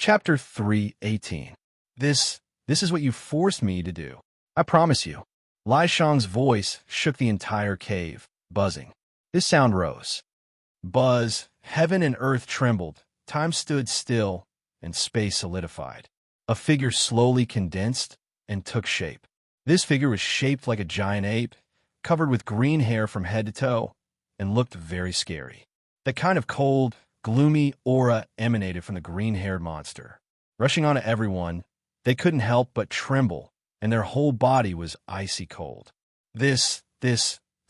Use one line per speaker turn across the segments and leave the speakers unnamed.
Chapter 3:18. This is what you forced me to do. I promise you. Lai Shang's voice shook the entire cave, buzzing. This sound rose. Buzz, heaven and earth trembled, time stood still, and space solidified. A figure slowly condensed and took shape. This figure was shaped like a giant ape, covered with green hair from head to toe, and looked very scary. That kind of cold, gloomy aura emanated from the green-haired monster. Rushing onto everyone, they couldn't help but tremble, and their whole body was icy cold. The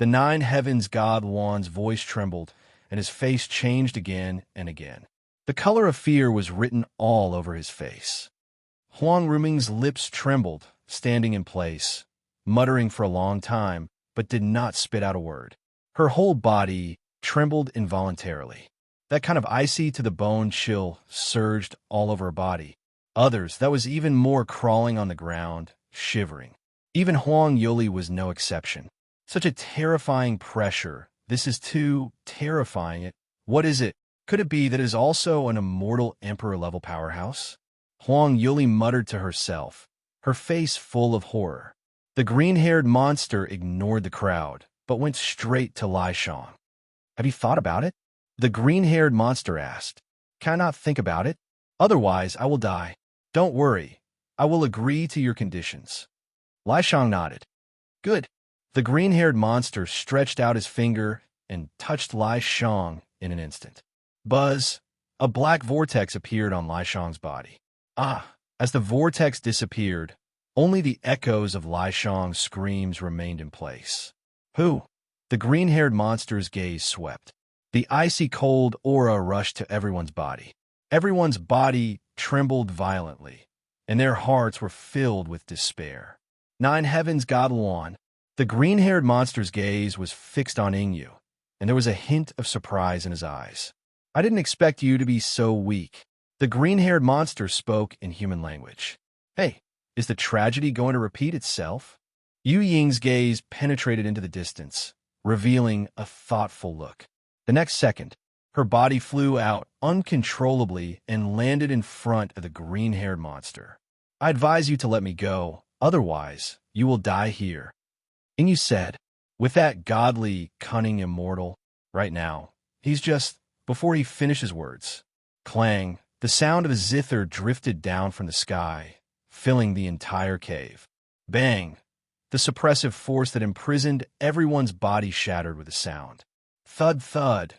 nine heavens god Wan's voice trembled, and his face changed again and again. The color of fear was written all over his face. Huang Ruming's lips trembled, standing in place, muttering for a long time, but did not spit out a word. Her whole body trembled involuntarily. That kind of icy-to-the-bone chill surged all over her body. Others, that was even more, crawling on the ground, shivering. Even Huang Yuli was no exception. Such a terrifying pressure. This is too terrifying. What is it? Could it be that it is also an immortal emperor-level powerhouse? Huang Yuli muttered to herself, her face full of horror. The green-haired monster ignored the crowd, but went straight to Lai Shang. Have you thought about it? The green-haired monster asked. Can I not think about it? Otherwise, I will die. Don't worry. I will agree to your conditions. Lai Shang nodded. Good. The green-haired monster stretched out his finger and touched Lai Shang in an instant. Buzz, a black vortex appeared on Lai Shang's body. As the vortex disappeared, only the echoes of Lai Shang's screams remained in place. Who? The green-haired monster's gaze swept. The icy cold aura rushed to everyone's body. Everyone's body trembled violently, and their hearts were filled with despair. Nine heavens god Luan. The green-haired monster's gaze was fixed on Yingyu, and there was a hint of surprise in his eyes. I didn't expect you to be so weak. The green-haired monster spoke in human language. Hey, is the tragedy going to repeat itself? Yu Ying's gaze penetrated into the distance, revealing a thoughtful look. The next second, her body flew out uncontrollably and landed in front of the green-haired monster. I advise you to let me go, otherwise you will die here. Yingyu said, with that godly, cunning immortal, right now, he's just... Before he finished his words, clang, the sound of a zither drifted down from the sky, filling the entire cave. Bang! The suppressive force that imprisoned everyone's body shattered with a sound. Thud, thud.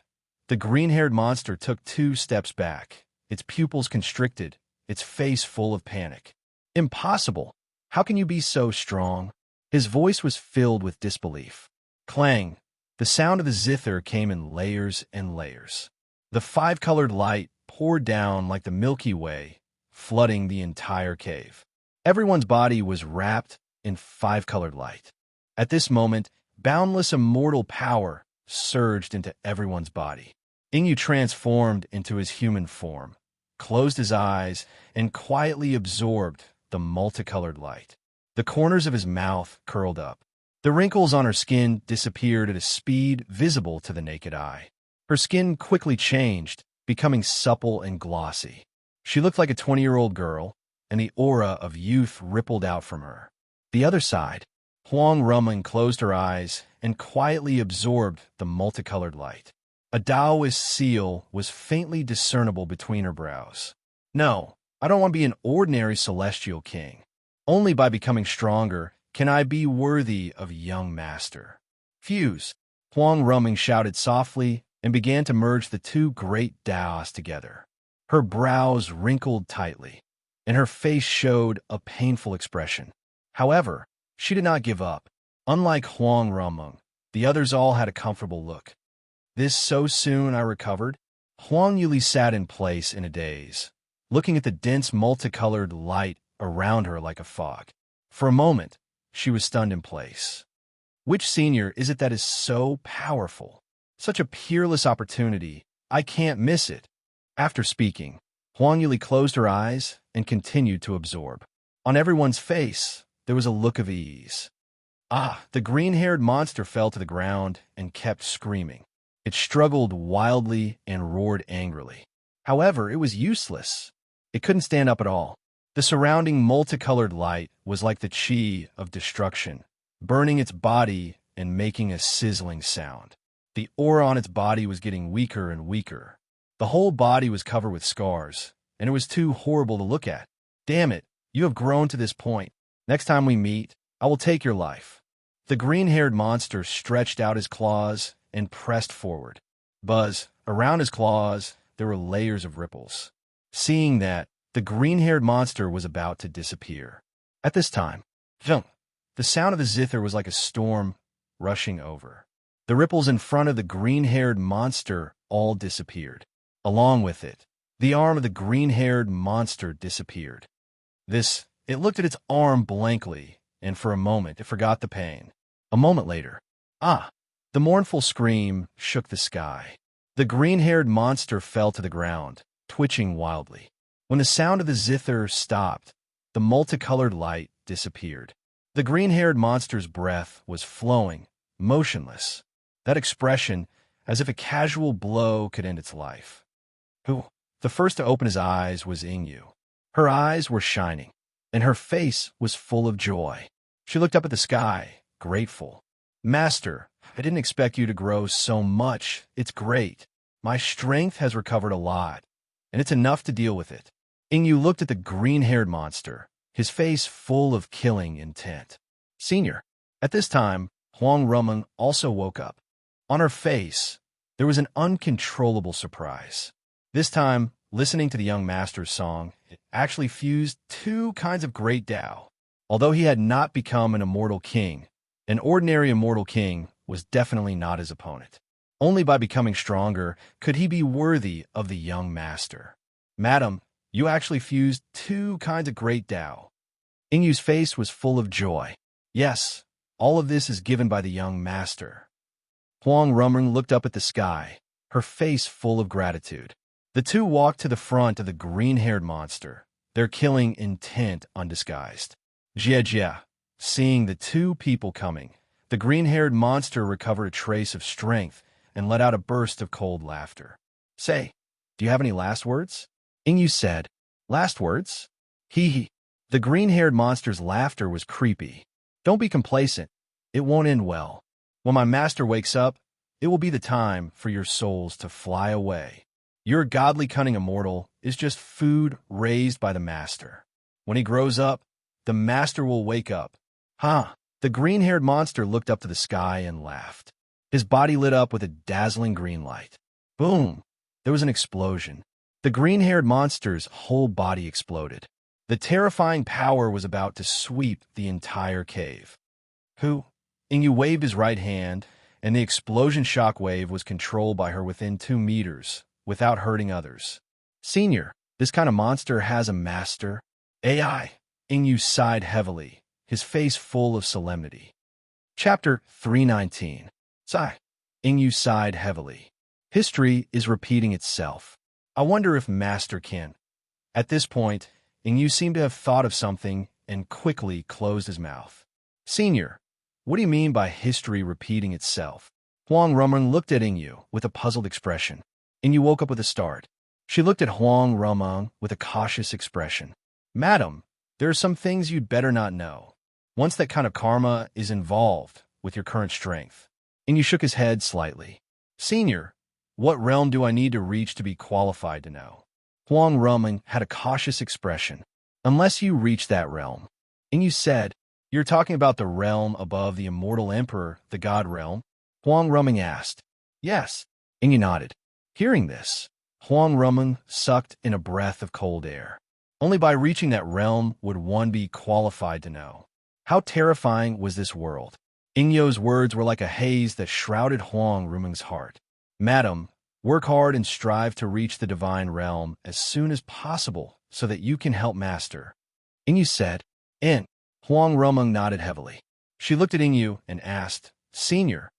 The green-haired monster took 2 steps back, its pupils constricted, its face full of panic. Impossible! How can you be so strong? His voice was filled with disbelief. Clang! The sound of the zither came in layers and layers. The 5-colored light poured down like the Milky Way, flooding the entire cave. Everyone's body was wrapped in 5-colored light. At this moment, boundless immortal power surged into everyone's body. Yingyu transformed into his human form, closed his eyes, and quietly absorbed the multicolored light. The corners of his mouth curled up. The wrinkles on her skin disappeared at a speed visible to the naked eye. Her skin quickly changed, becoming supple and glossy. She looked like a 20-year-old girl, and the aura of youth rippled out from her. The other side, Huang Ruming closed her eyes and quietly absorbed the multicolored light. A Taoist seal was faintly discernible between her brows. No, I don't want to be an ordinary celestial king. Only by becoming stronger can I be worthy of young master. Fuse! Huang Ruming shouted softly and began to merge the 2 great Daos together. Her brows wrinkled tightly, and her face showed a painful expression. However, she did not give up. Unlike Huang Ruming, the others all had a comfortable look. This so soon I recovered? Huang Yuli sat in place in a daze, looking at the dense multicolored light around her like a fog. For a moment, she was stunned in place. Which senior is it that is so powerful? Such a peerless opportunity. I can't miss it. After speaking, Huang Yuli closed her eyes and continued to absorb. On everyone's face, there was a look of ease. The green-haired monster fell to the ground and kept screaming. It struggled wildly and roared angrily. However, it was useless. It couldn't stand up at all. The surrounding multicolored light was like the chi of destruction, burning its body and making a sizzling sound. The aura on its body was getting weaker and weaker. The whole body was covered with scars, and it was too horrible to look at. Damn it, you have grown to this point. Next time we meet, I will take your life. The green-haired monster stretched out his claws and pressed forward. Buzz, around his claws, there were layers of ripples. Seeing that, the green-haired monster was about to disappear. At this time, the sound of the zither was like a storm rushing over. The ripples in front of the green-haired monster all disappeared. Along with it, the arm of the green-haired monster disappeared. It looked at its arm blankly, and for a moment it forgot the pain. A moment later, the mournful scream shook the sky. The green-haired monster fell to the ground, twitching wildly. When the sound of the zither stopped, the multicolored light disappeared. The green-haired monster's breath was flowing, motionless. That expression, as if a casual blow could end its life. The first to open his eyes was Ingyu. Her eyes were shining, and her face was full of joy. She looked up at the sky, grateful. Master, I didn't expect you to grow so much. It's great. My strength has recovered a lot, and it's enough to deal with it. Ingyu looked at the green-haired monster, his face full of killing intent. Senior. At this time, Huang Rumeng also woke up. On her face, there was an uncontrollable surprise. This time, listening to the young master's song, it actually fused two kinds of great Tao. Although he had not become an immortal king, an ordinary immortal king was definitely not his opponent. Only by becoming stronger could he be worthy of the young master. Madam, you actually fused two kinds of great Tao. Ingyu's face was full of joy. Yes, all of this is given by the young master. Huang Rumeng looked up at the sky, her face full of gratitude. The two walked to the front of the green-haired monster, their killing intent undisguised. Jia, seeing the two people coming, the green-haired monster recovered a trace of strength and let out a burst of cold laughter. Say, do you have any last words? Ingyu said. Last words? Hee. The green-haired monster's laughter was creepy. Don't be complacent. It won't end well. When my master wakes up, it will be the time for your souls to fly away. Your godly cunning immortal is just food raised by the master. When he grows up, the master will wake up. The green-haired monster looked up to the sky and laughed. His body lit up with a dazzling green light. Boom! There was an explosion. The green-haired monster's whole body exploded. The terrifying power was about to sweep the entire cave. Ingyu waved his right hand, and the explosion shockwave was controlled by her within 2 meters, without hurting others. Senior, this kind of monster has a master. AI. Ingyu sighed heavily, his face full of solemnity. Chapter 319. Sigh. Ingyu sighed heavily. History is repeating itself. I wonder if Master can. At this point, Ingyu seemed to have thought of something and quickly closed his mouth. Senior, what do you mean by history repeating itself? Huang Rumeng looked at Ingyu with a puzzled expression. Ingyu woke up with a start. She looked at Huang Rumeng with a cautious expression. Madam, there are some things you'd better not know. Once that kind of karma is involved with your current strength. Ingyu shook his head slightly. Senior, what realm do I need to reach to be qualified to know? Huang Rumeng had a cautious expression. Unless you reach that realm. Ingyu said, you're talking about the realm above the immortal emperor, the god realm? Huang Rumeng asked. Yes. Ingyu nodded. Hearing this, Huang Rumeng sucked in a breath of cold air. Only by reaching that realm would one be qualified to know. How terrifying was this world? Ingyu's words were like a haze that shrouded Huang Rumeng's heart. Madam, work hard and strive to reach the divine realm as soon as possible so that you can help Master. Ingyu said. Huang Rumeng nodded heavily. She looked at Ingyu and asked, Senior,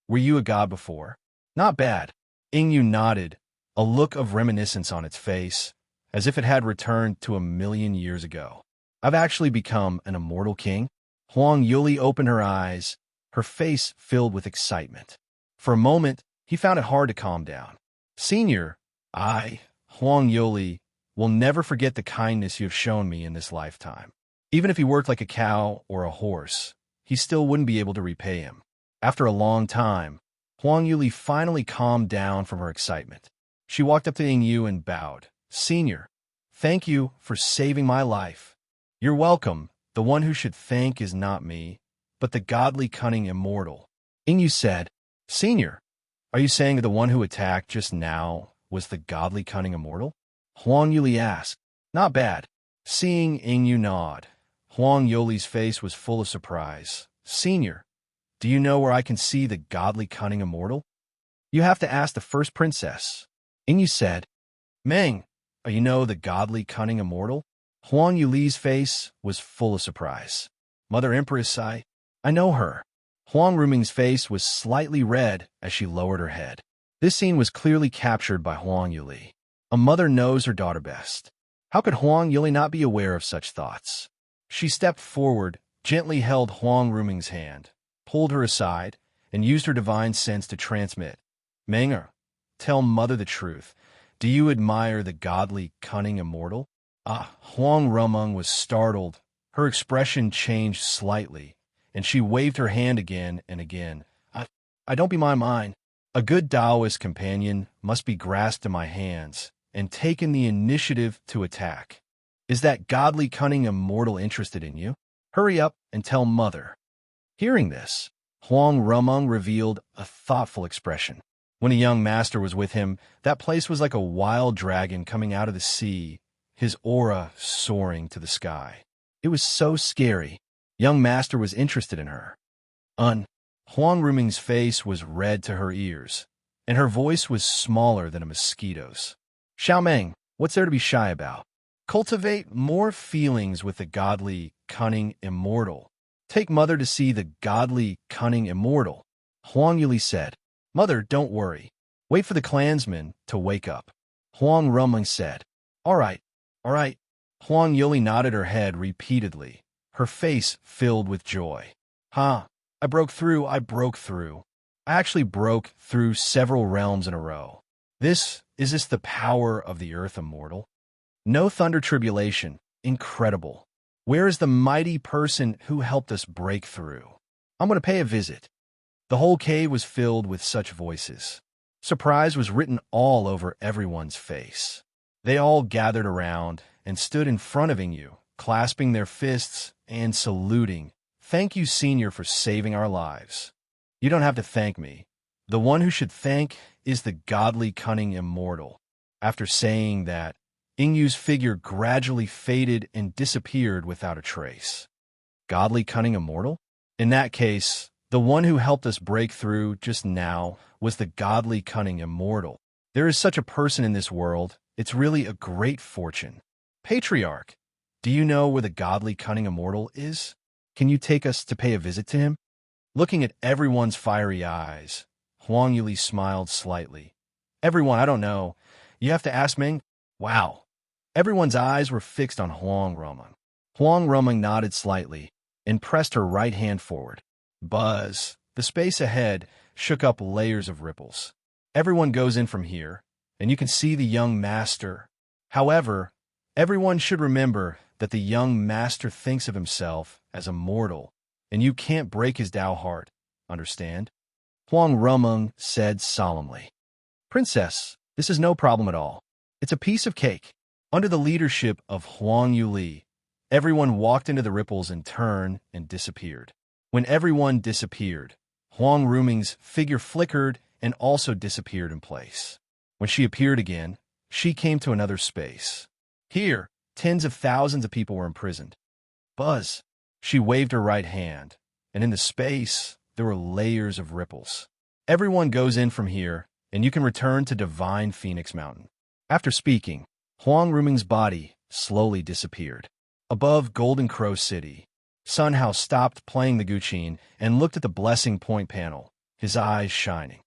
were you a god before? Not bad. Ingyu nodded, a look of reminiscence on its face, as if it had returned to 1,000,000 years ago. I've actually become an immortal king? Huang Yuli opened her eyes, her face filled with excitement. For a moment, he found it hard to calm down. Senior, Huang Yuli, will never forget the kindness you have shown me in this lifetime. Even if he worked like a cow or a horse, he still wouldn't be able to repay him. After a long time, Huang Yuli finally calmed down from her excitement. She walked up to Ying Yu and bowed. Senior, thank you for saving my life. You're welcome. The one who should thank is not me, but the godly cunning immortal. Ying Yu said, Senior, are you saying that the one who attacked just now was the godly cunning immortal? Huang Yuli asked. Not bad. Seeing Ying Yu nod, Huang Yuli's face was full of surprise. Senior, do you know where I can see the godly cunning immortal? You have to ask the first princess. Ying Yu said, Meng, you know the godly cunning immortal? Huang Yuli's face was full of surprise. Mother Empress, I know her. Huang Ruming's face was slightly red as she lowered her head. This scene was clearly captured by Huang Yuli. A mother knows her daughter best. How could Huang Yuli not be aware of such thoughts? She stepped forward, gently held Huang Ruming's hand, pulled her aside, and used her divine sense to transmit. Menger, tell mother the truth. Do you admire the godly, cunning immortal? Huang Rumeng was startled. Her expression changed slightly, and she waved her hand again and again. I don't be my mind. A good Taoist companion must be grasped in my hands and taken the initiative to attack. Is that godly, cunning immortal interested in you? Hurry up and tell mother. Hearing this, Huang Rumeng revealed a thoughtful expression. When a young master was with him, that place was like a wild dragon coming out of the sea, his aura soaring to the sky. It was so scary. Young master was interested in her. Huang Ruming's face was red to her ears, and her voice was smaller than a mosquito's. Xiaomeng, what's there to be shy about? Cultivate more feelings with the godly, cunning immortal. Take mother to see the godly, cunning immortal. Huang Yuli said, Mother, don't worry. Wait for the clansmen to wake up. Huang Rumeng said, All right. Huang Yuli nodded her head repeatedly, her face filled with joy. I broke through. I actually broke through several realms in a row. Is this the power of the earth immortal? No thunder tribulation. Incredible. Where is the mighty person who helped us break through? I'm going to pay a visit. The whole cave was filled with such voices. Surprise was written all over everyone's face. They all gathered around and stood in front of Ying, clasping their fists and saluting. Thank you, Senior, for saving our lives. You don't have to thank me. The one who should thank is the godly, cunning immortal. After saying that, Ying Yu's figure gradually faded and disappeared without a trace. Godly, cunning immortal? In that case, the one who helped us break through just now was the godly, cunning immortal. There is such a person in this world. It's really a great fortune. Patriarch, do you know where the godly, cunning immortal is? Can you take us to pay a visit to him? Looking at everyone's fiery eyes, Huang Yuli smiled slightly. Everyone, I don't know. You have to ask Meng. Wow. Everyone's eyes were fixed on Huang Rumeng. Huang Rumeng nodded slightly and pressed her right hand forward. Buzz. The space ahead shook up layers of ripples. Everyone goes in from here, and you can see the young master. However, everyone should remember that the young master thinks of himself as a mortal, and you can't break his Tao heart, understand? Huang Rumeng said solemnly. Princess, this is no problem at all. It's a piece of cake. Under the leadership of Huang Yuli, everyone walked into the ripples in turn and disappeared. When everyone disappeared, Huang Ruming's figure flickered and also disappeared in place. When she appeared again, she came to another space. Here, tens of thousands of people were imprisoned. Buzz. She waved her right hand, and in the space, there were layers of ripples. Everyone goes in from here, and you can return to Divine Phoenix Mountain. After speaking, Huang Ruming's body slowly disappeared. Above Golden Crow City, Sun Hao stopped playing the guqin and looked at the blessing point panel, his eyes shining.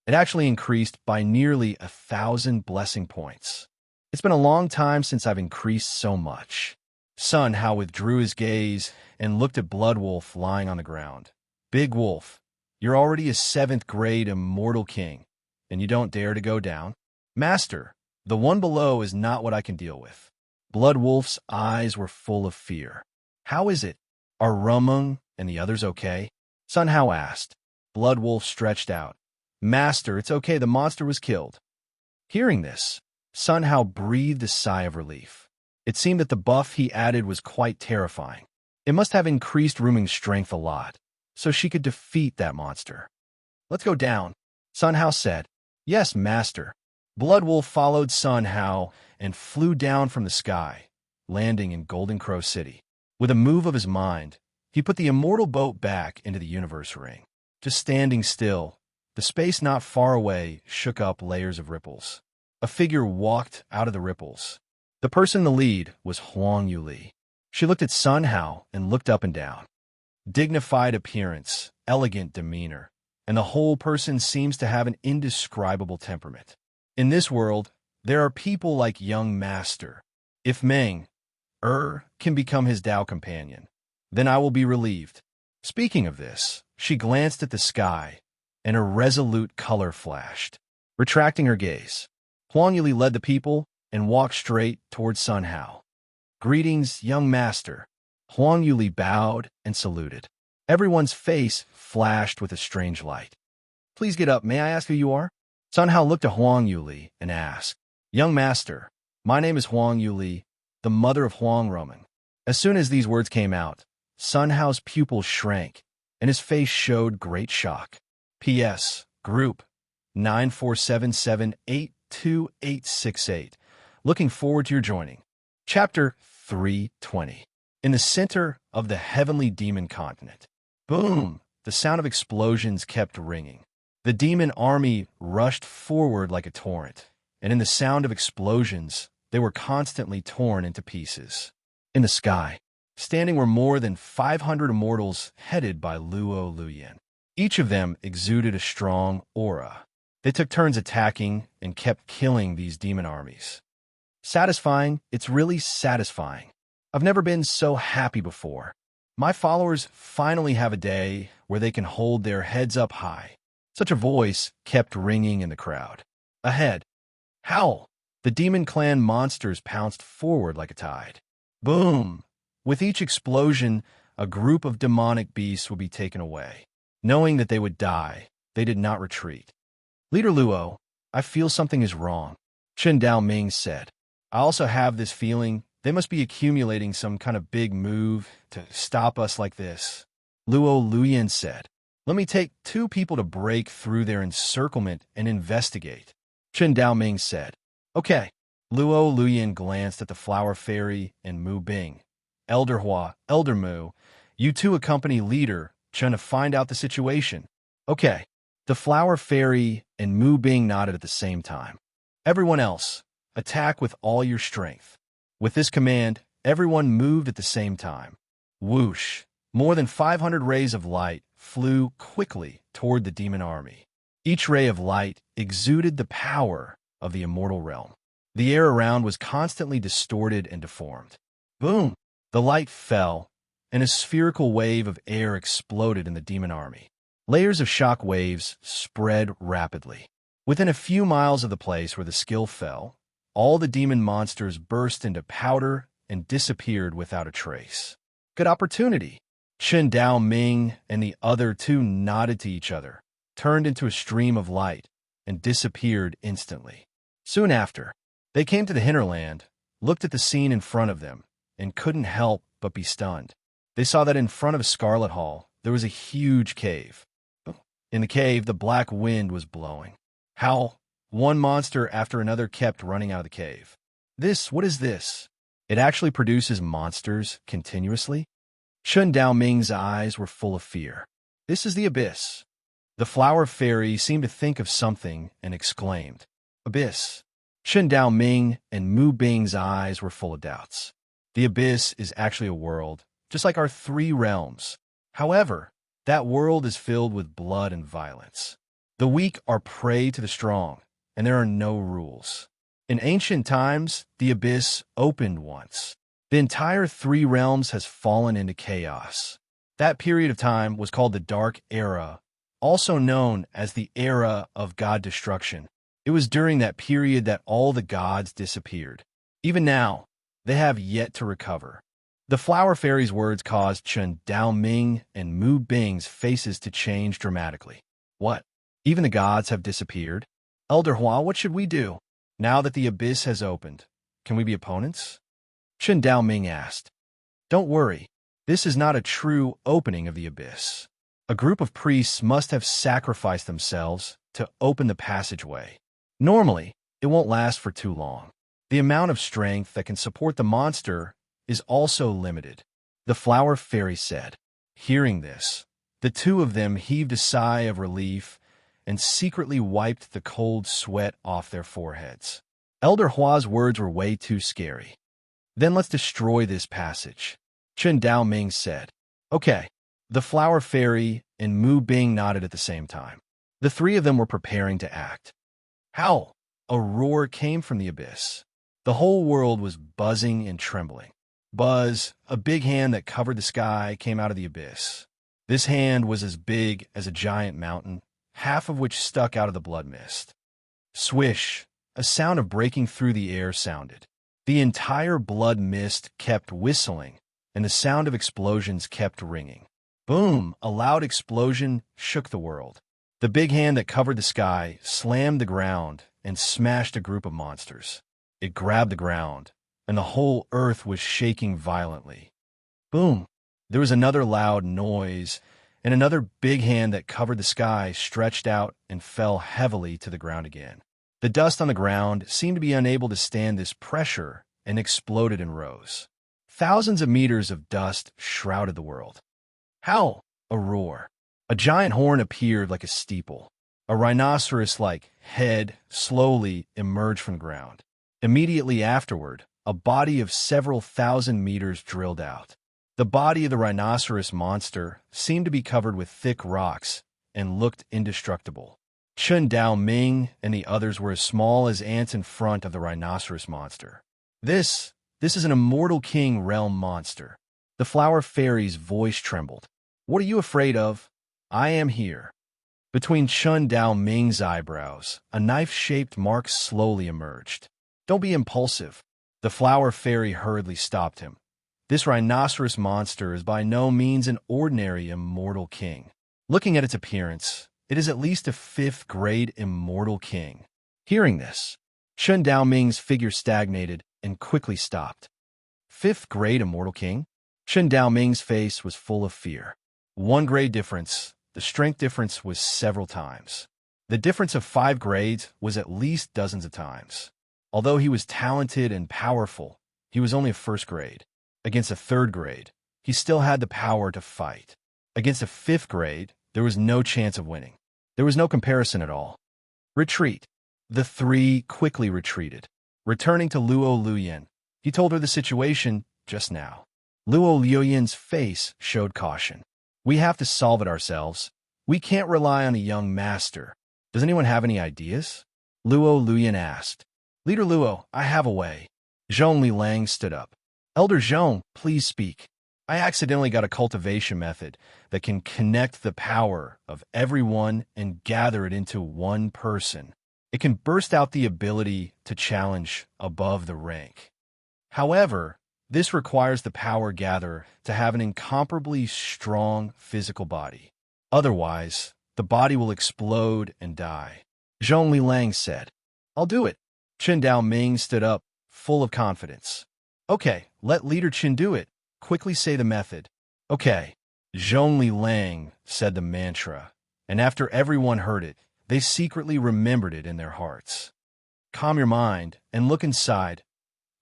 It actually increased by nearly 1,000 blessing points. It's been a long time since I've increased so much. Sun Hao withdrew his gaze and looked at Blood Wolf lying on the ground. Big Wolf, you're already a 7th grade immortal king, and you don't dare to go down? Master, The one below is not what I can deal with. Blood Wolf's eyes were full of fear. How is it? Are Rumung and the others okay? Sun Hao asked. Blood Wolf stretched out. Master, it's okay, the monster was killed. Hearing this, Sun Hao breathed a sigh of relief. It seemed that the buff he added was quite terrifying. It must have increased Rumung's strength a lot, so she could defeat that monster. Let's go down, Sun Hao said. Yes, master. Blood Wolf followed Sun Hao and flew down from the sky, landing in Golden Crow City. With a move of his mind, he put the immortal boat back into the universe ring. Just standing still, the space not far away shook up layers of ripples. A figure walked out of the ripples. The person in the lead was Huang Yuli. She looked at Sun Hao and looked up and down. Dignified appearance, elegant demeanor, and the whole person seems to have an indescribable temperament. In this world, there are people like young Master. If Meng, can become his Tao companion, then I will be relieved. Speaking of this, she glanced at the sky, and a resolute color flashed. Retracting her gaze, Huang Yuli led the people and walked straight towards Sun Hao. Greetings, young master. Huang Yuli bowed and saluted. Everyone's face flashed with a strange light. Please get up. May I ask who you are? Sun Hao looked at Huang Yuli and asked, Young master, my name is Huang Yuli, the mother of Huang Rumung. As soon as these words came out, Sun Hao's pupils shrank, and his face showed great shock. P.S. Group 9477828868. Looking forward to your joining. Chapter 320. In the center of the heavenly demon continent. Boom! The sound of explosions kept ringing. The demon army rushed forward like a torrent, and in the sound of explosions, they were constantly torn into pieces. In the sky, standing were more than 500 immortals headed by Luo Luyan. Each of them exuded a strong aura. They took turns attacking and kept killing these demon armies. Satisfying, it's really satisfying. I've never been so happy before. My followers finally have a day where they can hold their heads up high. Such a voice kept ringing in the crowd. Ahead, howl! The demon clan monsters pounced forward like a tide. Boom! With each explosion, a group of demonic beasts would be taken away. Knowing that they would die, they did not retreat. Leader Luo, I feel something is wrong, Chen Daoming said. I also have this feeling they must be accumulating some kind of big move to stop us like this. Luo Luyan said. Let me take 2 people to break through their encirclement and investigate, Chen Daoming said. Okay. Luo Luyan glanced at the Flower Fairy and Mu Bing. Elder Hua, Elder Mu, you 2 accompany Leader Chen to find out the situation. Okay. The Flower Fairy and Mu Bing nodded at the same time. Everyone else, attack with all your strength. With this command, everyone moved at the same time. Whoosh! More than 500 rays of light flew quickly toward the demon army. Each ray of light exuded the power of the immortal realm. The air around was constantly distorted and deformed. Boom! The light fell, and a spherical wave of air exploded in the demon army. Layers of shock waves spread rapidly. Within a few miles of the place where the skill fell, all the demon monsters burst into powder and disappeared without a trace. Good opportunity. Chen Daoming and the other 2 nodded to each other, turned into a stream of light, and disappeared instantly. Soon after, they came to the hinterland, looked at the scene in front of them, and couldn't help but be stunned. They saw that in front of Scarlet Hall, there was a huge cave. In the cave, the black wind was blowing. Howl! One monster after another kept running out of the cave. What is this? It actually produces monsters continuously? Chen Daoming's eyes were full of fear. This is the abyss. The Flower Fairy seemed to think of something and exclaimed, Abyss. Chen Daoming and Mu Bing's eyes were full of doubts. The abyss is actually a world, just like our 3 realms. However, that world is filled with blood and violence. The weak are prey to the strong, and there are no rules. In ancient times, the abyss opened once. The entire 3 realms has fallen into chaos. That period of time was called the Dark Era, also known as the Era of God Destruction. It was during that period that all the gods disappeared. Even now, they have yet to recover. The flower fairy's words caused Chen Daoming and Mu Bing's faces to change dramatically. What? Even the gods have disappeared? Elder Hua, what should we do? Now that the abyss has opened, can we be opponents? Chen Daoming asked. Don't worry, this is not a true opening of the abyss. A group of priests must have sacrificed themselves to open the passageway. Normally, it won't last for too long. The amount of strength that can support the monster is also limited, the flower fairy said. Hearing this, the two of them heaved a sigh of relief and secretly wiped the cold sweat off their foreheads. Elder Hua's words were way too scary. Then let's destroy this passage, Chen Daoming said. Okay. The flower fairy and Mu Bing nodded at the same time. The three of them were preparing to act. Howl! A roar came from the abyss. The whole world was buzzing and trembling. Buzz, a big hand that covered the sky, came out of the abyss. This hand was as big as a giant mountain, half of which stuck out of the blood mist. Swish! A sound of breaking through the air sounded. The entire blood mist kept whistling, and the sound of explosions kept ringing. Boom! A loud explosion shook the world. The big hand that covered the sky slammed the ground and smashed a group of monsters. It grabbed the ground, and the whole earth was shaking violently. Boom! There was another loud noise, and another big hand that covered the sky stretched out and fell heavily to the ground again. The dust on the ground seemed to be unable to stand this pressure and exploded and rose. Thousands of meters of dust shrouded the world. Howl! A roar. A giant horn appeared like a steeple. A rhinoceros-like head slowly emerged from the ground. Immediately afterward, a body of several thousand meters drilled out. The body of the rhinoceros monster seemed to be covered with thick rocks and looked indestructible. Chen Daoming and the others were as small as ants in front of the rhinoceros monster. This is an immortal king realm monster. The flower fairy's voice trembled. What are you afraid of? I am here. Between Chen Daoming's eyebrows, a knife-shaped mark slowly emerged. Don't be impulsive. The flower fairy hurriedly stopped him. This rhinoceros monster is by no means an ordinary immortal king. Looking at its appearance, it is at least a 5th-grade immortal king. Hearing this, Chen Daoming's figure stagnated and quickly stopped. 5th-grade immortal king? Chen Daoming's face was full of fear. 1 grade difference. The strength difference was several times. The difference of 5 grades was at least dozens of times. Although he was talented and powerful, he was only a 1st grade. Against a 3rd grade, he still had the power to fight. Against a 5th grade, there was no chance of winning. There was no comparison at all. Retreat. The three quickly retreated. Returning to Luo Luoyan, he told her the situation just now. Luo Luoyan's face showed caution. We have to solve it ourselves. We can't rely on a young master. Does anyone have any ideas? Luo Luoyan asked. Leader Luo, I have a way. Zhongli Lang stood up. Elder Zhong, please speak. I accidentally got a cultivation method that can connect the power of everyone and gather it into one person. It can burst out the ability to challenge above the rank. However, this requires the power gatherer to have an incomparably strong physical body. Otherwise, the body will explode and die. Zhongli Lang said. I'll do it. Chen Daoming stood up, full of confidence. Okay, let Leader Chen do it. Quickly say the method. Okay. Zhongli Lang said the mantra, and after everyone heard it, they secretly remembered it in their hearts. Calm your mind and look inside.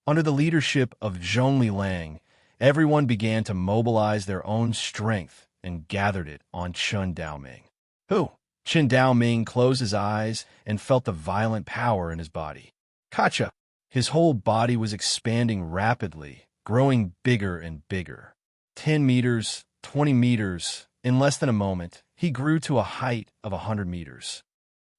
Under the leadership of Zhongli Lang, everyone began to mobilize their own strength and gathered it on Chen Daoming. Who? Chen Daoming closed his eyes and felt the violent power in his body. Kacha! His whole body was expanding rapidly, growing bigger and bigger. 10 meters, 20 meters. In less than a moment, he grew to a height of 100 meters.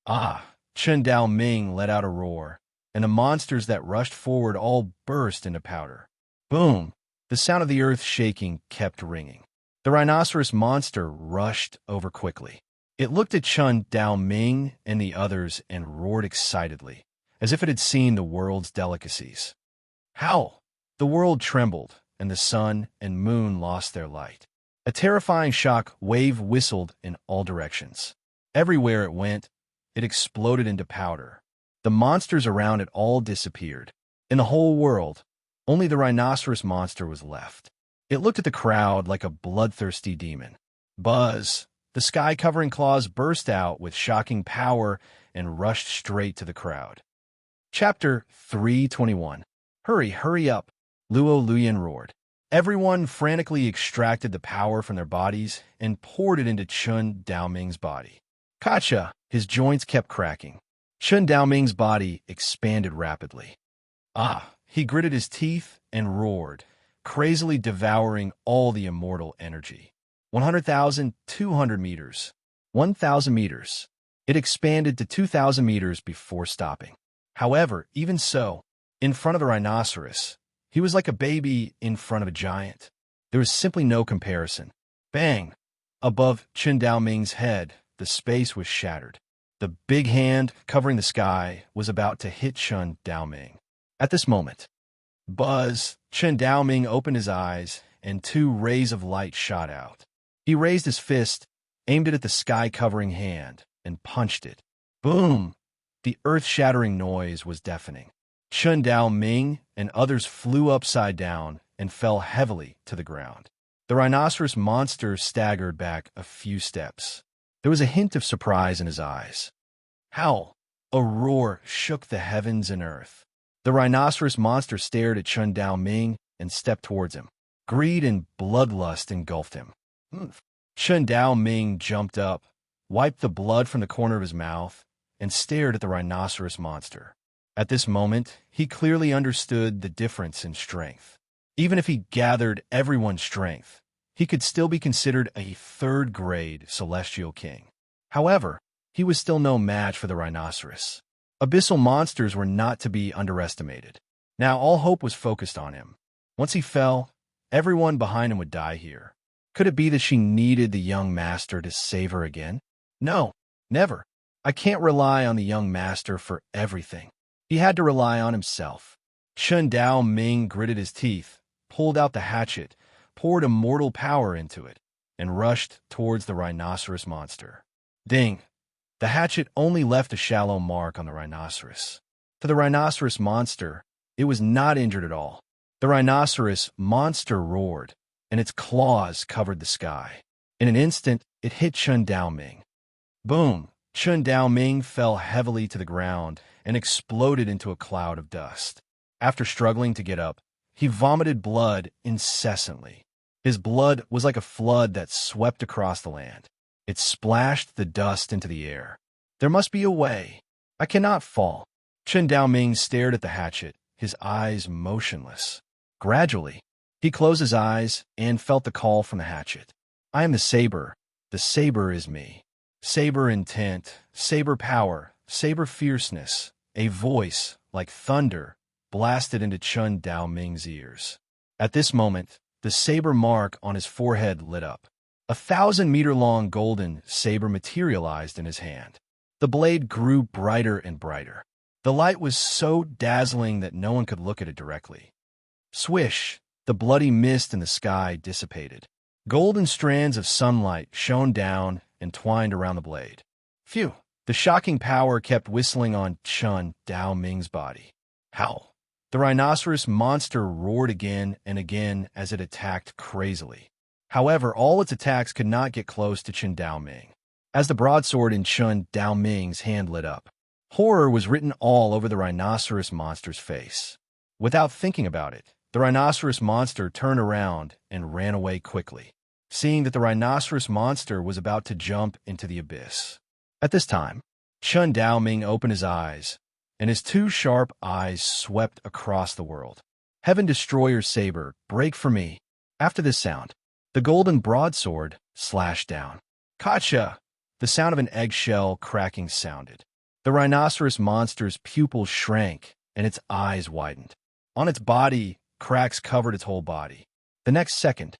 Ah! Chen Daoming let out a roar, and the monsters that rushed forward all burst into powder. Boom! The sound of the earth shaking kept ringing. The rhinoceros monster rushed over quickly. It looked at Chun Dao Ming and the others and roared excitedly, as if it had seen the world's delicacies. Howl! The world trembled, and the sun and moon lost their light. A terrifying shock wave whistled in all directions. Everywhere it went, it exploded into powder. The monsters around it all disappeared. In the whole world, only the rhinoceros monster was left. It looked at the crowd like a bloodthirsty demon. Buzz! The sky-covering claws burst out with shocking power and rushed straight to the crowd. Chapter 321. Hurry, hurry up, Luo Luyan roared. Everyone frantically extracted the power from their bodies and poured it into Chun Daoming's body. Kacha! His joints kept cracking. Chun Daoming's body expanded rapidly. He gritted his teeth and roared, crazily devouring all the immortal energy. 100,000, 200 meters, 1,000 meters. It expanded to 2,000 meters before stopping. However, even so, in front of the rhinoceros, he was like a baby in front of a giant. There was simply no comparison. Bang! Above Chun Daoming's head, the space was shattered. The big hand covering the sky was about to hit Chun Daoming. At this moment, buzz! Chun Daoming opened his eyes, and two rays of light shot out. He raised his fist, aimed it at the sky-covering hand, and punched it. Boom! The earth-shattering noise was deafening. Chun Daoming and others flew upside down and fell heavily to the ground. The rhinoceros monster staggered back a few steps. There was a hint of surprise in his eyes. Howl! A roar shook the heavens and earth. The rhinoceros monster stared at Chun Daoming and stepped towards him. Greed and bloodlust engulfed him. Chun Daoming jumped up, wiped the blood from the corner of his mouth, and stared at the rhinoceros monster. At this moment, he clearly understood the difference in strength. Even if he gathered everyone's strength, he could still be considered a third-grade celestial king. However, he was still no match for the rhinoceros. Abyssal monsters were not to be underestimated. Now all hope was focused on him. Once he fell, everyone behind him would die here. Could it be that she needed the young master to save her again? No, never. I can't rely on the young master for everything. He had to rely on himself. Chun Daoming gritted his teeth, pulled out the hatchet, poured immortal power into it, and rushed towards the rhinoceros monster. Ding! The hatchet only left a shallow mark on the rhinoceros. To the rhinoceros monster, it was not injured at all. The rhinoceros monster roared, and its claws covered the sky. In an instant, it hit Chun Daoming. Boom! Chun Daoming fell heavily to the ground and exploded into a cloud of dust. After struggling to get up, he vomited blood incessantly. His blood was like a flood that swept across the land. It splashed the dust into the air. There must be a way. I cannot fall. Chun Daoming stared at the hatchet, his eyes motionless. Gradually, he closed his eyes and felt the call from the hatchet. I am the saber. The saber is me. Saber intent, saber power, saber fierceness. A voice, like thunder, blasted into Chun Daoming's ears. At this moment, the saber mark on his forehead lit up. 1,000-meter-long golden saber materialized in his hand. The blade grew brighter and brighter. The light was so dazzling that no one could look at it directly. Swish! The bloody mist in the sky dissipated. Golden strands of sunlight shone down and twined around the blade. Phew! The shocking power kept whistling on Chun Daoming's body. Howl! The rhinoceros monster roared again and again as it attacked crazily. However, all its attacks could not get close to Chun Daoming. As the broadsword in Chun Daoming's hand lit up, horror was written all over the rhinoceros monster's face. Without thinking about it, the rhinoceros monster turned around and ran away quickly, seeing that the rhinoceros monster was about to jump into the abyss. At this time, Chun Daoming opened his eyes, and his two sharp eyes swept across the world. Heaven Destroyer's saber, break for me. After this sound, the golden broadsword slashed down. Kacha! The sound of an eggshell cracking sounded. The rhinoceros monster's pupils shrank, and its eyes widened. On its body, cracks covered its whole body. The next second,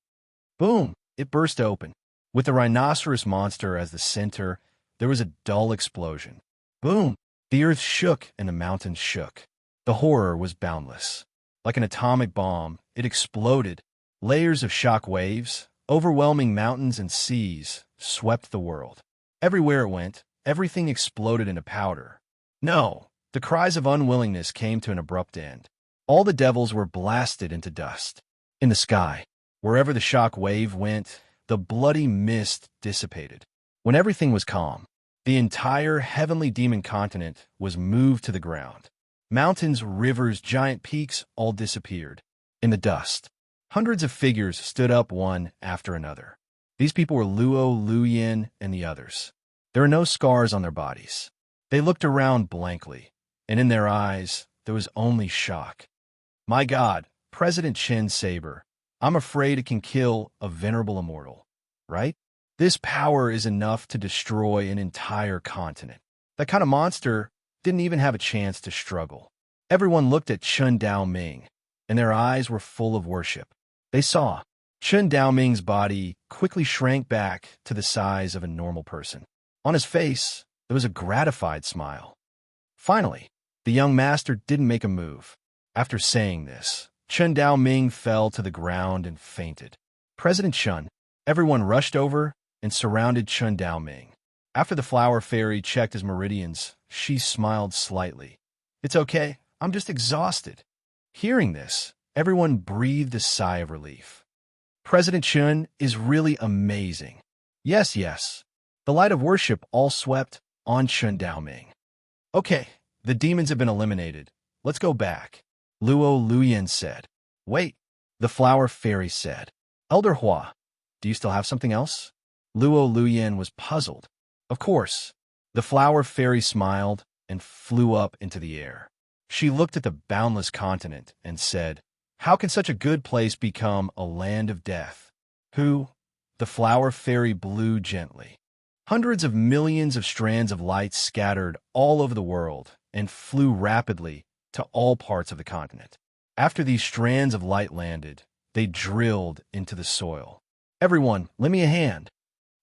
boom, it burst open. With the rhinoceros monster as the center, there was a dull explosion. Boom! The earth shook and the mountains shook. The horror was boundless. Like an atomic bomb, it exploded. Layers of shock waves, overwhelming mountains and seas, swept the world. Everywhere it went, everything exploded into powder. No! The cries of unwillingness came to an abrupt end. All the devils were blasted into dust. In the sky, wherever the shock wave went, the bloody mist dissipated. When everything was calm, the entire heavenly demon continent was moved to the ground. Mountains, rivers, giant peaks all disappeared. In the dust, hundreds of figures stood up one after another. These people were Luo, Luoyin, and the others. There were no scars on their bodies. They looked around blankly, and in their eyes there was only shock. My God, President Chen's saber, I'm afraid it can kill a venerable immortal, right? This power is enough to destroy an entire continent. That kind of monster didn't even have a chance to struggle. Everyone looked at Chen Daoming, and their eyes were full of worship. They saw Chen Daoming's body quickly shrank back to the size of a normal person. On his face, there was a gratified smile. Finally, the young master didn't make a move. After saying this, Chen Daoming fell to the ground and fainted. President Chen, everyone rushed over and surrounded Chen Daoming. After the flower fairy checked his meridians, she smiled slightly. It's okay, I'm just exhausted. Hearing this, everyone breathed a sigh of relief. President Chen is really amazing. Yes, yes. The light of worship all swept on Chen Daoming. Okay, the demons have been eliminated. Let's go back. Luo Luoyin said. Wait, the flower fairy said. Elder Hua, do you still have something else? Luo Luoyin was puzzled. Of course. The flower fairy smiled and flew up into the air. She looked at the boundless continent and said, How can such a good place become a land of death? Who? The flower fairy blew gently. Hundreds of millions of strands of light scattered all over the world and flew rapidly to all parts of the continent. After these strands of light landed, they drilled into the soil. Everyone, lend me a hand.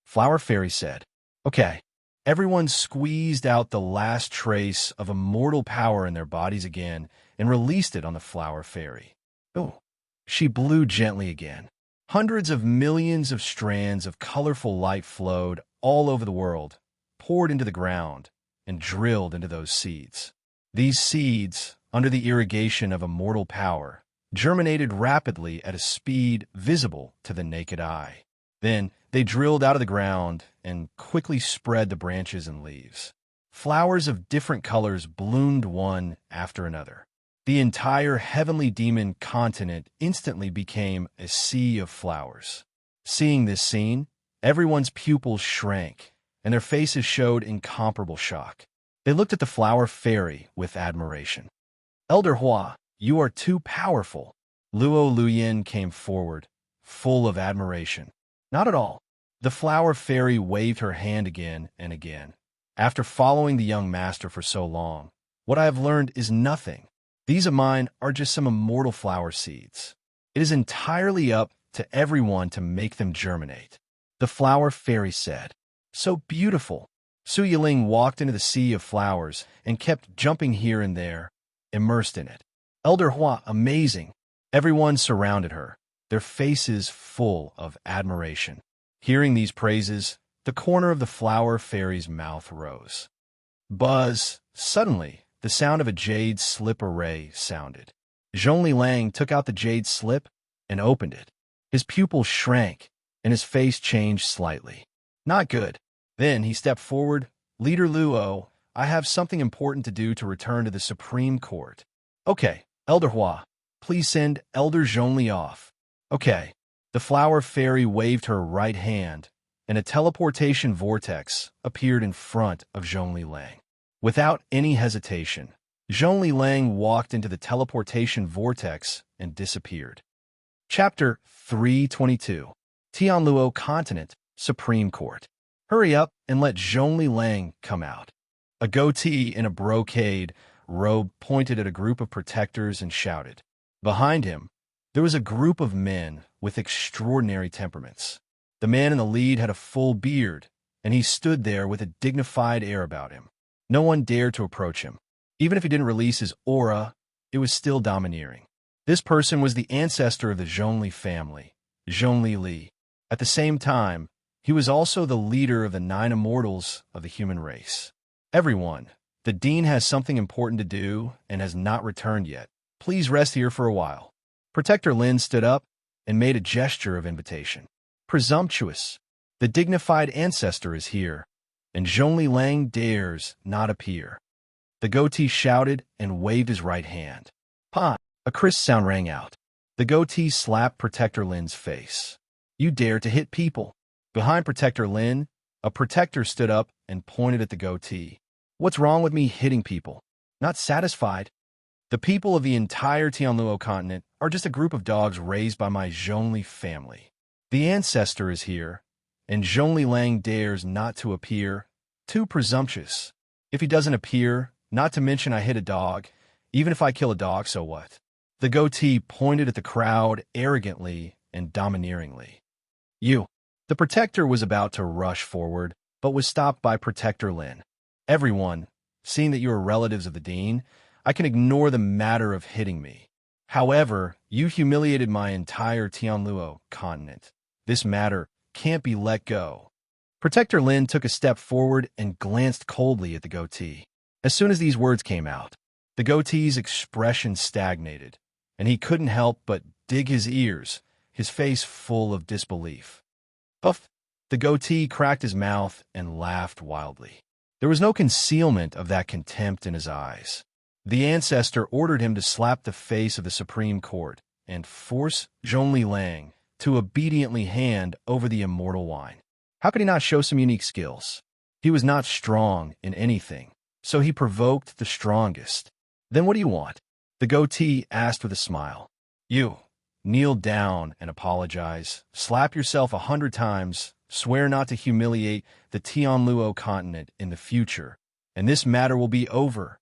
Flower fairy said. Okay. Everyone squeezed out the last trace of immortal power in their bodies again and released it on the flower fairy. Oh, she blew gently again. Hundreds of millions of strands of colorful light flowed all over the world, poured into the ground, and drilled into those seeds. These seeds, under the irrigation of immortal power, germinated rapidly at a speed visible to the naked eye. Then they drilled out of the ground and quickly spread the branches and leaves. Flowers of different colors bloomed one after another. The entire heavenly demon continent instantly became a sea of flowers. Seeing this scene, everyone's pupils shrank, and their faces showed incomparable shock. They looked at the flower fairy with admiration. Elder Hua, you are too powerful. Luo Luoyin came forward, full of admiration. Not at all. The flower fairy waved her hand again and again. After following the young master for so long, what I have learned is nothing. These of mine are just some immortal flower seeds. It is entirely up to everyone to make them germinate. The flower fairy said. So beautiful. Su Yiling walked into the sea of flowers and kept jumping here and there, immersed in it. Elder Hua, amazing. Everyone surrounded her, their faces full of admiration. Hearing these praises, the corner of the flower fairy's mouth rose. Buzz! Suddenly, the sound of a jade slip array sounded. Zhongli Lang took out the jade slip and opened it. His pupils shrank, and his face changed slightly. Not good. Then he stepped forward. Leader Luo, I have something important to do to return to the Supreme Court. Okay, Elder Hua, please send Elder Zhongli off. Okay. The flower fairy waved her right hand, and a teleportation vortex appeared in front of Zhongli Lang. Without any hesitation, Zhongli Lang walked into the teleportation vortex and disappeared. Chapter 322 Tianluo Continent, Supreme Court. Hurry up and let Zhongli Lang come out. A goatee in a brocade robe pointed at a group of protectors and shouted. Behind him, there was a group of men with extraordinary temperaments. The man in the lead had a full beard, and he stood there with a dignified air about him. No one dared to approach him. Even if he didn't release his aura, it was still domineering. This person was the ancestor of the Zhongli family, Zhongli Li. At the same time, he was also the leader of the 9 immortals of the human race. Everyone, the dean has something important to do and has not returned yet. Please rest here for a while. Protector Lin stood up and made a gesture of invitation. Presumptuous. The dignified ancestor is here, and Zhongli Lang dares not appear. The goatee shouted and waved his right hand. Pa! A crisp sound rang out. The goatee slapped Protector Lin's face. You dare to hit people. Behind Protector Lin, a protector stood up and pointed at the goatee. What's wrong with me hitting people? Not satisfied? The people of the entire Tianluo continent are just a group of dogs raised by my Zhongli family. The ancestor is here, and Zhongli Lang dares not to appear. Too presumptuous. If he doesn't appear, not to mention I hit a dog, even if I kill a dog, so what? The goatee pointed at the crowd arrogantly and domineeringly. You. The protector was about to rush forward, but was stopped by Protector Lin. Everyone, seeing that you are relatives of the dean, I can ignore the matter of hitting me. However, you humiliated my entire Tianluo continent. This matter can't be let go. Protector Lin took a step forward and glanced coldly at the goatee. As soon as these words came out, the goatee's expression stagnated, and he couldn't help but dig his ears, his face full of disbelief. Puff! The goatee cracked his mouth and laughed wildly. There was no concealment of that contempt in his eyes. The ancestor ordered him to slap the face of the Supreme Court and force Zhongli Lang to obediently hand over the immortal wine. How could he not show some unique skills? He was not strong in anything, so he provoked the strongest. Then what do you want? The goatee asked with a smile. You. Kneel down and apologize. Slap yourself 100 times. Swear not to humiliate the Tianluo continent in the future, and this matter will be over.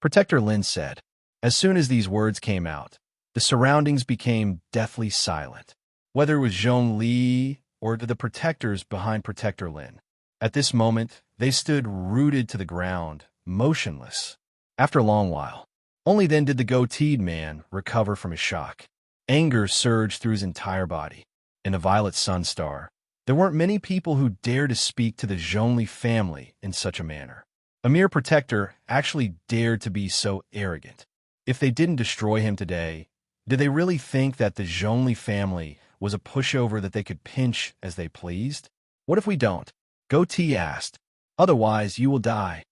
Protector Lin said. As soon as these words came out, the surroundings became deathly silent, whether it was Zhong Li or the protectors behind Protector Lin. At this moment, they stood rooted to the ground, motionless. After a long while, only then did the goateed man recover from his shock. Anger surged through his entire body. In the violet sun star, there weren't many people who dared to speak to the Zhongli family in such a manner. A mere protector actually dared to be so arrogant. If they didn't destroy him today, did they really think that the Zhongli family was a pushover that they could pinch as they pleased? What if we don't? Goatee asked. Otherwise, you will die.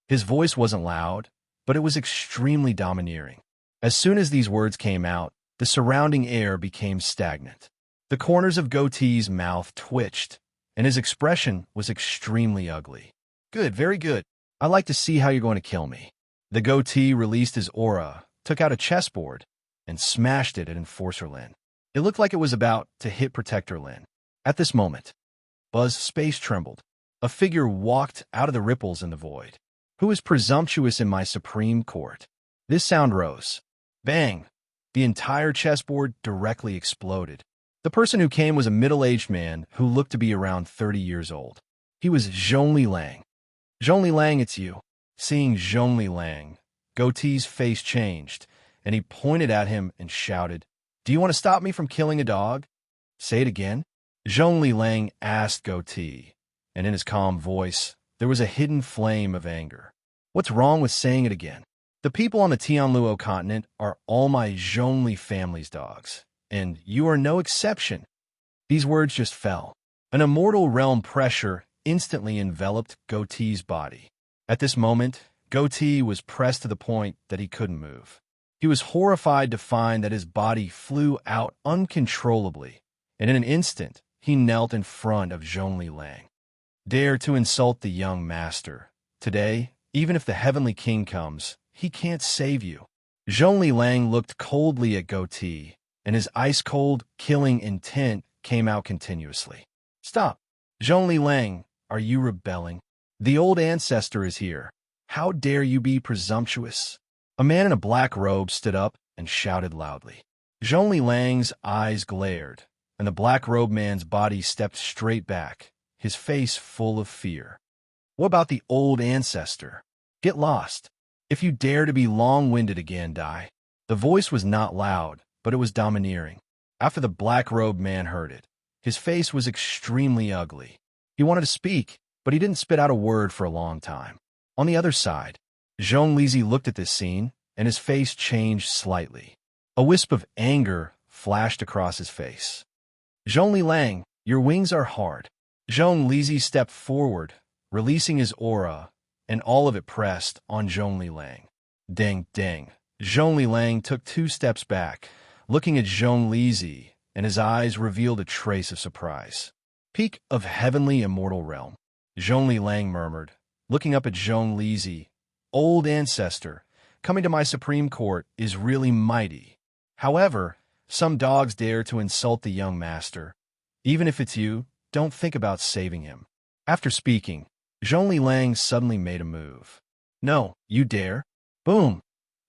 His voice wasn't loud, but it was extremely domineering. As soon as these words came out, the surrounding air became stagnant. The corners of Goatee's mouth twitched, and his expression was extremely ugly. Good, very good. I'd like to see how you're going to kill me. The goatee released his aura, took out a chessboard, and smashed it at Enforcer Lin. It looked like it was about to hit Protector Lin. At this moment, Buzz's space trembled. A figure walked out of the ripples in the void. Who is presumptuous in my Supreme Court? This sound rose. Bang! The entire chessboard directly exploded. The person who came was a middle-aged man who looked to be around 30 years old. He was Zhongli Lang. Zhongli Lang, it's you. Seeing Zhongli Lang, Goatee's face changed, and he pointed at him and shouted, Do you want to stop me from killing a dog? Say it again. Zhongli Lang asked Goatee, and in his calm voice, there was a hidden flame of anger. What's wrong with saying it again? The people on the Tianluo continent are all my Zhongli family's dogs, and you are no exception. These words just fell. An immortal realm pressure instantly enveloped Goatee's body. At this moment, Goatee was pressed to the point that he couldn't move. He was horrified to find that his body flew out uncontrollably, and in an instant, he knelt in front of Zhongli Lang. Dare to insult the young master. Today, even if the Heavenly King comes, he can't save you. Zhongli Lang looked coldly at Goatee, and his ice-cold, killing intent came out continuously. Stop. Zhongli Lang, are you rebelling? The old ancestor is here. How dare you be presumptuous? A man in a black robe stood up and shouted loudly. Zhongli Lang's eyes glared, and the black-robed man's body stepped straight back, his face full of fear. What about the old ancestor? Get lost. If you dare to be long-winded again, die. The voice was not loud, but it was domineering. After the black-robed man heard it, his face was extremely ugly. He wanted to speak, but he didn't spit out a word for a long time. On the other side, Zhonglizi looked at this scene, and his face changed slightly. A wisp of anger flashed across his face. Zhongli Lang, your wings are hard. Zhonglizi stepped forward, releasing his aura, and all of it pressed on Zhongli Lang. Ding, ding. Zhongli Lang took 2 steps back, looking at Zhonglizi, and his eyes revealed a trace of surprise. Peak of heavenly immortal realm, Zhongli Lang murmured, looking up at Zhonglizi. Old ancestor, coming to my supreme court is really mighty. However, some dogs dare to insult the young master. Even if it's you, don't think about saving him. After speaking, Zhongli Lang suddenly made a move. No, you dare? Boom!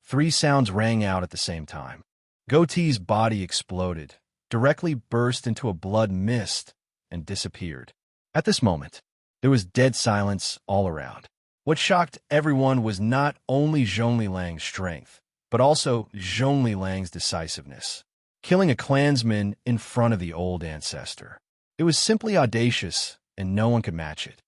3 sounds rang out at the same time. Goatee's body exploded, directly burst into a blood mist, and disappeared. At this moment, there was dead silence all around. What shocked everyone was not only Zhongli Lang's strength, but also Zhongli Lang's decisiveness. Killing a clansman in front of the old ancestor. It was simply audacious, and no one could match it.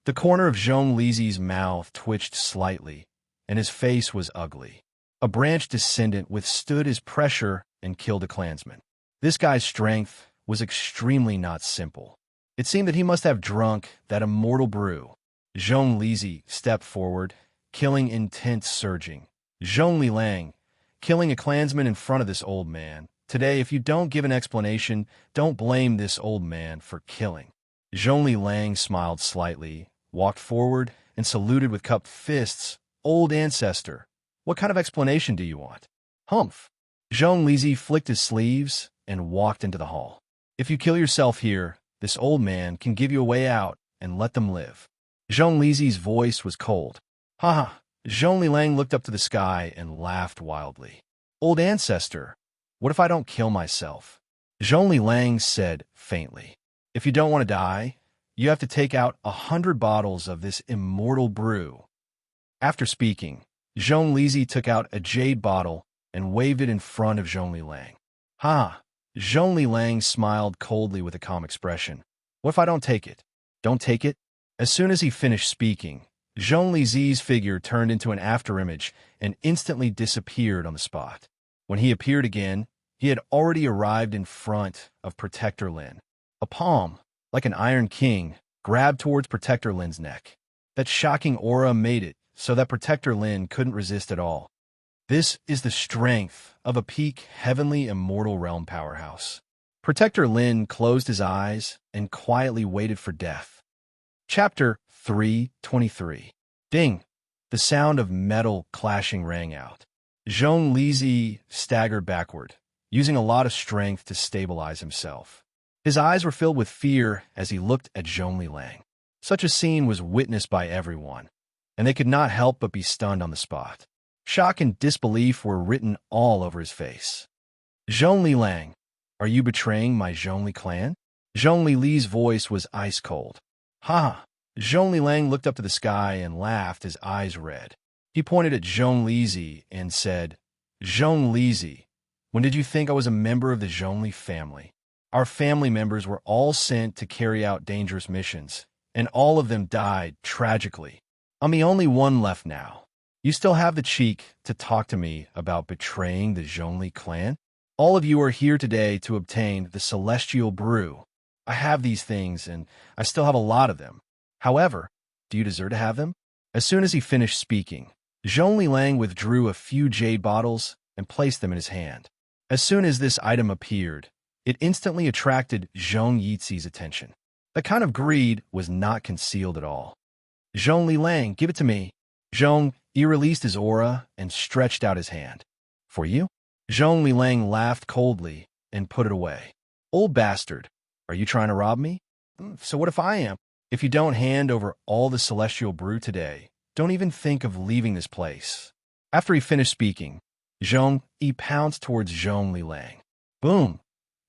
The corner of Zhonglizi's mouth twitched slightly, and his face was ugly. A branch descendant withstood his pressure and killed a clansman. This guy's strength was extremely not simple. It seemed that he must have drunk that immortal brew. Zhonglizi stepped forward, killing intent surging. Zhongli Lang, killing a clansman in front of this old man. Today, if you don't give an explanation, don't blame this old man for killing. Zhongli Lang smiled slightly, walked forward, and saluted with cupped fists. Old ancestor, what kind of explanation do you want? Humph. Zhonglizi flicked his sleeves and walked into the hall. If you kill yourself here, this old man can give you a way out and let them live. Zhonglizi's voice was cold. Ha ha. Zhongli Lang looked up to the sky and laughed wildly. Old ancestor, what if I don't kill myself? Zhongli Lang said faintly. If you don't want to die, you have to take out 100 bottles of this immortal brew. After speaking, Zhonglizi took out a jade bottle and waved it in front of Zhongli Lang. Ha! Zhongli Lang smiled coldly with a calm expression. What if I don't take it? Don't take it? As soon as he finished speaking, Zhonglizi's figure turned into an afterimage and instantly disappeared on the spot. When he appeared again, he had already arrived in front of Protector Lin. A palm, like an iron king, grabbed towards Protector Lin's neck. That shocking aura made it so that Protector Lin couldn't resist at all. This is the strength of a peak heavenly immortal realm powerhouse. Protector Lin closed his eyes and quietly waited for death. Chapter 3:23. Ding! The sound of metal clashing rang out. Zhonglizi staggered backward, using a lot of strength to stabilize himself. His eyes were filled with fear as he looked at Zhongli Lang. Such a scene was witnessed by everyone, and they could not help but be stunned on the spot. Shock and disbelief were written all over his face. Zhongli Lang, are you betraying my Zhongli clan? Zhongli Li's voice was ice cold. Ha! Zhongli Lang looked up to the sky and laughed, his eyes red. He pointed at Zhonglizi and said, Zhonglizi, when did you think I was a member of the Zhongli family? Our family members were all sent to carry out dangerous missions, and all of them died tragically. I'm the only one left now. You still have the cheek to talk to me about betraying the Zhongli clan? All of you are here today to obtain the celestial brew. I have these things, and I still have a lot of them. However, do you deserve to have them? As soon as he finished speaking, Zhongli Lang withdrew a few jade bottles and placed them in his hand. As soon as this item appeared, it instantly attracted Zhong Yixi's attention. The kind of greed was not concealed at all. Zhongli Lang, give it to me. Zhong Yi released his aura and stretched out his hand. For you? Zhongli Lang laughed coldly and put it away. Old bastard, are you trying to rob me? So what if I am? If you don't hand over all the celestial brew today, don't even think of leaving this place. After he finished speaking, Zhong Yi pounced towards Zhongli Lang. Boom!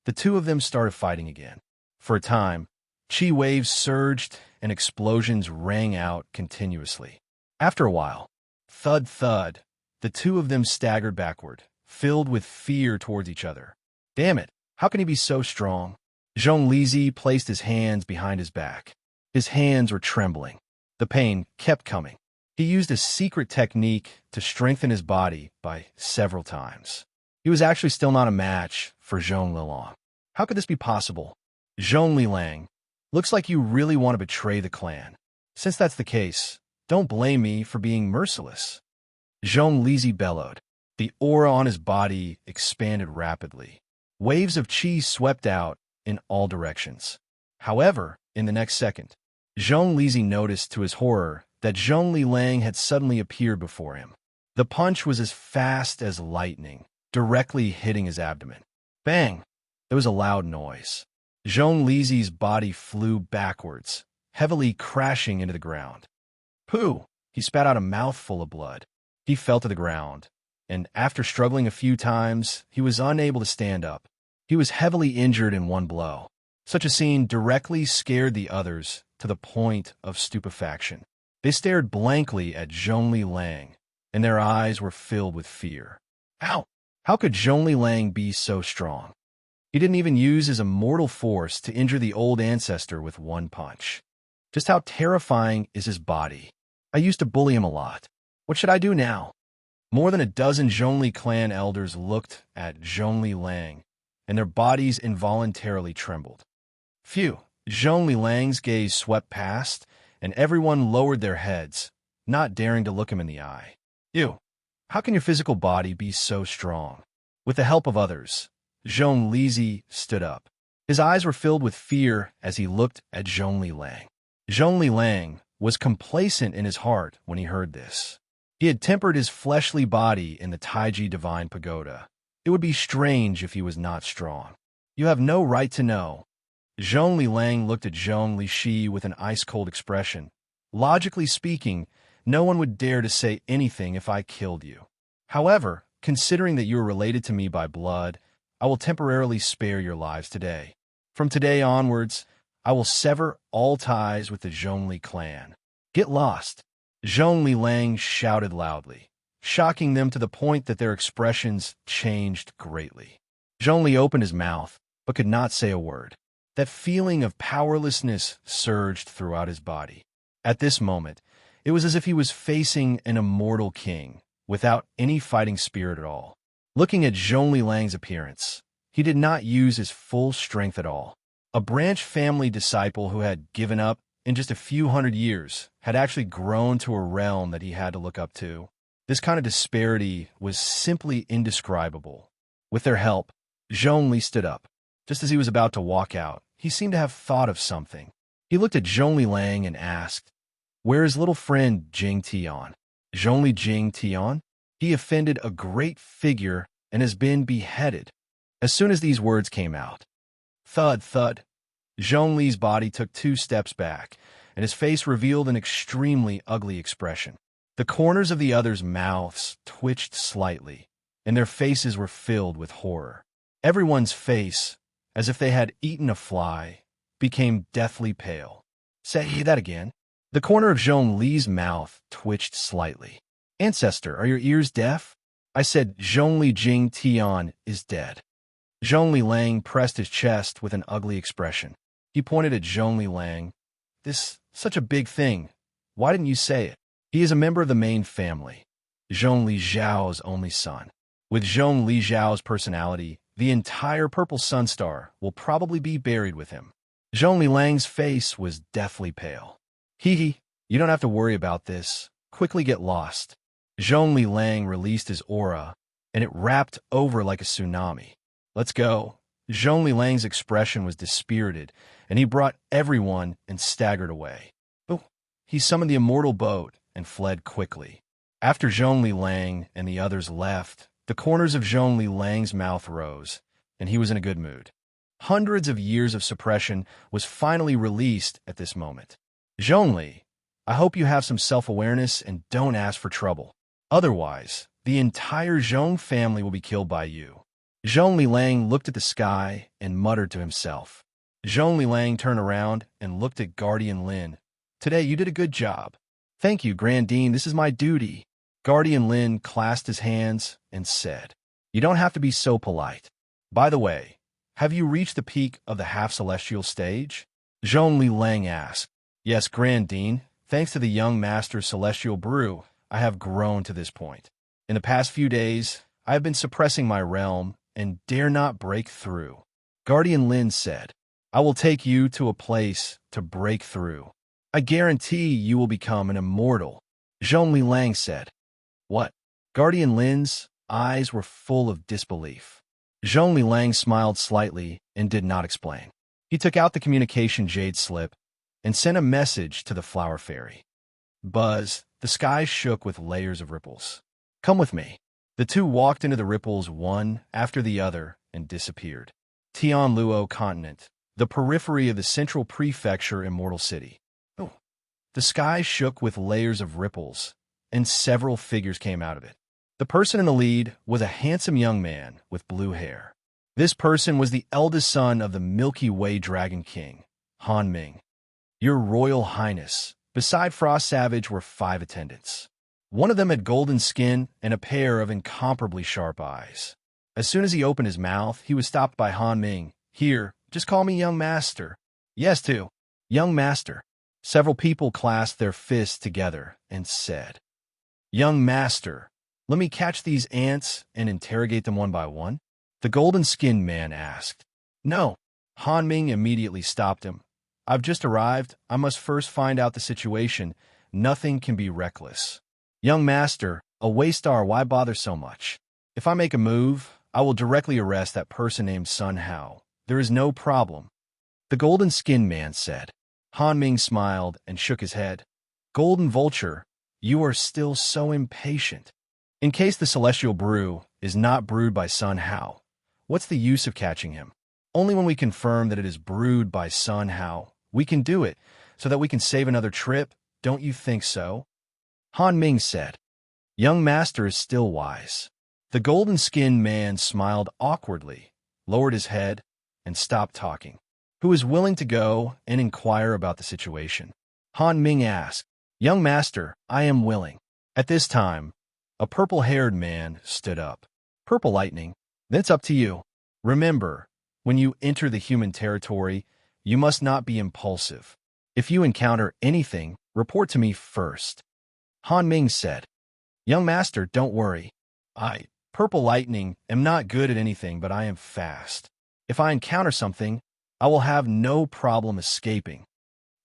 The two of them started fighting again. For a time, Chi waves surged and explosions rang out continuously. After a while, thud thud, the two of them staggered backward, filled with fear towards each other. Damn it, how can he be so strong? Zhonglizi placed his hands behind his back. His hands were trembling. The pain kept coming. He used a secret technique to strengthen his body by several times. He was actually still not a match for Zhong Lilang. How could this be possible? Zhong Lilang, looks like you really want to betray the clan. Since that's the case, don't blame me for being merciless. Zhong Lizi bellowed. The aura on his body expanded rapidly. Waves of qi swept out in all directions. However, in the next second, Zhong Lizi noticed to his horror that Zhong Lilang had suddenly appeared before him. The punch was as fast as lightning, directly hitting his abdomen. Bang! There was a loud noise. Zhong Lizi's body flew backwards, heavily crashing into the ground. Pooh! He spat out a mouthful of blood. He fell to the ground, and after struggling a few times, he was unable to stand up. He was heavily injured in one blow. Such a scene directly scared the others to the point of stupefaction. They stared blankly at Zhong Lilang, and their eyes were filled with fear. How? How could Zhong Lilang be so strong? He didn't even use his immortal force to injure the old ancestor with one punch. Just how terrifying is his body? I used to bully him a lot. What should I do now? More than a dozen Zhongli clan elders looked at Zhong Lilang, and their bodies involuntarily trembled. Phew! Zhong Lilang's gaze swept past, and everyone lowered their heads, not daring to look him in the eye. You! How can your physical body be so strong? With the help of others, Zhong Lizi stood up. His eyes were filled with fear as he looked at Zhong Lilang. Zhong Lilang was complacent in his heart when he heard this. He had tempered his fleshly body in the Taiji Divine Pagoda. It would be strange if he was not strong. You have no right to know. Zhong Lilang looked at Zhong Lishi with an ice-cold expression. Logically speaking, no one would dare to say anything if I killed you. However, considering that you are related to me by blood, I will temporarily spare your lives today. From today onwards, I will sever all ties with the Zhongli clan. Get lost. Zhong Lilang shouted loudly, shocking them to the point that their expressions changed greatly. Zhongli opened his mouth, but could not say a word. That feeling of powerlessness surged throughout his body. At this moment, it was as if he was facing an immortal king, without any fighting spirit at all. Looking at Zhong Lilang's appearance, he did not use his full strength at all. A branch family disciple who had given up in just a few hundred years had actually grown to a realm that he had to look up to. This kind of disparity was simply indescribable. With their help, Zhongli stood up. Just as he was about to walk out, he seemed to have thought of something. He looked at Zhong Lilang and asked, "Where is little friend Jing Tian?" Zhongli Jing Tian? He offended a great figure and has been beheaded. As soon as these words came out, thud, thud, Zhongli's body took 2 steps back, and his face revealed an extremely ugly expression. The corners of the others' mouths twitched slightly, and their faces were filled with horror. Everyone's face, as if they had eaten a fly, became deathly pale. Say that again. The corner of Zhong Li's mouth twitched slightly. Ancestor, are your ears deaf? I said Zhongli Jing Tian is dead. Zhong Lilang pressed his chest with an ugly expression. He pointed at Zhong Lilang. This, such a big thing. Why didn't you say it? He is a member of the main family. Zhong Li Zhao's only son. With Zhong Li Zhao's personality, the entire Purple Sunstar will probably be buried with him. Zhong Lilang's face was deathly pale. Hee, you don't have to worry about this. Quickly get lost. Zhong Lilang released his aura, and it wrapped over like a tsunami. Let's go. Zhong Lilang's expression was dispirited, and he brought everyone and staggered away. But he summoned the immortal boat and fled quickly. After Zhong Lilang and the others left, the corners of Zhong Lilang's mouth rose, and he was in a good mood. Hundreds of years of suppression was finally released at this moment. Zhongli, I hope you have some self-awareness and don't ask for trouble. Otherwise, the entire Zhong family will be killed by you. Zhong Lilang looked at the sky and muttered to himself. Zhong Lilang turned around and looked at Guardian Lin. Today you did a good job. Thank you, Grandine, this is my duty. Guardian Lin clasped his hands and said, You don't have to be so polite. By the way, have you reached the peak of the half-celestial stage? Zhong Lilang asked. Yes, Grandine. Thanks to the young master's celestial brew, I have grown to this point. In the past few days, I have been suppressing my realm and dare not break through. Guardian Lin said, I will take you to a place to break through. I guarantee you will become an immortal. Zhong Lilang said. What? Guardian Lin's eyes were full of disbelief. Zhong Lilang smiled slightly and did not explain. He took out the communication jade slip and sent a message to the flower fairy. Buzz, the sky shook with layers of ripples. Come with me. The two walked into the ripples one after the other and disappeared. Tianluo continent, the periphery of the central prefecture Immortal City. Oh. The sky shook with layers of ripples, and several figures came out of it. The person in the lead was a handsome young man with blue hair. This person was the eldest son of the Milky Way Dragon King, Han Ming. Your Royal Highness. Beside Frost Savage were 5 attendants. One of them had golden skin and a pair of incomparably sharp eyes. As soon as he opened his mouth, he was stopped by Han Ming. Here, just call me Young Master. Yes, too. Young Master. Several people clasped their fists together and said, Young Master, let me catch these ants and interrogate them one by one? The golden-skinned man asked. No. Han Ming immediately stopped him. I've just arrived. I must first find out the situation. Nothing can be reckless. Young Master, a Waystar, why bother so much? If I make a move, I will directly arrest that person named Sun Hao. There is no problem. The golden-skinned man said. Han Ming smiled and shook his head. Golden Vulture, you are still so impatient. In case the celestial brew is not brewed by Sun Hao, what's the use of catching him? Only when we confirm that it is brewed by Sun Hao, we can do it, so that we can save another trip. Don't you think so? Han Ming said. Young Master is still wise. The golden-skinned man smiled awkwardly, lowered his head, and stopped talking. Who is willing to go and inquire about the situation? Han Ming asked. Young Master, I am willing. At this time, a purple-haired man stood up. Purple Lightning, then it's up to you. Remember, when you enter the human territory, you must not be impulsive. If you encounter anything, report to me first. Han Ming said. Young Master, don't worry. I, Purple Lightning, am not good at anything, but I am fast. If I encounter something, I will have no problem escaping.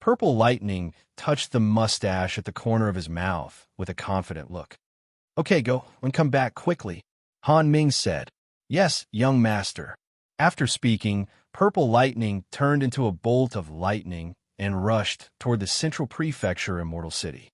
Purple Lightning touched the mustache at the corner of his mouth with a confident look. Okay, go and come back quickly, Han Ming said. Yes, Young Master. After speaking, Purple Lightning turned into a bolt of lightning and rushed toward the central prefecture Immortal City.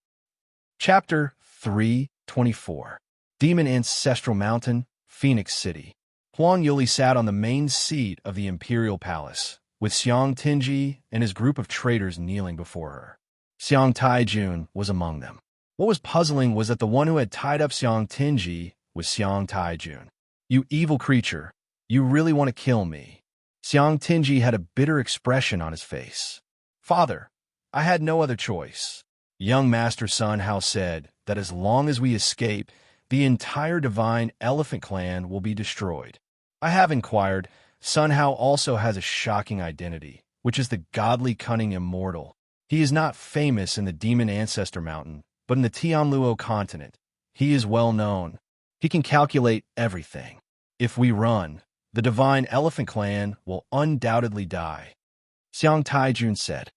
Chapter 324. Demon Ancestral Mountain, Phoenix City. Huang Yuli sat on the main seat of the Imperial Palace, with Xiang Tinji and his group of traders kneeling before her. Xiang Taijun was among them. What was puzzling was that the one who had tied up Xiang Tinji was Xiang Taijun. You evil creature, you really want to kill me. Xiang Tinji had a bitter expression on his face. Father, I had no other choice. Young Master Sun Hao said that as long as we escape, the entire divine elephant clan will be destroyed. I have inquired. Sun Hao also has a shocking identity, which is the godly cunning immortal. He is not famous in the demon Ancestor mountain, but in the Tianluo continent. He is well known. He can calculate everything. If we run, the divine elephant clan will undoubtedly die. Xiang Taijun said.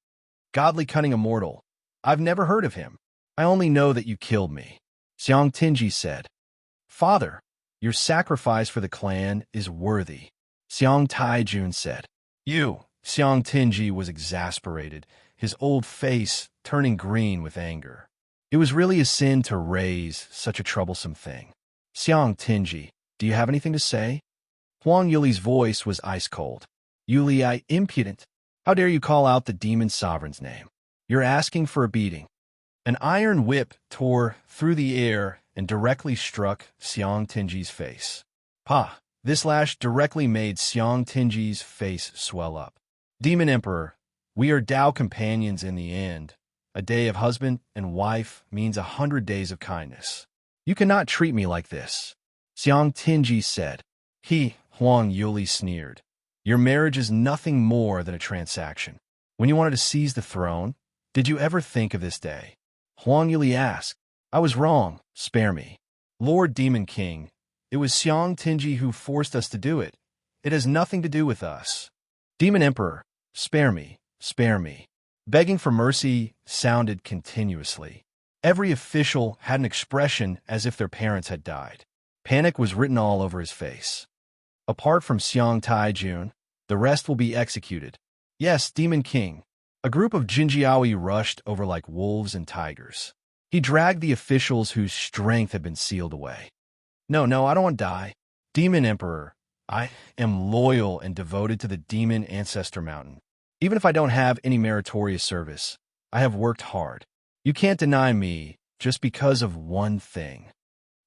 Godly cunning immortal. I've never heard of him. I only know that you killed me. Xiang Tinji said. Father, your sacrifice for the clan is worthy. Xiang Taijun said. Xiang Tinji was exasperated, his old face turning green with anger. It was really a sin to raise such a troublesome thing. Xiang Tinji, do you have anything to say? Huang Yuli's voice was ice cold. Yuli, I impudent. How dare you call out the demon sovereign's name? You're asking for a beating. An iron whip tore through the air and directly struck Xiang Tinji's face. This lash directly made Xiang Tinji's face swell up. Demon Emperor, we are Tao companions in the end. A day of husband and wife means 100 days of kindness. You cannot treat me like this, Xiang Tinji said. Huang Yuli sneered. Your marriage is nothing more than a transaction. When you wanted to seize the throne, did you ever think of this day? Huang Yuli asked. I was wrong, spare me. Lord Demon King, it was Xiang Tinji who forced us to do it. It has nothing to do with us. Demon Emperor, spare me, spare me. Begging for mercy sounded continuously. Every official had an expression as if their parents had died. Panic was written all over his face. Apart from Xiang Taijun, the rest will be executed. Yes, Demon King. A group of Jinjiaoi rushed over like wolves and tigers. He dragged the officials whose strength had been sealed away. No, I don't want to die. Demon Emperor, I am loyal and devoted to the Demon Ancestor Mountain. Even if I don't have any meritorious service, I have worked hard. You can't deny me just because of one thing.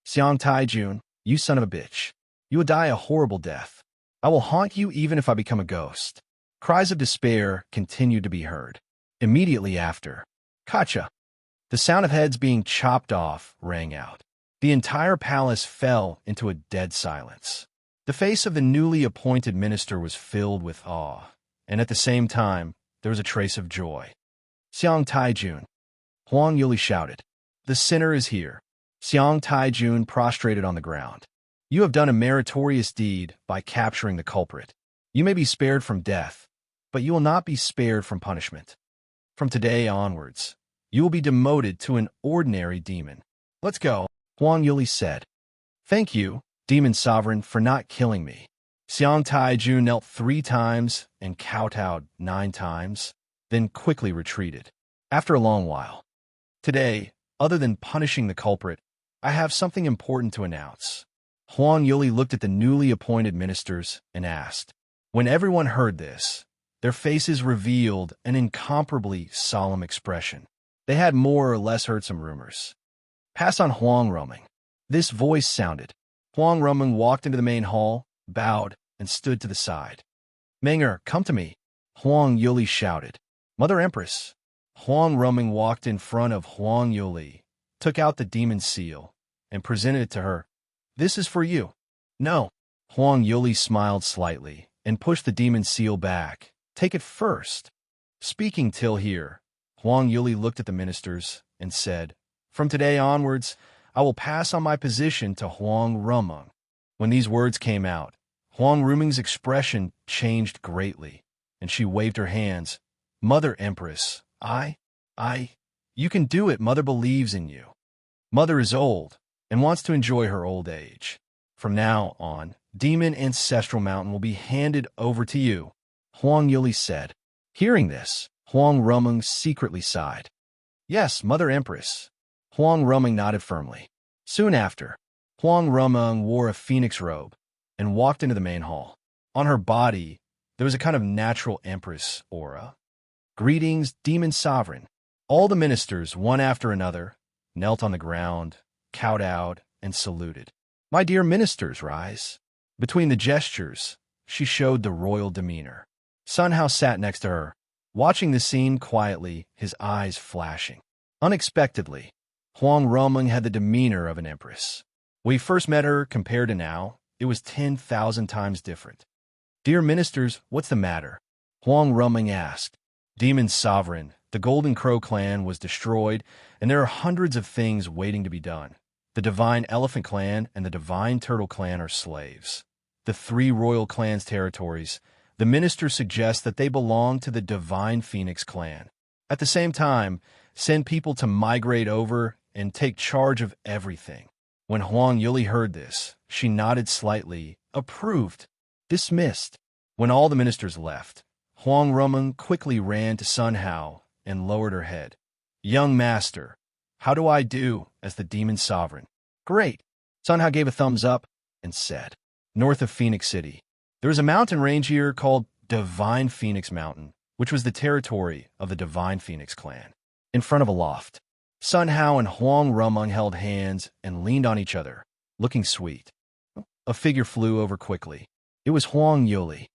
Xiang Taijun, you son of a bitch. You will die a horrible death. I will haunt you even if I become a ghost. Cries of despair continued to be heard. Immediately after, Kacha! The sound of heads being chopped off rang out. The entire palace fell into a dead silence. The face of the newly appointed minister was filled with awe, and at the same time, there was a trace of joy. Xiang Taijun, Huang Yuli shouted. The sinner is here. Xiang Taijun prostrated on the ground. You have done a meritorious deed by capturing the culprit. You may be spared from death, but you will not be spared from punishment. From today onwards, you will be demoted to an ordinary demon. Let's go, Huang Yuli said. Thank you, Demon Sovereign, for not killing me. Xiang Taijun knelt 3 times and kowtowed 9 times, then quickly retreated. After a long while, today, other than punishing the culprit, I have something important to announce. Huang Yuli looked at the newly appointed ministers and asked. When everyone heard this, their faces revealed an incomparably solemn expression. They had more or less heard some rumors. Pass on Huang Ruming. This voice sounded. Huang Ruming walked into the main hall, bowed, and stood to the side. Menger, come to me, Huang Yuli shouted. Mother Empress. Huang Ruming walked in front of Huang Yuli, took out the demon seal, and presented it to her. This is for you. No. Huang Yuli smiled slightly and pushed the demon seal back. Take it first. Speaking till here, Huang Yuli looked at the ministers and said, From today onwards, I will pass on my position to Huang Ruming. When these words came out, Huang Ruming's expression changed greatly, and she waved her hands. Mother Empress, you can do it. Mother believes in you. Mother is old and wants to enjoy her old age. From now on, Demon Ancestral Mountain will be handed over to you, Huang Yuli said. Hearing this, Huang Ruming secretly sighed. Yes, Mother Empress. Huang Ruming nodded firmly. Soon after, Huang Ruming wore a phoenix robe and walked into the main hall. On her body, there was a kind of natural empress aura. Greetings, Demon Sovereign. All the ministers, one after another, knelt on the ground, kowtowed, and saluted. My dear ministers, rise. Between the gestures, she showed the royal demeanor. Sun Hao sat next to her, watching the scene quietly, his eyes flashing. Unexpectedly, Huang Ruming had the demeanor of an empress. When we first met her, compared to now, it was 10,000 times different. Dear ministers, what's the matter? Huang Ruming asked. Demon Sovereign, the Golden Crow clan was destroyed, and there are hundreds of things waiting to be done. The Divine Elephant clan and the Divine Turtle clan are slaves. The 3 royal clans' territories, the minister suggests that they belong to the Divine Phoenix clan. At the same time, send people to migrate over and take charge of everything. When Huang Yuli heard this, she nodded slightly, approved, dismissed. When all the ministers left, Huang Ruming quickly ran to Sun Hao and lowered her head. Young master, how do I do as the Demon Sovereign? Great. Sun Hao gave a thumbs up and said, North of Phoenix City, there is a mountain range here called Divine Phoenix Mountain, which was the territory of the Divine Phoenix clan. In front of a loft, Sun Hao and Huang Ruming held hands and leaned on each other, looking sweet. A figure flew over quickly. It was Huang Yuli.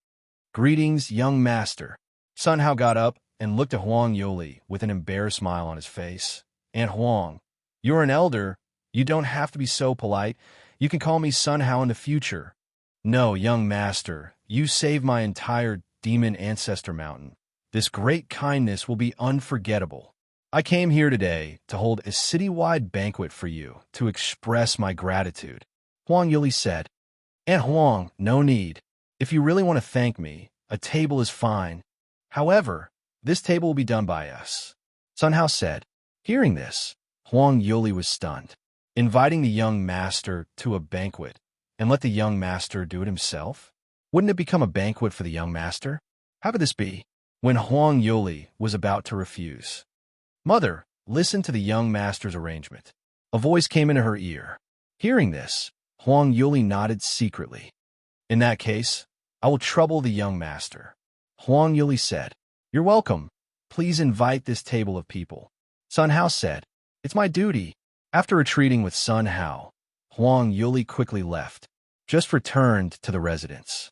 Greetings, young master. Sun Hao got up and looked at Huang Yuli with an embarrassed smile on his face. Aunt Huang, you're an elder. You don't have to be so polite. You can call me Sun Hao in the future. No, young master, you saved my entire demon ancestor mountain. This great kindness will be unforgettable. I came here today to hold a citywide banquet for you to express my gratitude. Huang Yuli said, Aunt Huang, no need. If you really want to thank me, a table is fine. However, this table will be done by us. Sun Hao said. Hearing this, Huang Yuli was stunned. Inviting the young master to a banquet and let the young master do it himself? Wouldn't it become a banquet for the young master? How could this be? When Huang Yuli was about to refuse. Mother, listen to the young master's arrangement. A voice came into her ear. Hearing this, Huang Yuli nodded secretly. In that case, I will trouble the young master. Huang Yuli said, You're welcome. Please invite this table of people. Sun Hao said, It's my duty. After retreating with Sun Hao, Huang Yuli quickly left, just returned to the residence.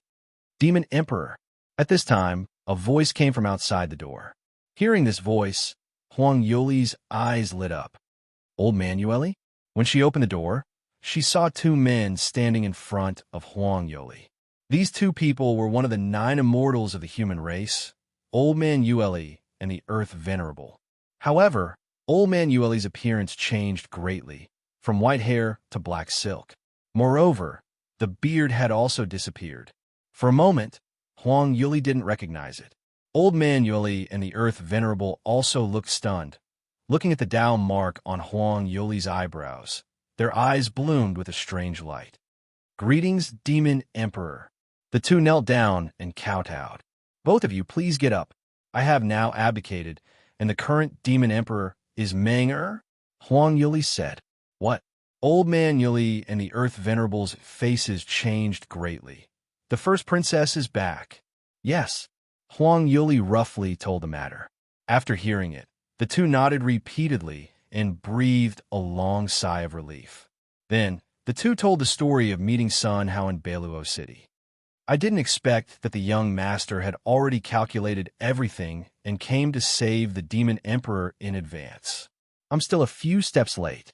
Demon Emperor. At this time, a voice came from outside the door. Hearing this voice, Huang Yuli's eyes lit up. Old man Yuli? When she opened the door, she saw two men standing in front of Huang Yuli. These two people were one of the 9 immortals of the human race, Old Man Yuli and the Earth Venerable. However, Old Man Yuli's appearance changed greatly, from white hair to black silk. Moreover, the beard had also disappeared. For a moment, Huang Yuli didn't recognize it. Old Man Yuli and the Earth Venerable also looked stunned. Looking at the Tao mark on Huang Yuli's eyebrows, their eyes bloomed with a strange light. Greetings, Demon Emperor. The two knelt down and kowtowed. Both of you, please get up. I have now abdicated, and the current Demon Emperor is Meng-Er? Huang Yuli said. What? Old Man Yuli and the Earth Venerable's faces changed greatly. The first princess is back. Yes. Huang Yuli roughly told the matter. After hearing it, the two nodded repeatedly and breathed a long sigh of relief. Then, the two told the story of meeting Sun Hao in Beiluo City. I didn't expect that the young master had already calculated everything and came to save the Demon Emperor in advance. I'm still a few steps late.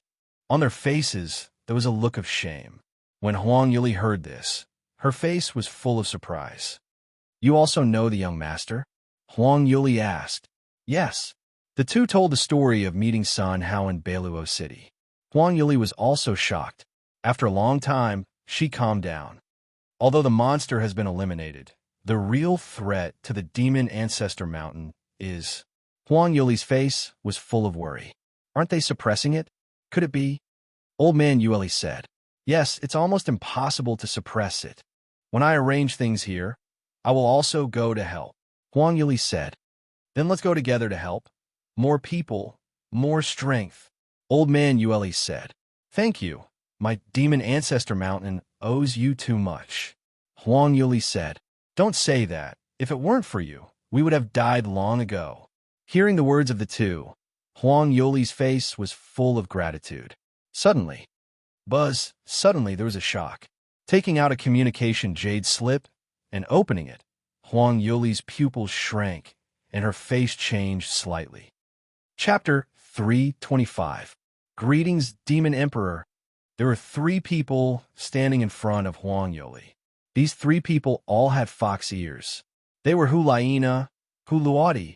On their faces, there was a look of shame. When Huang Yuli heard this, her face was full of surprise. You also know the young master? Huang Yuli asked. Yes. The two told the story of meeting Sun Hao in Beiluo City. Huang Yuli was also shocked. After a long time, she calmed down. Although the monster has been eliminated, the real threat to the demon ancestor mountain is... Huang Yuli's face was full of worry. Aren't they suppressing it? Could it be? Old Man Yuli said. Yes, it's almost impossible to suppress it. When I arrange things here, I will also go to help. Huang Yuli said. Then let's go together to help. More people, more strength. Old Man Yuli said. Thank you. My demon ancestor mountain owes you too much. Huang Yuli said. Don't say that. If it weren't for you, we would have died long ago. Hearing the words of the two, Huang Yuli's face was full of gratitude. Suddenly there was a shock. Taking out a communication jade slip and opening it, Huang Yuli's pupils shrank and her face changed slightly. Chapter 325. Greetings, Demon Emperor. There were 3 people standing in front of Huang Yuli. These 3 people all had fox ears. They were Hu Laina, Hu Luodi,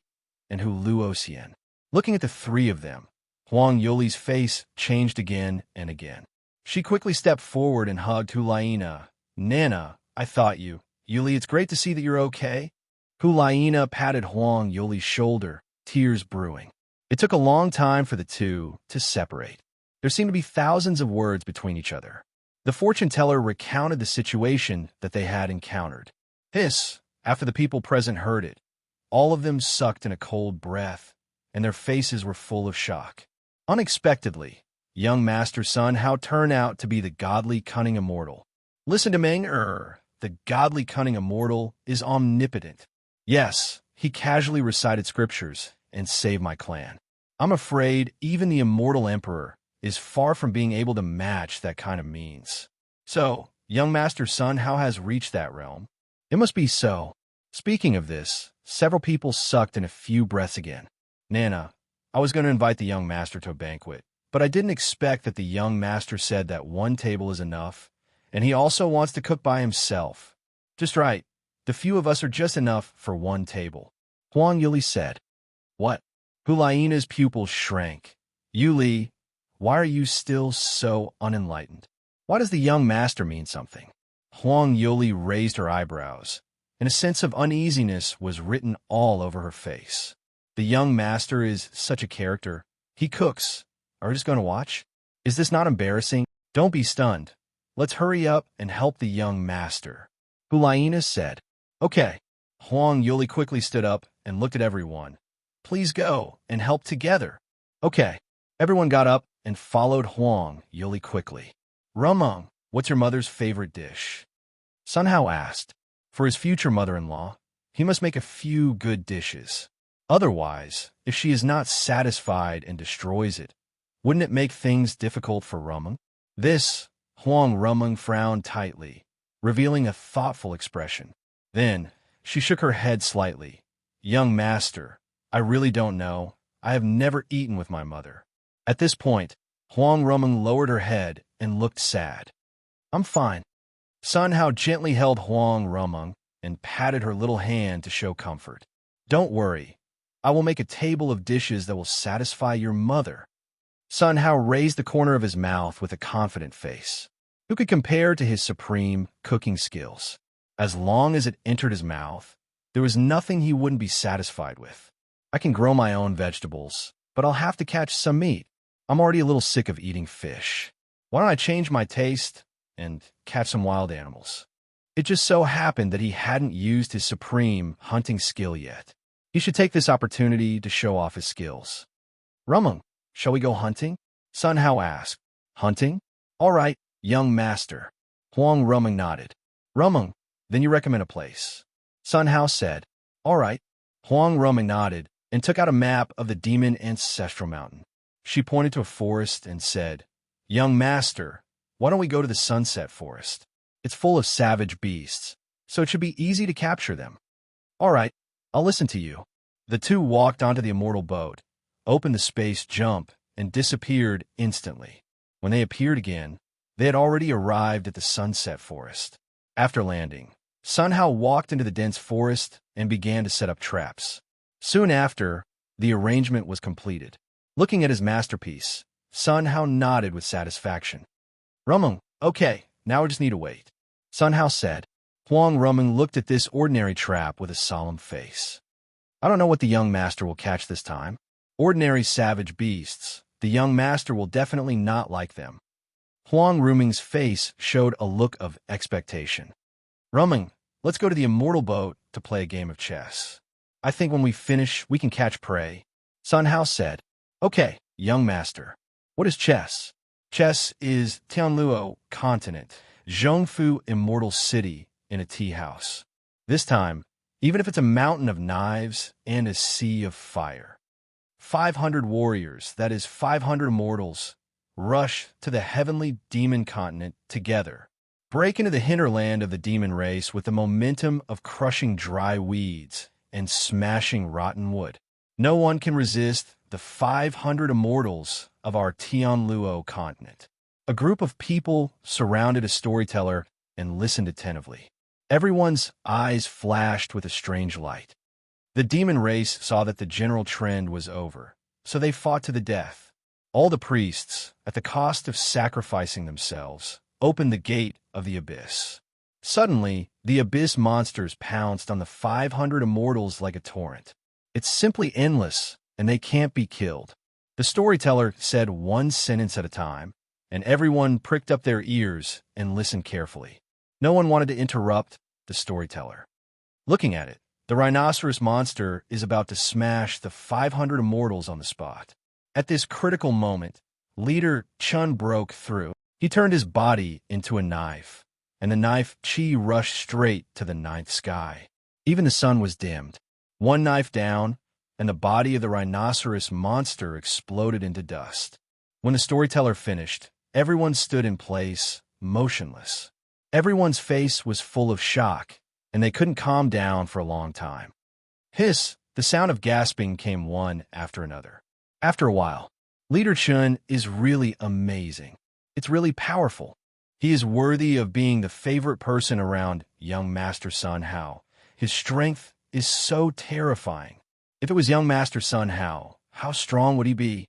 and Hu Luosian. Looking at the 3 of them, Huang Yuli's face changed again and again. She quickly stepped forward and hugged Hu Laina. Nana, I thought you. Yuli, it's great to see that you're okay. Hu Laina patted Huang Yuli's shoulder, tears brewing. It took a long time for the two to separate. There seemed to be thousands of words between each other. The fortune teller recounted the situation that they had encountered. After the people present heard it, all of them sucked in a cold breath, and their faces were full of shock. Unexpectedly, young Master Sun Hao turned out to be the godly cunning immortal. Listen to Meng-Er. The godly cunning immortal is omnipotent. Yes, he casually recited scriptures and saved my clan. I'm afraid even the immortal emperor is far from being able to match that kind of means. So, young Master Sun Hao has reached that realm. It must be so. Speaking of this, Several people sucked in a few breaths again. Nana, I was going to invite the young master to a banquet, but I didn't expect that the young master said that one table is enough, and he also wants to cook by himself. Just right. The few of us are just enough for one table. Huang Yuli said. What? Hulaina's pupils shrank. Yuli, why are you still so unenlightened? Why does the young master mean something? Huang Yuli raised her eyebrows, and a sense of uneasiness was written all over her face. The young master is such a character. He cooks. Are we just going to watch? Is this not embarrassing? Don't be stunned. Let's hurry up and help the young master. Hulaina said. Okay. Huang Yuli quickly stood up and looked at everyone. Please go and help together. Okay. Everyone got up and followed Huang Yuli quickly. Rumung, what's your mother's favorite dish? Sun Hao asked. For his future mother-in-law, he must make a few good dishes. Otherwise, if she is not satisfied and destroys it, wouldn't it make things difficult for Rumung? This, Huang Rumung frowned tightly, revealing a thoughtful expression. Then, she shook her head slightly. Young master, I really don't know. I have never eaten with my mother. At this point, Huang Rumung lowered her head and looked sad. I'm fine. Sun Hao gently held Huang Rumung and patted her little hand to show comfort. Don't worry. I will make a table of dishes that will satisfy your mother. Sun Hao raised the corner of his mouth with a confident face. Who could compare to his supreme cooking skills? As long as it entered his mouth, there was nothing he wouldn't be satisfied with. I can grow my own vegetables, but I'll have to catch some meat. I'm already a little sick of eating fish. Why don't I change my taste and catch some wild animals? It just so happened that he hadn't used his supreme hunting skill yet. He should take this opportunity to show off his skills. Rumung, shall we go hunting? Sun Hao asked. Hunting? All right, young master. Huang Rumung nodded. Rumung, then you recommend a place? Sun Hao said. All right. Huang Rumung nodded and took out a map of the demon ancestral mountain. She pointed to a forest and said, Young master, why don't we go to the sunset forest? It's full of savage beasts, so it should be easy to capture them. All right, I'll listen to you. The two walked onto the immortal boat, opened the space jump, and disappeared instantly. When they appeared again, they had already arrived at the sunset forest. After landing, Sun Hao walked into the dense forest and began to set up traps. Soon after, the arrangement was completed. Looking at his masterpiece, Sun Hao nodded with satisfaction. Rumung, okay, now we just need to wait. Sun Hao said. Huang Rumung looked at this ordinary trap with a solemn face. I don't know what the young master will catch this time. Ordinary savage beasts. The young master will definitely not like them. Huang Rumung's face showed a look of expectation. Rumung, let's go to the immortal boat to play a game of chess. I think when we finish, we can catch prey. Sun Hao said. Okay, young master. What is chess? Chess is Tianluo continent, Zhongfu immortal city in a tea house. This time, even if it's a mountain of knives and a sea of fire. 500 warriors, that is 500 immortals, rush to the heavenly demon continent together. Break into the hinterland of the demon race with the momentum of crushing dry weeds and smashing rotten wood. No one can resist the 500 immortals of our Tianluo continent. A group of people surrounded a storyteller and listened attentively. Everyone's eyes flashed with a strange light. The demon race saw that the general trend was over, so they fought to the death. All the priests, at the cost of sacrificing themselves, opened the gate of the abyss. Suddenly, the abyss monsters pounced on the 500 immortals like a torrent. It's simply endless, and they can't be killed. The storyteller said one sentence at a time, and everyone pricked up their ears and listened carefully. No one wanted to interrupt the storyteller. Looking at it, the rhinoceros monster is about to smash the 500 immortals on the spot. At this critical moment, leader Chun broke through. He turned his body into a knife, and the knife chi rushed straight to the ninth sky. Even the sun was dimmed. One knife down, and the body of the rhinoceros monster exploded into dust. When the storyteller finished, everyone stood in place, motionless. Everyone's face was full of shock, and they couldn't calm down for a long time. Hiss, the sound of gasping came one after another. After a while, Leader Chun is really amazing. It's really powerful. He is worthy of being the favorite person around young Master Sun Hao. His strength is so terrifying. If it was young Master Sun Hao, how strong would he be?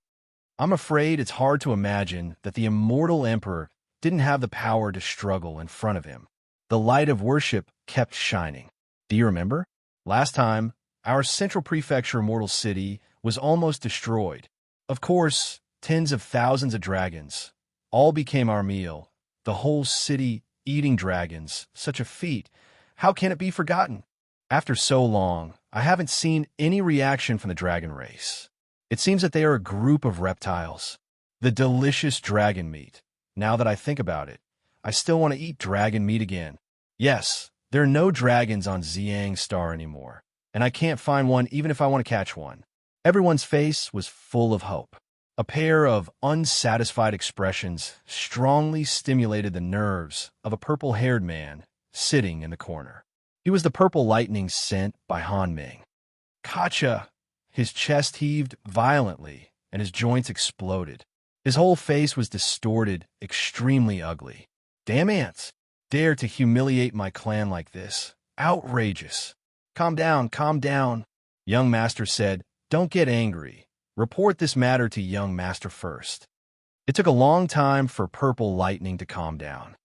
I'm afraid it's hard to imagine that the immortal emperor didn't have the power to struggle in front of him. The light of worship kept shining. Do you remember? Last time, our central prefecture immortal city was almost destroyed. Of course, tens of thousands of dragons all became our meal. The whole city eating dragons, such a feat. How can it be forgotten? After so long, I haven't seen any reaction from the dragon race. It seems that they are a group of reptiles. The delicious dragon meat. Now that I think about it, I still want to eat dragon meat again. Yes, there are no dragons on Xiang Star anymore, and I can't find one even if I want to catch one. Everyone's face was full of hope. A pair of unsatisfied expressions strongly stimulated the nerves of a purple-haired man sitting in the corner. He was the purple lightning sent by Han Ming. Kacha! His chest heaved violently, and his joints exploded. His whole face was distorted, extremely ugly. Damn ants! Dare to humiliate my clan like this. Outrageous. Calm down. Young Master said, don't get angry. Report this matter to Young Master first. It took a long time for Purple Lightning to calm down.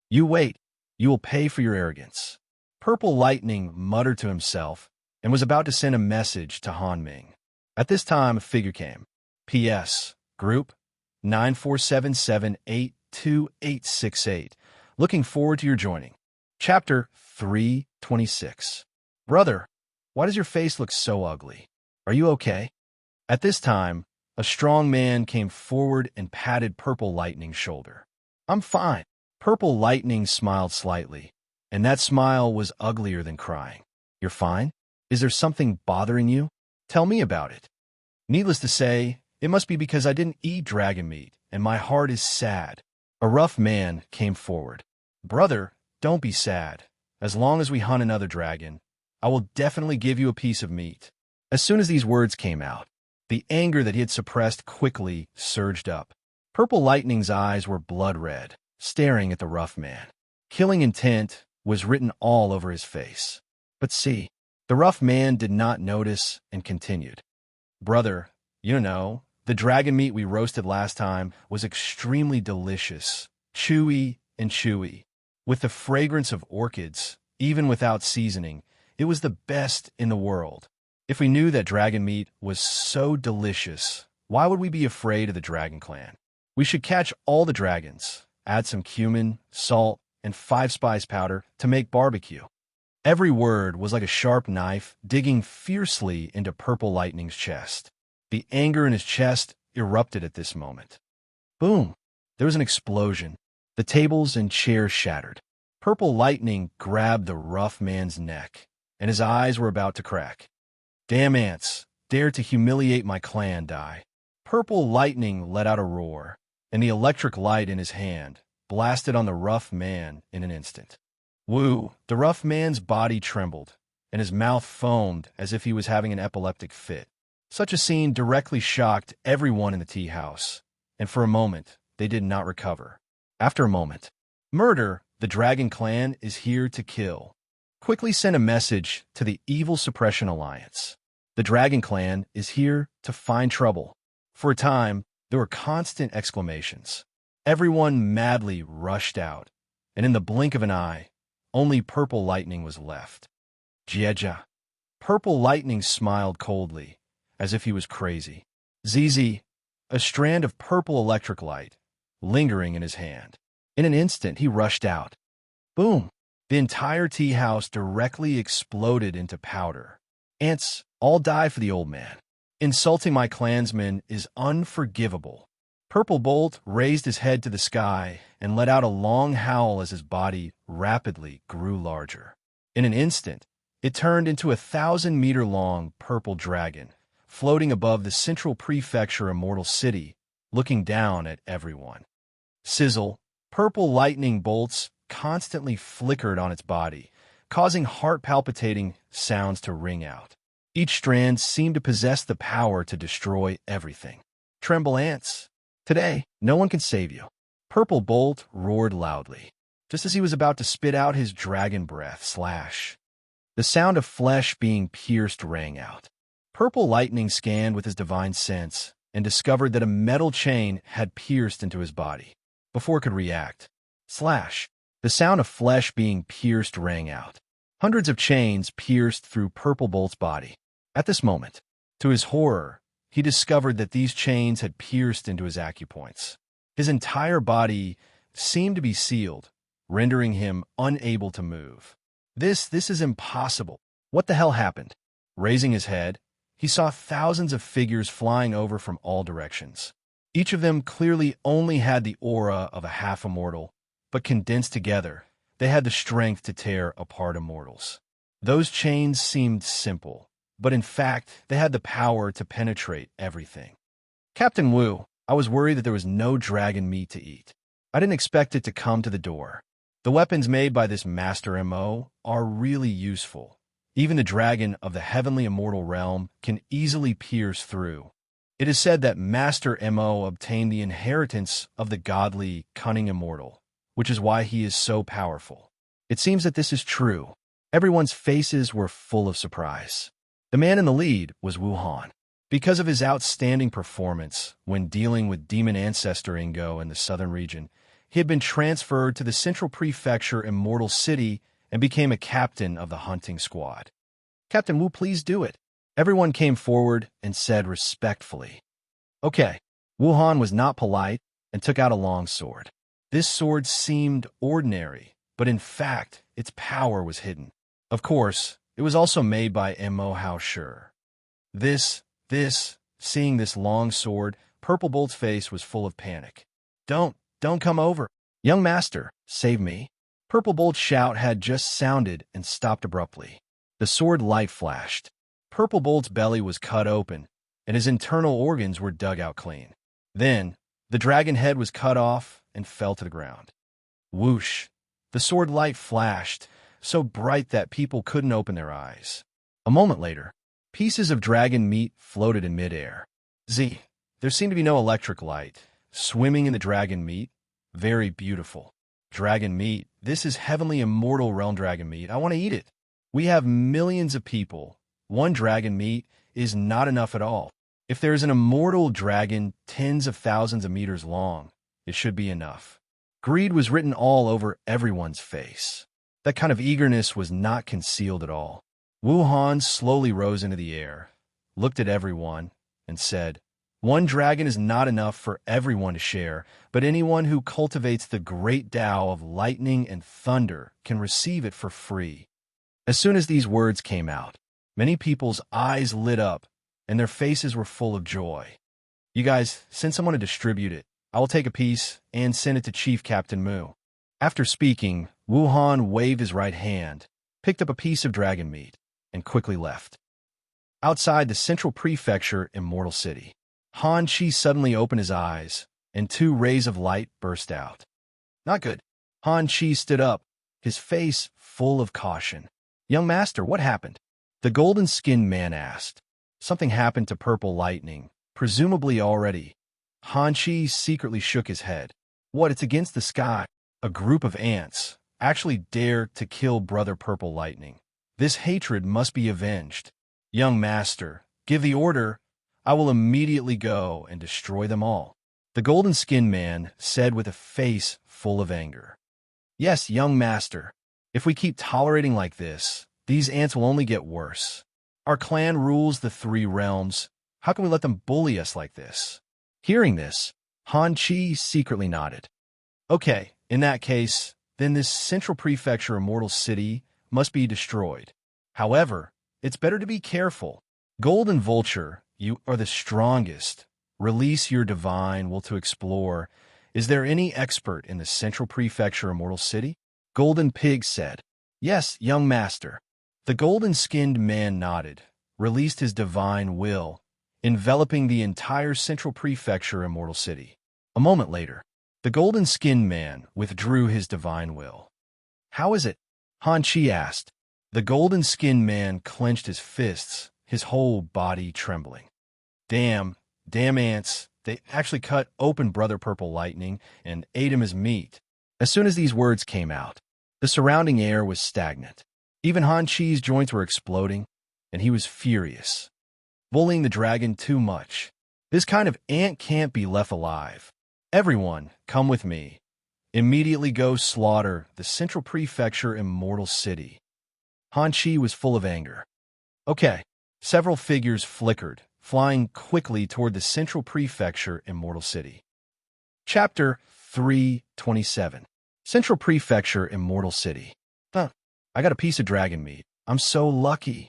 You wait. You will pay for your arrogance. Purple Lightning muttered to himself and was about to send a message to Han Ming. At this time, a figure came. P.S. Group 9477828868. Looking forward to your joining. Chapter 326. Brother, why does your face look so ugly? Are you okay? At this time, a strong man came forward and patted Purple Lightning's shoulder. I'm fine. Purple Lightning smiled slightly, and that smile was uglier than crying. You're fine? Is there something bothering you? Tell me about it. Needless to say, it must be because I didn't eat dragon meat, and my heart is sad. A rough man came forward. Brother, don't be sad. As long as we hunt another dragon, I will definitely give you a piece of meat. As soon as these words came out, the anger that he had suppressed quickly surged up. Purple Lightning's eyes were blood red, staring at the rough man. Killing intent was written all over his face. But see, the rough man did not notice and continued. Brother, you know, the dragon meat we roasted last time was extremely delicious, chewy, with the fragrance of orchids. Even without seasoning, it was the best in the world. If we knew that dragon meat was so delicious, why would we be afraid of the dragon clan? We should catch all the dragons, add some cumin, salt, and 5-spice powder to make barbecue. Every word was like a sharp knife digging fiercely into Purple Lightning's chest. The anger in his chest erupted at this moment. Boom! There was an explosion. The tables and chairs shattered. Purple Lightning grabbed the rough man's neck, and his eyes were about to crack. Damn ants! Dare to humiliate my clan, die. Purple Lightning let out a roar, and the electric light in his hand blasted on the rough man in an instant. Woo! The rough man's body trembled, and his mouth foamed as if he was having an epileptic fit. Such a scene directly shocked everyone in the tea house, and for a moment, they did not recover. After a moment, Murder, the Dragon Clan, is here to kill. Quickly send a message to the Evil Suppression Alliance. The Dragon Clan is here to find trouble. For a time, there were constant exclamations. Everyone madly rushed out, and in the blink of an eye, only Purple Lightning was left. Jieja. Purple Lightning smiled coldly, as if he was crazy. ZZ, a strand of purple electric light, lingering in his hand. In an instant, he rushed out. Boom! The entire tea house directly exploded into powder. Ants all die for the old man. Insulting my clansmen is unforgivable. Purple Bolt raised his head to the sky and let out a long howl as his body rapidly grew larger. In an instant, it turned into a 1,000-meter-long purple dragon, floating above the central prefecture immortal city, looking down at everyone. Sizzle, purple lightning bolts constantly flickered on its body, causing heart-palpitating sounds to ring out. Each strand seemed to possess the power to destroy everything. Tremble, ants. Today, no one can save you. Purple Bolt roared loudly, just as he was about to spit out his dragon breath. Slash. The sound of flesh being pierced rang out. Purple Lightning scanned with his divine sense and discovered that a metal chain had pierced into his body. Before it could react. Slash. The sound of flesh being pierced rang out. Hundreds of chains pierced through Purple Bolt's body. At this moment, to his horror, he discovered that these chains had pierced into his acupoints. His entire body seemed to be sealed, rendering him unable to move. This is impossible. What the hell happened? Raising his head, he saw thousands of figures flying over from all directions. Each of them clearly only had the aura of a half-immortal, but condensed together, they had the strength to tear apart immortals. Those chains seemed simple, but in fact, they had the power to penetrate everything. Captain Wu, I was worried that there was no dragon meat to eat. I didn't expect it to come to the door. The weapons made by this Master MO are really useful. Even the dragon of the heavenly immortal realm can easily pierce through. It is said that Master MO obtained the inheritance of the godly, cunning immortal, which is why he is so powerful. It seems that this is true. Everyone's faces were full of surprise. The man in the lead was Wu Han. Because of his outstanding performance when dealing with Demon Ancestor Ingo in the southern region, he had been transferred to the Central Prefecture Immortal City and became a captain of the hunting squad. Captain Wu, please do it. Everyone came forward and said respectfully. Okay. Wu Han was not polite and took out a long sword. This sword seemed ordinary, but in fact, its power was hidden. Of course, it was also made by Mo Hao Sure. Seeing this long sword, Purple Bolt's face was full of panic. Don't come over. Young master, save me. Purple Bolt's shout had just sounded and stopped abruptly. The sword light flashed. Purple Bolt's belly was cut open, and his internal organs were dug out clean. Then, the dragon head was cut off and fell to the ground. Whoosh! The sword light flashed, so bright that people couldn't open their eyes. A moment later, pieces of dragon meat floated in midair. There seemed to be no electric light. Swimming in the dragon meat, very beautiful. Dragon meat, this is heavenly immortal realm dragon meat. I want to eat it. We have millions of people. One dragon meat is not enough at all. If there's an immortal dragon tens of thousands of meters long, it should be enough. Greed was written all over everyone's face. That kind of eagerness was not concealed at all. Wu Han slowly rose into the air, looked at everyone, and said, "One dragon is not enough for everyone to share, but anyone who cultivates the great Tao of lightning and thunder can receive it for free." As soon as these words came out, many people's eyes lit up, and their faces were full of joy. You guys, since I want to distribute it, I will take a piece and send it to Chief Captain Mu. After speaking, Wu Han waved his right hand, picked up a piece of dragon meat, and quickly left. Outside the Central Prefecture Immortal City, Han Chi suddenly opened his eyes, and 2 rays of light burst out. Not good. Han Chi stood up, his face full of caution. "Young master, what happened?" The golden-skinned man asked. Something happened to Purple Lightning, presumably already. Han Chi secretly shook his head. What, it's against the sky? A group of ants actually dared to kill Brother Purple Lightning. This hatred must be avenged. Young master, give the order. I will immediately go and destroy them all. The golden-skinned man said with a face full of anger. Yes, young master. If we keep tolerating like this, these ants will only get worse. Our clan rules the 3 realms. How can we let them bully us like this? Hearing this, Han Chi secretly nodded. Okay, in that case, then this Central Prefecture Immortal City must be destroyed. However, it's better to be careful. Golden Vulture, you are the strongest. Release your divine will to explore. Is there any expert in the Central Prefecture Immortal City? Golden Pig said. Yes, young master. The golden-skinned man nodded, released his divine will, enveloping the entire Central Prefecture Immortal City. A moment later, the golden-skinned man withdrew his divine will. How is it? Han Chi asked. The golden-skinned man clenched his fists his whole body trembling. Damn ants. They actually cut open Brother Purple Lightning and ate him as meat. As soon as these words came out, the surrounding air was stagnant. Even Han Chi's joints were exploding, and he was furious. Bullying the dragon too much. This kind of ant can't be left alive. Everyone, come with me. Immediately go slaughter the Central Prefecture Immortal City. Han Chi was full of anger. Okay. Several figures flickered, flying quickly toward the Central Prefecture Immortal City. Chapter 327. Central Prefecture Immortal City. I got a piece of dragon meat. I'm so lucky.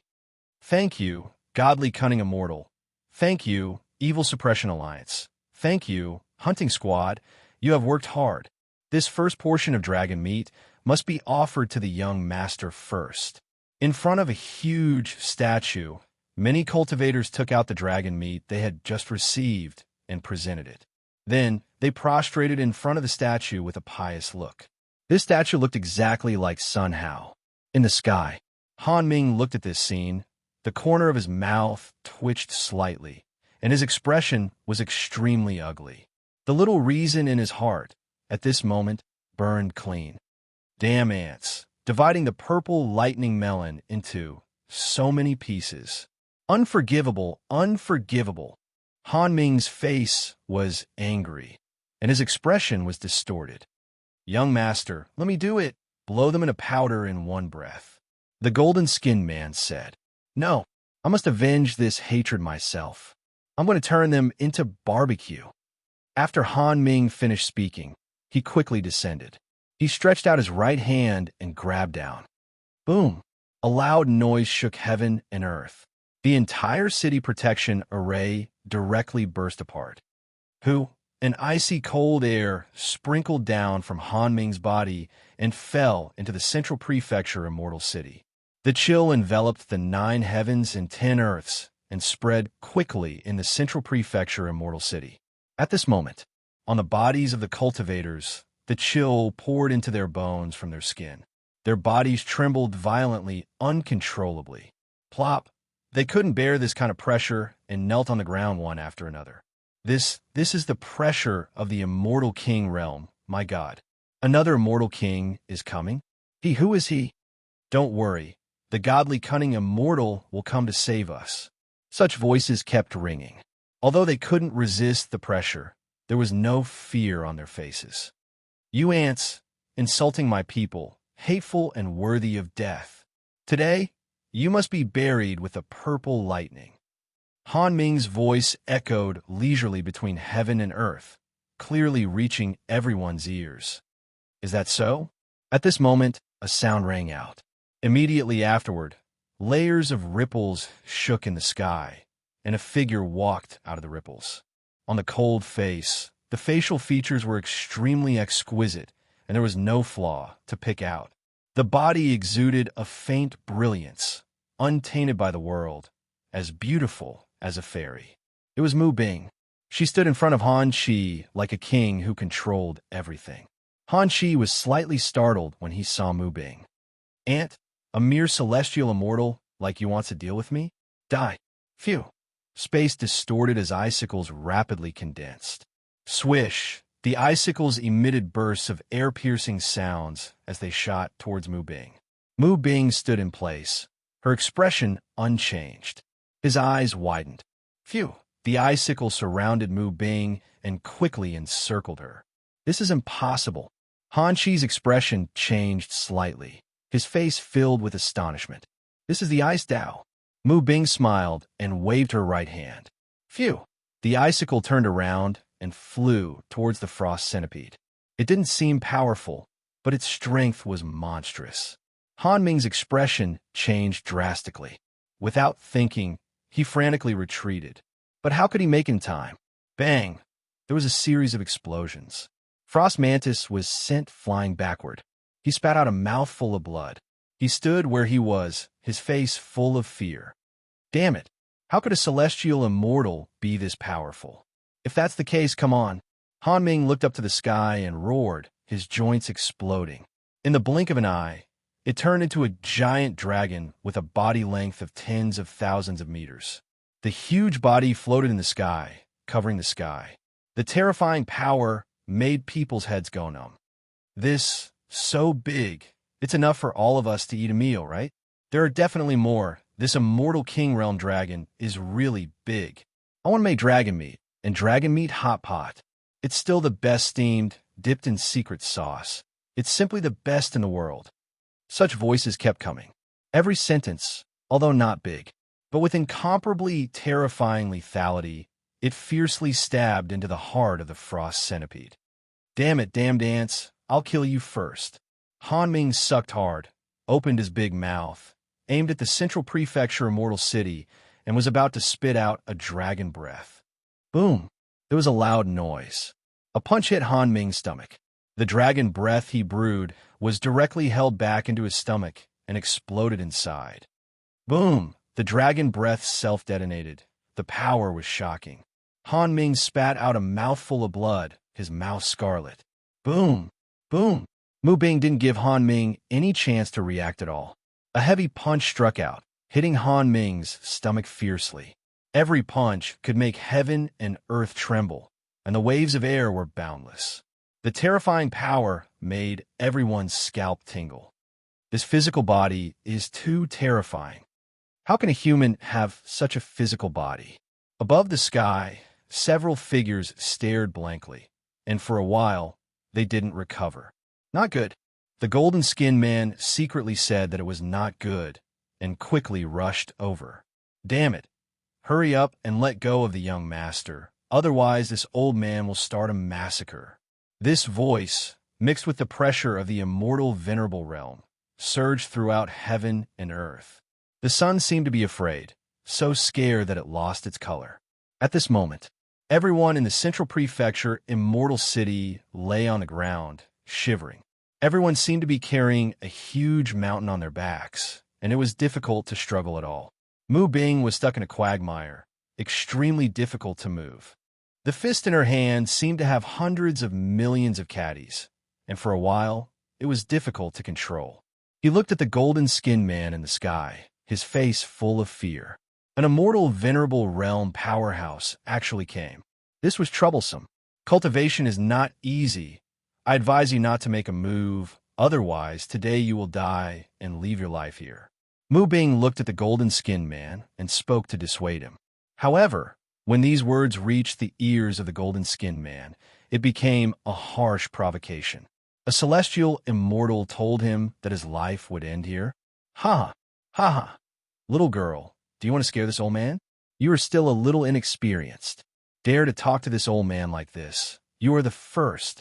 Thank you, Godly Cunning Immortal. Thank you, Evil Suppression Alliance. Thank you, Hunting Squad. You have worked hard. This first portion of dragon meat must be offered to the young master first. In front of a huge statue, many cultivators took out the dragon meat they had just received and presented it. Then, they prostrated in front of the statue with a pious look. This statue looked exactly like Sun Hao. In the sky, Han Ming looked at this scene. The corner of his mouth twitched slightly, and his expression was extremely ugly. The little reason in his heart, at this moment, burned clean. Damn ants, dividing the purple lightning melon into so many pieces. Unforgivable, unforgivable. Han Ming's face was angry, and his expression was distorted. Young master, let me do it. Blow them into powder in one breath. The golden-skinned man said, No, I must avenge this hatred myself. I'm going to turn them into barbecue. After Han Ming finished speaking, he quickly descended. He stretched out his right hand and grabbed down. Boom! A loud noise shook heaven and earth. The entire city protection array directly burst apart. An icy cold air sprinkled down from Han Ming's body and fell into the Central Prefecture Immortal City. The chill enveloped the 9 heavens and 10 earths and spread quickly in the Central Prefecture Immortal City. At this moment, on the bodies of the cultivators, the chill poured into their bones from their skin. Their bodies trembled violently, uncontrollably. Plop! They couldn't bear this kind of pressure and knelt on the ground one after another. This is the pressure of the immortal king realm, my God. Another immortal king is coming? Who is he? Don't worry, the godly cunning immortal will come to save us. Such voices kept ringing. Although they couldn't resist the pressure, there was no fear on their faces. You ants, insulting my people, hateful and worthy of death. Today, you must be buried with a purple lightning. Han Ming's voice echoed leisurely between heaven and earth, clearly reaching everyone's ears. Is that so? At this moment, a sound rang out. Immediately afterward, layers of ripples shook in the sky, and a figure walked out of the ripples. On the cold face, the facial features were extremely exquisite, and there was no flaw to pick out. The body exuded a faint brilliance, untainted by the world, as beautiful as a fairy. It was Mu Bing. She stood in front of Han Chi like a king who controlled everything. Han Chi was slightly startled when he saw Mu Bing. Ant, a mere celestial immortal like you wants to deal with me? Die. Phew. Space distorted as icicles rapidly condensed. Swish! The icicles emitted bursts of air-piercing sounds as they shot towards Mu Bing. Mu Bing stood in place, her expression unchanged. His eyes widened. Phew! The icicle surrounded Mu Bing and quickly encircled her. This is impossible. Han Chi's expression changed slightly, his face filled with astonishment. This is the Ice Dao. Mu Bing smiled and waved her right hand. Phew! The icicle turned around and flew towards the frost centipede. It didn't seem powerful, but its strength was monstrous. Han Ming's expression changed drastically. Without thinking, he frantically retreated. But how could he make in time? Bang! There was a series of explosions. Frost Mantis was sent flying backward. He spat out a mouthful of blood. He stood where he was, his face full of fear. Damn it! How could a celestial immortal be this powerful? If that's the case, come on. Han Ming looked up to the sky and roared, his joints exploding. In the blink of an eye, It turned into a giant dragon with a body length of tens of thousands of meters. The huge body floated in the sky, covering the sky. The terrifying power made people's heads go numb. This, so big, it's enough for all of us to eat a meal, right? There are definitely more. This immortal king realm dragon is really big. I want to make dragon meat, and dragon meat hot pot. It's still the best steamed, dipped in secret sauce. It's simply the best in the world. Such voices kept coming. Every sentence, although not big, but with incomparably terrifying lethality, it fiercely stabbed into the heart of the frost centipede. Damn it, damned ants, I'll kill you first. Han Ming sucked hard, opened his big mouth, aimed at the central prefecture immortal city, and was about to spit out a dragon breath. Boom! There was a loud noise. A punch hit Han Ming's stomach. The dragon breath he brewed was directly held back into his stomach and exploded inside. Boom! The dragon breath self-detonated. The power was shocking. Han Ming spat out a mouthful of blood, his mouth scarlet. Boom! Boom! Mu Bing didn't give Han Ming any chance to react at all. A heavy punch struck out, hitting Han Ming's stomach fiercely. Every punch could make heaven and earth tremble, and the waves of air were boundless. The terrifying power made everyone's scalp tingle. This physical body is too terrifying. How can a human have such a physical body? Above the sky, several figures stared blankly, and for a while, they didn't recover. Not good. The golden-skinned man secretly said that it was not good, and quickly rushed over. Damn it. Hurry up and let go of the young master, otherwise this old man will start a massacre. This voice, mixed with the pressure of the immortal venerable realm, surged throughout heaven and earth. The sun seemed to be afraid, so scared that it lost its color. At this moment, everyone in the central prefecture immortal city lay on the ground, shivering. Everyone seemed to be carrying a huge mountain on their backs, and it was difficult to struggle at all. Mu Bing was stuck in a quagmire, extremely difficult to move. The fist in her hand seemed to have hundreds of millions of caddies, and for a while, it was difficult to control. He looked at the golden-skinned man in the sky, his face full of fear. An immortal venerable realm powerhouse actually came. This was troublesome. Cultivation is not easy. I advise you not to make a move, otherwise today you will die and leave your life here. Mu Bing looked at the golden-skinned man and spoke to dissuade him. However, when these words reached the ears of the golden-skinned man, it became a harsh provocation. A celestial immortal told him that his life would end here. Ha! Ha ha! Little girl, do you want to scare this old man? You are still a little inexperienced. Dare to talk to this old man like this. You are the first.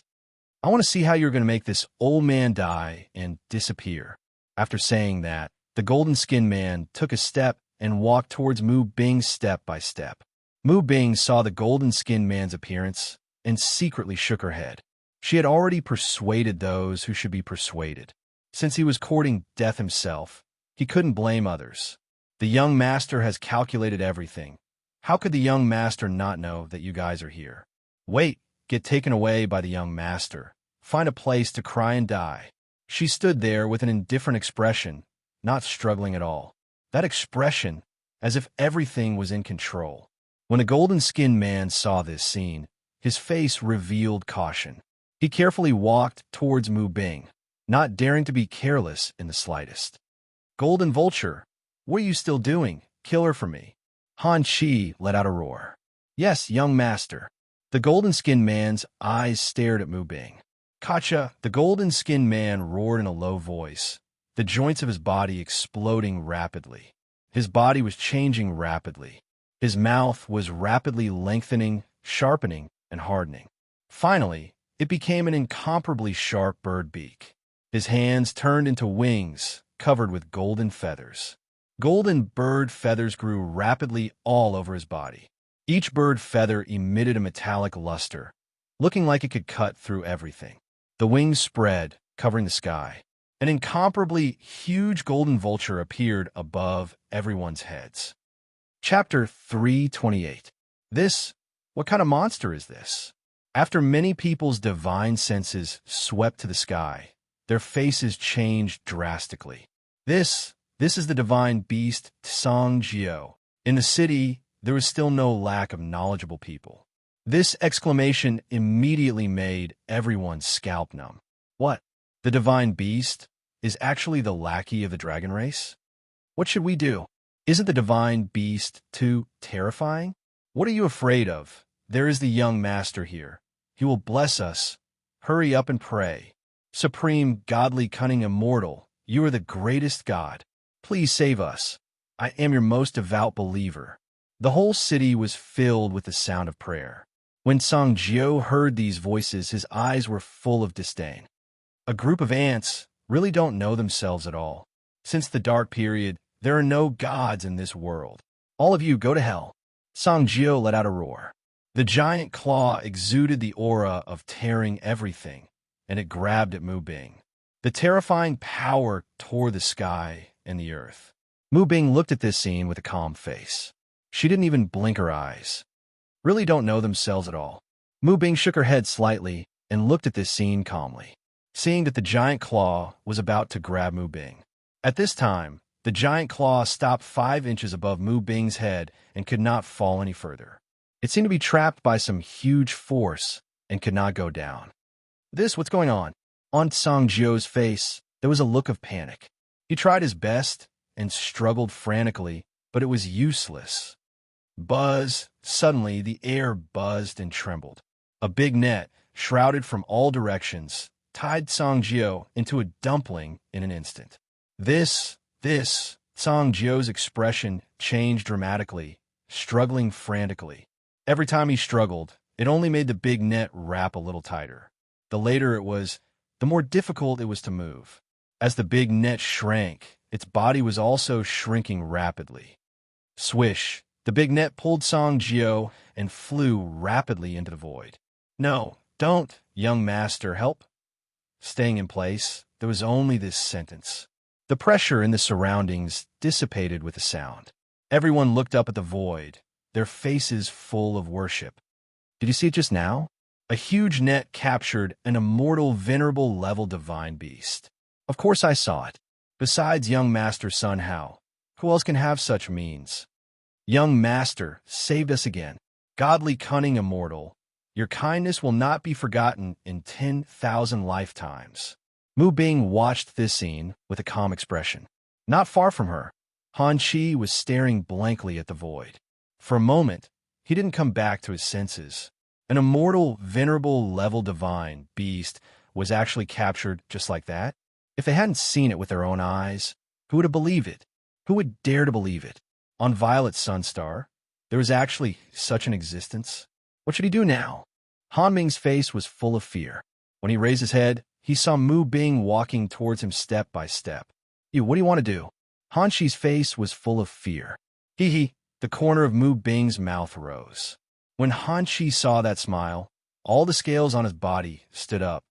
I want to see how you're going to make this old man die and disappear. After saying that, the golden-skinned man took a step and walked towards Mu Bing step by step. Mu Bing saw the golden-skinned man's appearance and secretly shook her head. She had already persuaded those who should be persuaded. Since he was courting death himself, he couldn't blame others. The young master has calculated everything. How could the young master not know that you guys are here? Wait, get taken away by the young master. Find a place to cry and die. She stood there with an indifferent expression, not struggling at all. That expression, as if everything was in control. When the golden-skinned man saw this scene, his face revealed caution. He carefully walked towards Mu Bing, not daring to be careless in the slightest. Golden Vulture, what are you still doing? Kill her for me. Han Chi let out a roar. Yes, young master. The golden-skinned man's eyes stared at Mu Bing. Kacha, the golden-skinned man roared in a low voice, the joints of his body exploding rapidly. His body was changing rapidly. His mouth was rapidly lengthening, sharpening, and hardening. Finally, it became an incomparably sharp bird beak. His hands turned into wings, covered with golden feathers. Golden bird feathers grew rapidly all over his body. Each bird feather emitted a metallic luster, looking like it could cut through everything. The wings spread, covering the sky. An incomparably huge golden vulture appeared above everyone's heads. Chapter 328. What kind of monster is this? After many people's divine senses swept to the sky, Their faces changed drastically. This is the divine beast Tsang Jio. In the city, there was still no lack of knowledgeable people. This exclamation immediately made everyone's scalp numb. What? The divine beast is actually the lackey of the dragon race? What should we do? Isn't the divine beast too terrifying? What are you afraid of? There is the young master here. He will bless us. Hurry up and pray. Supreme, godly, cunning, immortal, you are the greatest god. Please save us. I am your most devout believer. The whole city was filled with the sound of prayer. When Song Jio heard these voices, his eyes were full of disdain. A group of ants really don't know themselves at all. Since the dark period, there are no gods in this world. All of you go to hell. Song Jio let out a roar. The giant claw exuded the aura of tearing everything, and it grabbed at Mu Bing. The terrifying power tore the sky and the earth. Mu Bing looked at this scene with a calm face. She didn't even blink her eyes. Really don't know themselves at all. Mu Bing shook her head slightly and looked at this scene calmly, seeing that the giant claw was about to grab Mu Bing. At this time, the giant claw stopped 5 inches above Mu Bing's head and could not fall any further. It seemed to be trapped by some huge force and could not go down. What's going on? On Song Jio's face, there was a look of panic. He tried his best and struggled frantically, but it was useless. Buzz! Suddenly, the air buzzed and trembled. A big net, shrouded from all directions, tied Song Jio into a dumpling in an instant. Song Jio's expression changed dramatically, struggling frantically. Every time he struggled, it only made the big net wrap a little tighter. The later it was, the more difficult it was to move. As the big net shrank, its body was also shrinking rapidly. Swish! The big net pulled Song Jio and flew rapidly into the void. No, don't, young master, help. Staying in place, there was only this sentence. The pressure in the surroundings dissipated with the sound. Everyone looked up at the void, their faces full of worship. Did you see it just now? A huge net captured an immortal, venerable level divine beast. Of course I saw it. Besides young master Sun Hao, who else can have such means? Young master saved us again. Godly, cunning, immortal, your kindness will not be forgotten in 10,000 lifetimes. Mu Bing watched this scene with a calm expression. Not far from her, Han Chi was staring blankly at the void. For a moment, he didn't come back to his senses. An immortal, venerable, level divine beast was actually captured just like that? If they hadn't seen it with their own eyes, who would have believed it? Who would dare to believe it? On Violet Sunstar, there was actually such an existence. What should he do now? Han Ming's face was full of fear. When he raised his head, he saw Mu Bing walking towards him step by step. What do you want to do? Han Chi's face was full of fear. The corner of Mu Bing's mouth rose. When Han Chi saw that smile, all the scales on his body stood up.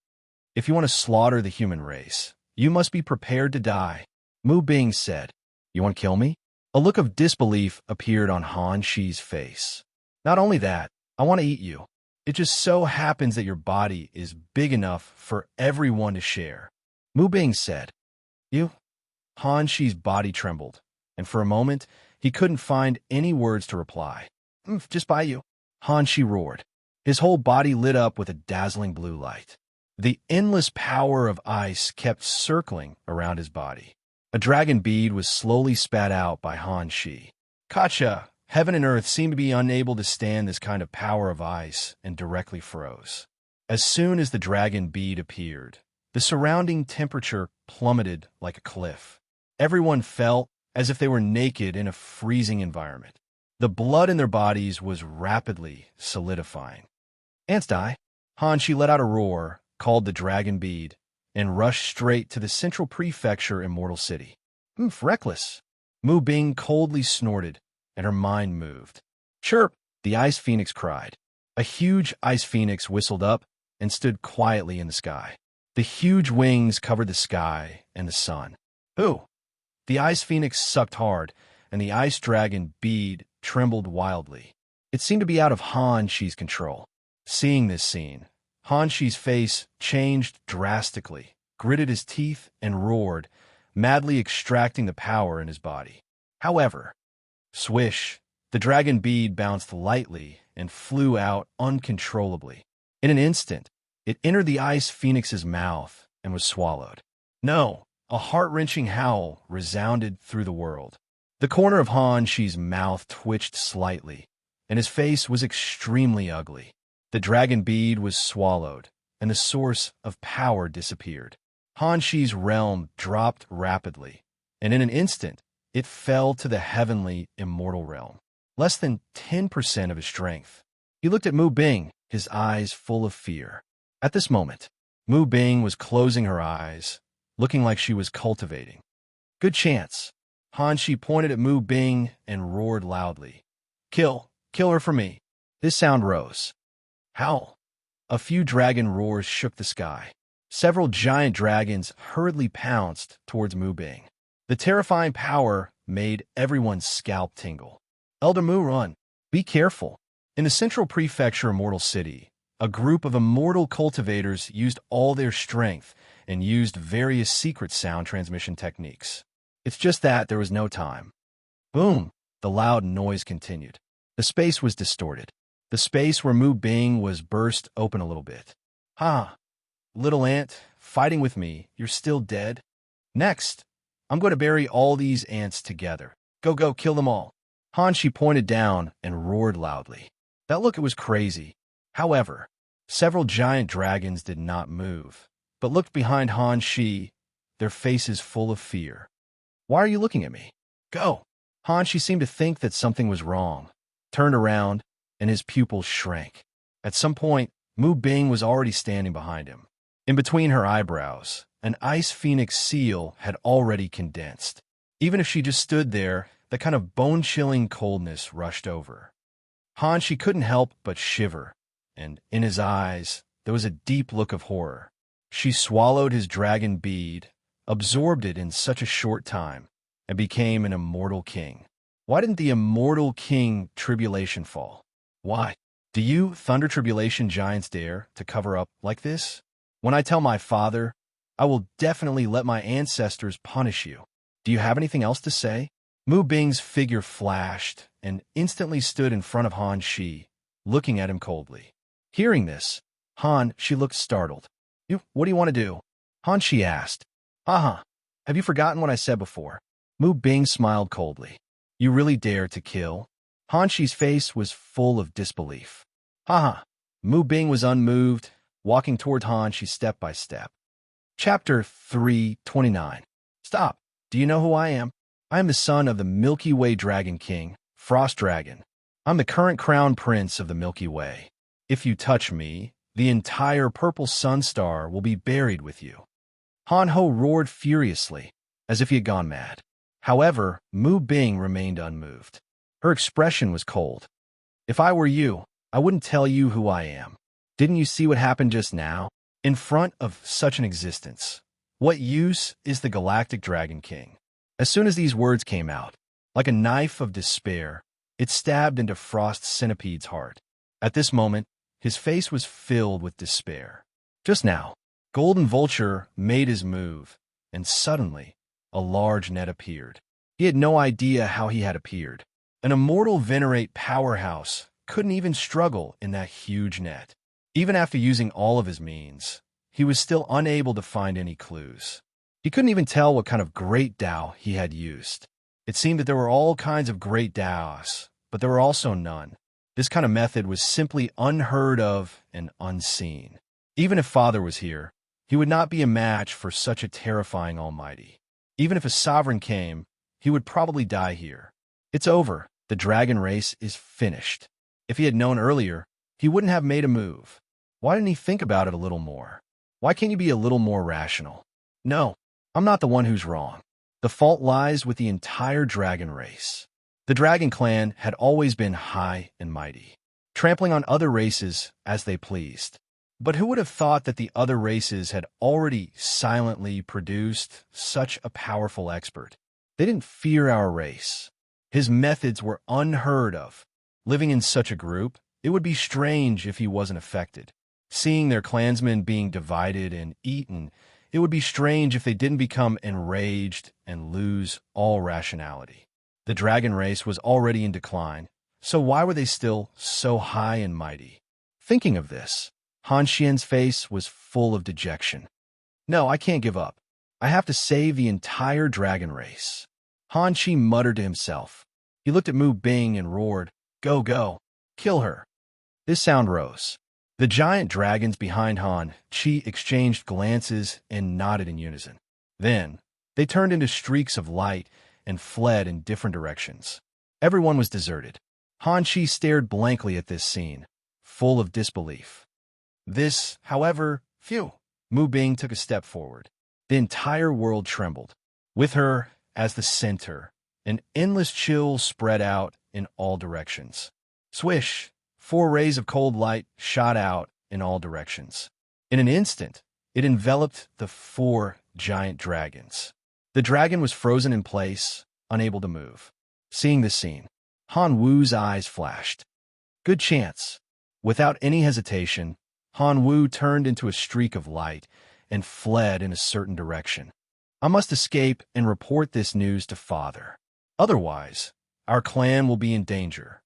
If you want to slaughter the human race, you must be prepared to die. Mu Bing said, You want to kill me? A look of disbelief appeared on Han Chi's face. Not only that, I want to eat you. It just so happens that your body is big enough for everyone to share. Mu Bing said, You? Han Chi's body trembled, and for a moment, he couldn't find any words to reply. Just by you. Han Chi roared. His whole body lit up with a dazzling blue light. The endless power of ice kept circling around his body. A dragon bead was slowly spat out by Han Chi. Gotcha! Heaven and earth seemed to be unable to stand this kind of power of ice and directly froze. As soon as the dragon bead appeared, the surrounding temperature plummeted like a cliff. Everyone felt as if they were naked in a freezing environment. The blood in their bodies was rapidly solidifying. Ants die. Han Chi let out a roar, called the dragon bead, and rushed straight to the central prefecture immortal city. Reckless. Mu Bing coldly snorted, and her mind moved. Chirp! The ice phoenix cried. A huge ice phoenix whistled up and stood quietly in the sky. The huge wings covered the sky and the sun. Ooh! The ice phoenix sucked hard, and the ice dragon bead trembled wildly. It seemed to be out of Han Chi's control. Seeing this scene, Han Chi's face changed drastically. gritted his teeth, and roared, madly extracting the power in his body. However, swish, the dragon bead bounced lightly and flew out uncontrollably. In an instant, it entered the ice phoenix's mouth and was swallowed. No, a heart-wrenching howl resounded through the world. The corner of Han Shi's mouth twitched slightly, and his face was extremely ugly. The dragon bead was swallowed, and the source of power disappeared. Han Shi's realm dropped rapidly, and in an instant, it fell to the heavenly immortal realm. Less than 10% of his strength. He looked at Mu Bing, his eyes full of fear. At this moment, Mu Bing was closing her eyes, looking like she was cultivating. Good chance. Han Shi pointed at Mu Bing and roared loudly. Kill her for me. His sound rose. Howl. A few dragon roars shook the sky. Several giant dragons hurriedly pounced towards Mu Bing. The terrifying power made everyone's scalp tingle. Elder Mu, run. Be careful. In the central prefecture immortal city, a group of immortal cultivators used all their strength and used various secret sound transmission techniques. It's just that there was no time. Boom! The loud noise continued. The space was distorted. The space where Mu Bing was burst open a little bit. Ha! Little ant, fighting with me, you're still dead? Next, I'm going to bury all these ants together. Go, kill them all. Han Shi pointed down and roared loudly. That look, it was crazy. However, several giant dragons did not move, but looked behind Han Shi, their faces full of fear. Why are you looking at me? Go! Han Shi seemed to think that something was wrong, turned around, and his pupils shrank. At some point, Mu Bing was already standing behind him. In between her eyebrows, an ice phoenix seal had already condensed. Even if she just stood there, that kind of bone-chilling coldness rushed over. Han Shi couldn't help but shiver, and in his eyes there was a deep look of horror. She swallowed his dragon bead, absorbed it in such a short time, and became an immortal king. Why didn't the immortal king Tribulation fall? Why? Do you Thunder Tribulation giants dare to cover up like this? When I tell my father, I will definitely let my ancestors punish you. Do you have anything else to say? Mu Bing's figure flashed and instantly stood in front of Han Shi, looking at him coldly. Hearing this, Han Shi looked startled. What do you want to do? Han Shi asked. Have you forgotten what I said before? Mu Bing smiled coldly. You really dare to kill? Han Shi's face was full of disbelief. Mu Bing was unmoved, walking toward Han Shi step by step. Chapter 329. Stop. Do you know who I am? I am the son of the Milky Way Dragon King, Frost Dragon. I'm the current crown prince of the Milky Way. If you touch me, the entire purple sun star will be buried with you. Han Ho roared furiously, as if he had gone mad. However, Mu Bing remained unmoved. Her expression was cold. If I were you, I wouldn't tell you who I am. Didn't you see what happened just now? In front of such an existence, what use is the Galactic Dragon King? As soon as these words came out, like a knife of despair, it stabbed into Frost Centipede's heart. At this moment, his face was filled with despair. Just now, Golden Vulture made his move, and suddenly, a large net appeared. He had no idea how he had appeared. An immortal Venerate powerhouse couldn't even struggle in that huge net. Even after using all of his means, he was still unable to find any clues. He couldn't even tell what kind of great Tao he had used. It seemed that there were all kinds of great Taos, but there were also none. This kind of method was simply unheard of and unseen. Even if Father was here, he would not be a match for such a terrifying almighty. Even if a sovereign came, he would probably die here. It's over. The dragon race is finished. If he had known earlier, he wouldn't have made a move. Why didn't he think about it a little more? Why can't you be a little more rational? No, I'm not the one who's wrong. The fault lies with the entire dragon race. The dragon clan had always been high and mighty, trampling on other races as they pleased. But who would have thought that the other races had already silently produced such a powerful expert? They didn't fear our race. His methods were unheard of. Living in such a group, it would be strange if he wasn't affected. Seeing their clansmen being divided and eaten, It would be strange if they didn't become enraged and lose all rationality. The dragon race was already in decline, so why were they still so high and mighty? Thinking of this, Han Xian's face was full of dejection. No, I can't give up. I have to save the entire dragon race. Han Qi muttered to himself. He looked at Mu Bing and roared, "Go, go! Kill her!" This sound rose. The giant dragons behind Han Qi exchanged glances and nodded in unison. Then, they turned into streaks of light and fled in different directions. Everyone was deserted. Han Qi stared blankly at this scene, full of disbelief. This, however, phew, Mu Bing took a step forward. The entire world trembled. With her, as the center, an endless chill spread out in all directions. Swish! 4 rays of cold light shot out in all directions. In an instant, it enveloped the 4 giant dragons. The dragon was frozen in place, unable to move. Seeing this scene, Han Wu's eyes flashed. Good chance. Without any hesitation, Han Wu turned into a streak of light and fled in a certain direction. I must escape and report this news to Father. Otherwise, our clan will be in danger.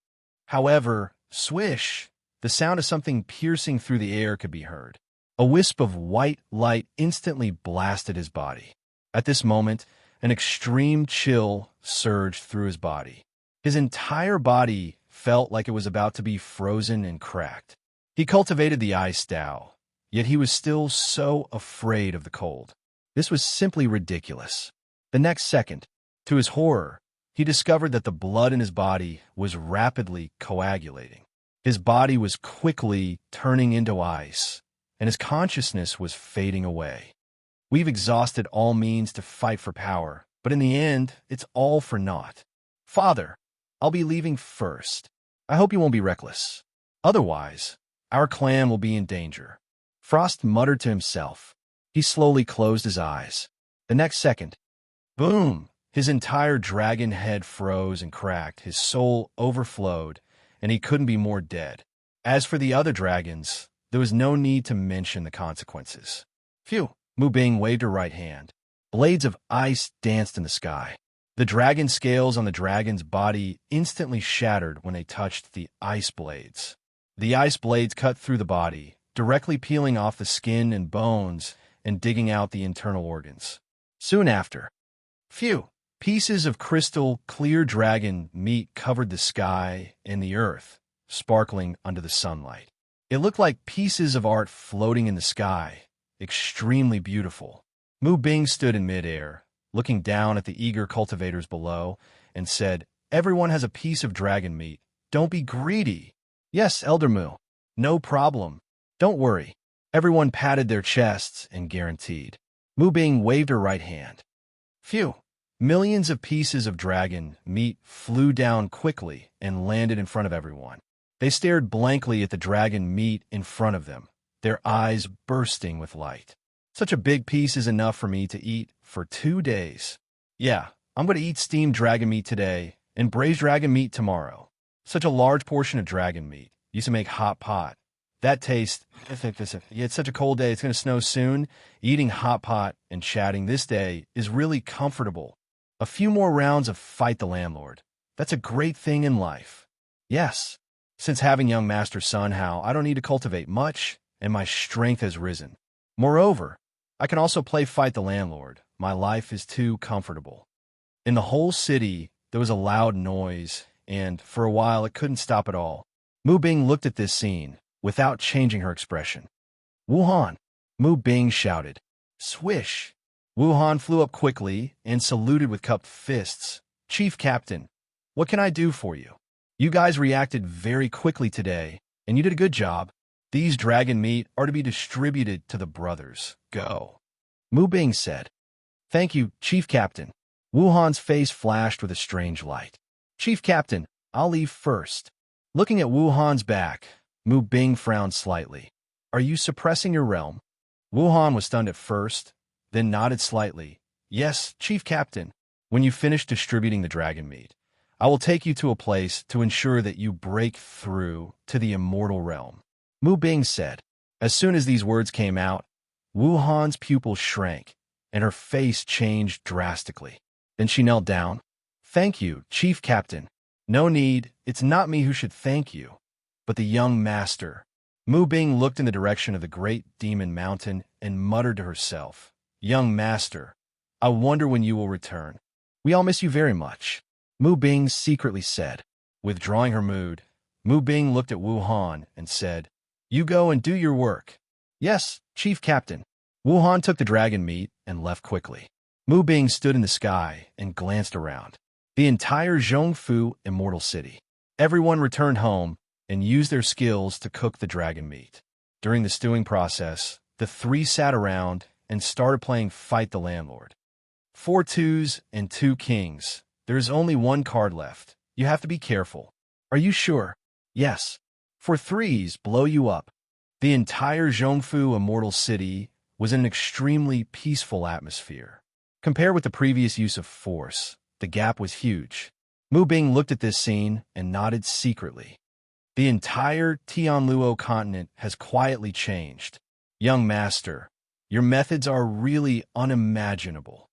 However, swish! The sound of something piercing through the air could be heard. A wisp of white light instantly blasted his body. At this moment, an extreme chill surged through his body. His entire body felt like it was about to be frozen and cracked. He cultivated the ice Tao, yet he was still so afraid of the cold. This was simply ridiculous. The next second, to his horror, he discovered that the blood in his body was rapidly coagulating. His body was quickly turning into ice, and his consciousness was fading away. We've exhausted all means to fight for power, but in the end, it's all for naught. Father, I'll be leaving first. I hope you won't be reckless. Otherwise, our clan will be in danger. Frost muttered to himself. He slowly closed his eyes. The next second, boom! His entire dragon head froze and cracked, his soul overflowed, and he couldn't be more dead. As for the other dragons, there was no need to mention the consequences. Phew! Mu Bing waved her right hand. Blades of ice danced in the sky. The dragon scales on the dragon's body instantly shattered when they touched the ice blades. The ice blades cut through the body, directly peeling off the skin and bones and digging out the internal organs. Soon after, phew! Pieces of crystal clear dragon meat covered the sky and the earth, sparkling under the sunlight. It looked like pieces of art floating in the sky, extremely beautiful. Mu Bing stood in midair, looking down at the eager cultivators below, and said, "Everyone has a piece of dragon meat. Don't be greedy." "Yes, Elder Mu. No problem. Don't worry." Everyone patted their chests and guaranteed. Mu Bing waved her right hand. Phew! Millions of pieces of dragon meat flew down quickly and landed in front of everyone. They stared blankly at the dragon meat in front of them, their eyes bursting with light. Such a big piece is enough for me to eat for 2 days. Yeah, I'm going to eat steamed dragon meat today and braised dragon meat tomorrow. Such a large portion of dragon meat. Used to make hot pot. That taste, it's such a cold day, it's going to snow soon. Eating hot pot and chatting this day is really comfortable. A few more rounds of Fight the Landlord. That's a great thing in life. Yes, since having young Master Sun Hao, I don't need to cultivate much, and my strength has risen. Moreover, I can also play Fight the Landlord. My life is too comfortable. In the whole city, there was a loud noise, and for a while it couldn't stop at all. Mu Bing looked at this scene, without changing her expression. "Wuhan!" Mu Bing shouted. Swish! Wuhan flew up quickly and saluted with cupped fists. "Chief Captain, what can I do for you? You guys reacted very quickly today, and you did a good job. These dragon meat are to be distributed to the brothers. Go." Mu Bing said. "Thank you, Chief Captain." Wuhan's face flashed with a strange light. "Chief Captain, I'll leave first." Looking at Wuhan's back, Mu Bing frowned slightly. "Are you suppressing your realm?" Wuhan was stunned at first, then nodded slightly. "Yes, Chief Captain. When you finish distributing the dragon meat, I will take you to a place to ensure that you break through to the immortal realm." Mu Bing said. As soon as these words came out, Wu Han's pupils shrank, and her face changed drastically. Then she knelt down. "Thank you, Chief Captain." "No need. It's not me who should thank you, but the young master." Mu Bing looked in the direction of the great demon mountain and muttered to herself, "Young master, I wonder when you will return. We all miss you very much," Mu Bing secretly said. Withdrawing her mood, Mu Bing looked at Wu Han and said, "You go and do your work." "Yes, Chief Captain." Wu Han took the dragon meat and left quickly. Mu Bing stood in the sky and glanced around. The entire Zhongfu immortal city. Everyone returned home and used their skills to cook the dragon meat. During the stewing process, the three sat around and started playing Fight the Landlord. 4 twos and 2 kings. There's only one card left. You have to be careful. Are you sure? Yes. For 3s, blow you up. The entire Zhongfu immortal city was in an extremely peaceful atmosphere. Compared with the previous use of force, the gap was huge. Mu Bing looked at this scene and nodded secretly. The entire Tianluo continent has quietly changed. Young master, your methods are really unimaginable.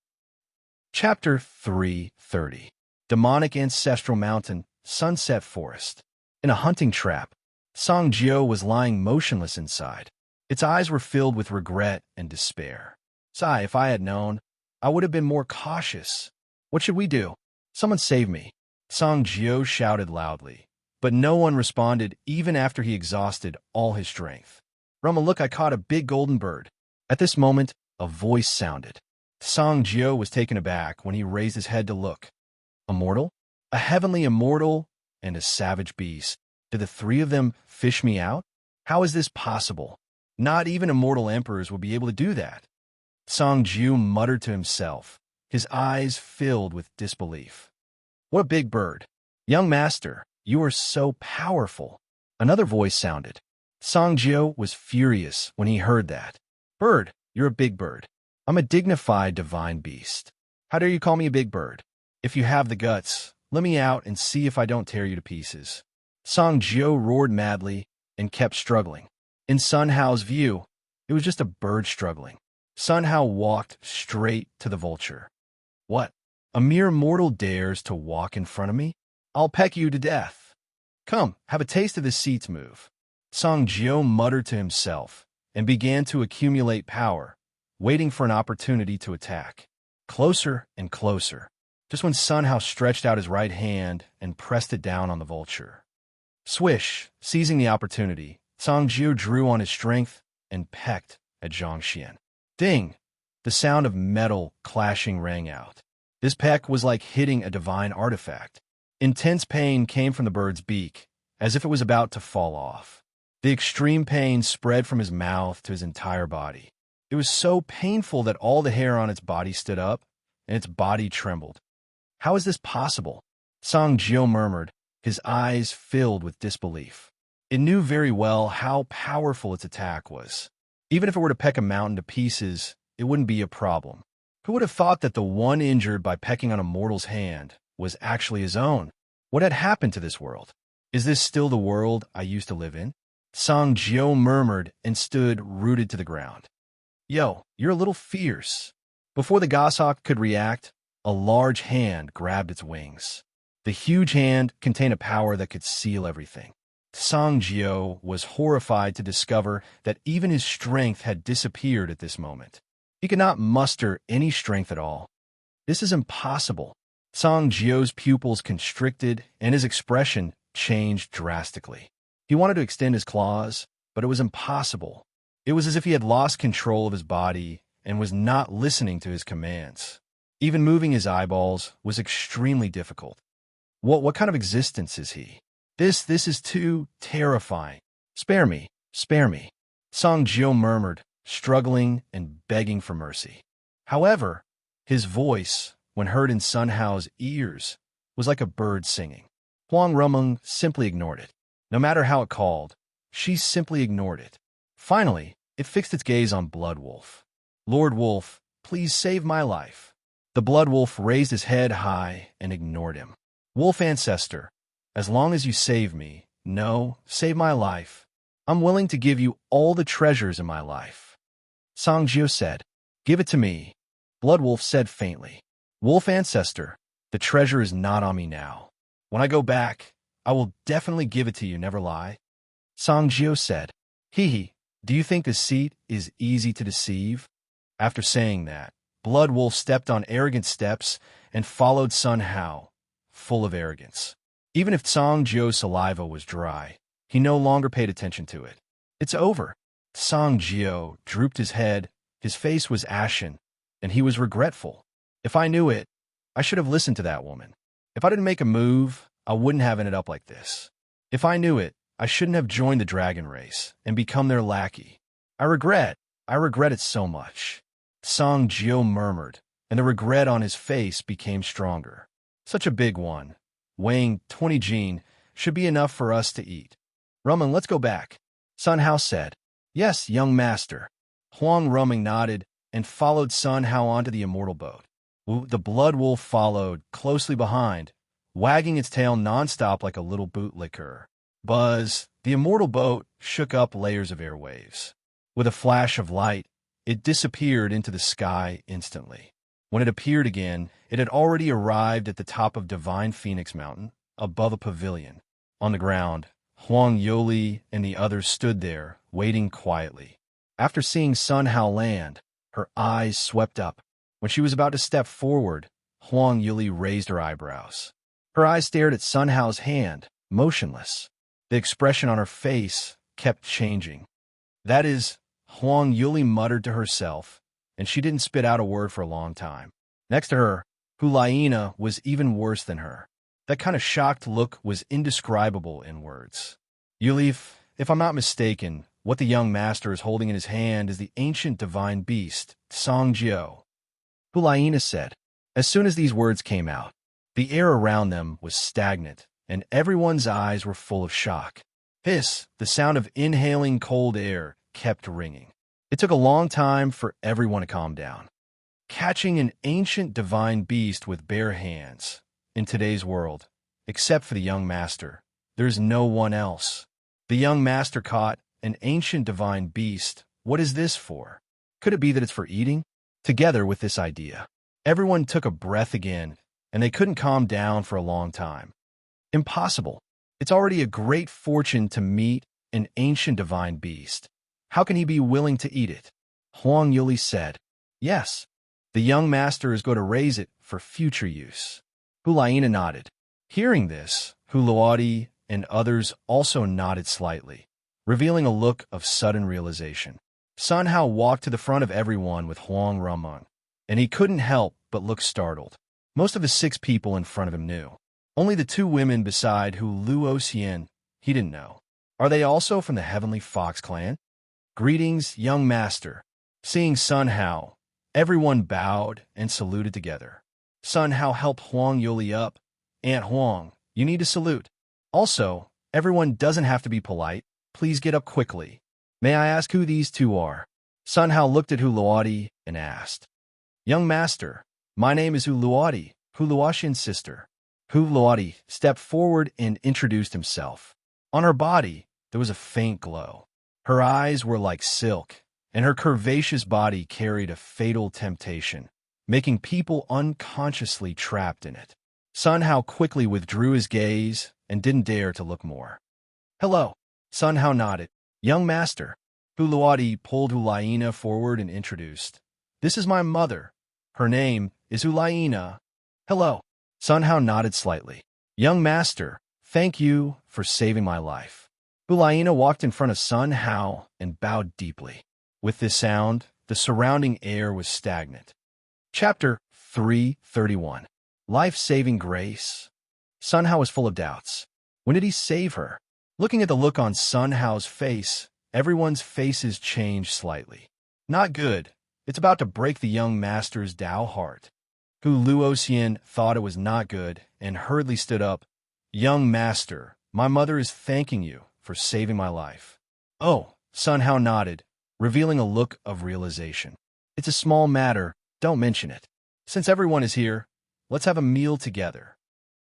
Chapter 330. Demonic Ancestral Mountain, Sunset Forest. In a hunting trap, Song Jiao was lying motionless inside. Its eyes were filled with regret and despair. "Sigh, if I had known, I would have been more cautious. What should we do? Someone save me." Song Jiao shouted loudly, but no one responded even after he exhausted all his strength. "Rama, look, I caught a big golden bird." At this moment, a voice sounded. Song Jiao was taken aback when he raised his head to look. Immortal? A heavenly immortal and a savage beast. Did the 3 of them fish me out? How is this possible? Not even immortal emperors would be able to do that. Song Jiao muttered to himself, his eyes filled with disbelief. "What a big bird. Young master, you are so powerful." Another voice sounded. Song Jiao was furious when he heard that. "Bird, you're a big bird. I'm a dignified divine beast. How dare you call me a big bird? If you have the guts, let me out and see if I don't tear you to pieces." Song Jiao roared madly and kept struggling. In Sun Hao's view, it was just a bird struggling. Sun Hao walked straight to the vulture. "What? A mere mortal dares to walk in front of me? I'll peck you to death. Come, have a taste of this seat's move." Song Jiao muttered to himself and began to accumulate power, waiting for an opportunity to attack. Closer and closer, just when Sun Hao stretched out his right hand and pressed it down on the vulture. Swish, seizing the opportunity, Song Jiao drew on his strength and pecked at Zhang Xian. Ding! The sound of metal clashing rang out. This peck was like hitting a divine artifact. Intense pain came from the bird's beak, as if it was about to fall off. The extreme pain spread from his mouth to his entire body. It was so painful that all the hair on its body stood up, and its body trembled. "How is this possible?" Song Jiao murmured, his eyes filled with disbelief. It knew very well how powerful its attack was. Even if it were to peck a mountain to pieces, it wouldn't be a problem. Who would have thought that the one injured by pecking on a mortal's hand was actually his own? What had happened to this world? Is this still the world I used to live in? Song Jiao murmured and stood rooted to the ground. "Yo, you're a little fierce." Before the goshawk could react, a large hand grabbed its wings. The huge hand contained a power that could seal everything. Song Jiao was horrified to discover that even his strength had disappeared at this moment. He could not muster any strength at all. This is impossible. Song Jiao's pupils constricted and his expression changed drastically. He wanted to extend his claws, but it was impossible. It was as if he had lost control of his body and was not listening to his commands. Even moving his eyeballs was extremely difficult. What kind of existence is he? This is too terrifying. Spare me, spare me. Song Jiao murmured, struggling and begging for mercy. However, his voice, when heard in Sun Hao's ears, was like a bird singing. Huang Rumeng simply ignored it. No matter how it called, she simply ignored it. Finally, it fixed its gaze on Blood Wolf. "Lord Wolf, please save my life." The Blood Wolf raised his head high and ignored him. "Wolf Ancestor, as long as you save me, no, save my life, I'm willing to give you all the treasures in my life." Song Jio said. Give it to me. Blood Wolf said faintly. Wolf Ancestor, the treasure is not on me now. When I go back, I will definitely give it to you, never lie. Song Jio said. Hee hee, do you think deceit is easy to deceive? After saying that, Blood Wolf stepped on arrogant steps and followed Sun Hao, full of arrogance. Even if Song Jio's saliva was dry, he no longer paid attention to it. It's over. Song Jio drooped his head, his face was ashen, and he was regretful. If I knew it, I should have listened to that woman. If I didn't make a move, I wouldn't have ended up like this. If I knew it, I shouldn't have joined the dragon race and become their lackey. I regret it so much. Song Jio murmured, and the regret on his face became stronger. Such a big one, weighing 20 jin, should be enough for us to eat. Rumman, let's go back. Sun Hao said. Yes, young master. Huang Ruming nodded and followed Sun Hao onto the immortal boat. The Blood Wolf followed, closely behind, wagging its tail nonstop like a little bootlicker. Buzz, the immortal boat shook up layers of airwaves. With a flash of light, it disappeared into the sky instantly. When it appeared again, it had already arrived at the top of Divine Phoenix Mountain, above a pavilion. On the ground, Huang Yoli and the others stood there, waiting quietly. After seeing Sun Hao land, her eyes swept up. When she was about to step forward, Huang Yuli raised her eyebrows. Her eyes stared at Sun Hao's hand, motionless. The expression on her face kept changing. That is, Huang Yuli muttered to herself, and she didn't spit out a word for a long time. Next to her, Hulaina was even worse than her. That kind of shocked look was indescribable in words. Yuli, if I'm not mistaken, what the young master is holding in his hand is the ancient divine beast, Song Jio. Hulaina said. As soon as these words came out, the air around them was stagnant, and everyone's eyes were full of shock. Hiss, the sound of inhaling cold air, kept ringing. It took a long time for everyone to calm down. Catching an ancient divine beast with bare hands, in today's world, except for the young master, there's no one else. The young master caught an ancient divine beast. What is this for? Could it be that it's for eating? Together with this idea, everyone took a breath again, and they couldn't calm down for a long time. Impossible. It's already a great fortune to meet an ancient divine beast. How can he be willing to eat it? Huang Yuli said. Yes, the young master is going to raise it for future use. Hulaina nodded. Hearing this, Huluadi and others also nodded slightly, revealing a look of sudden realization. Sun Hao walked to the front of everyone with Huang Rumung, and he couldn't help but look startled. Most of the 6 people in front of him knew. Only the 2 women beside who Luo Xian, he didn't know. Are they also from the Heavenly Fox clan? Greetings, young master. Seeing Sun Hao, everyone bowed and saluted together. Sun Hao helped Huang Yuli up. Aunt Huang, you need to salute. Also, everyone doesn't have to be polite. Please get up quickly. May I ask who these 2 are? Sun Hao looked at Huluadi and asked. Young master, my name is Huluadi, Huluashin's sister. Huluadi stepped forward and introduced himself. On her body, there was a faint glow. Her eyes were like silk, and her curvaceous body carried a fatal temptation, making people unconsciously trapped in it. Sun Hao quickly withdrew his gaze and didn't dare to look more. Hello. Sun Hao nodded. Young master. Huluadi pulled Hulaina forward and introduced. This is my mother. Her name is Hulaina. Hello. Sun Hao nodded slightly. Young master, thank you for saving my life. Hulaina walked in front of Sun Hao and bowed deeply. With this sound, the surrounding air was stagnant. Chapter 331. Life-saving grace. Sun Hao was full of doubts. When did he save her? Looking at the look on Sun Hao's face, everyone's faces changed slightly. Not good. It's about to break the young master's Dao heart. Hu Luoxian thought it was not good and hurriedly stood up. Young master, my mother is thanking you for saving my life. Oh, Sun Hao nodded, revealing a look of realization. It's a small matter, don't mention it. Since everyone is here, let's have a meal together.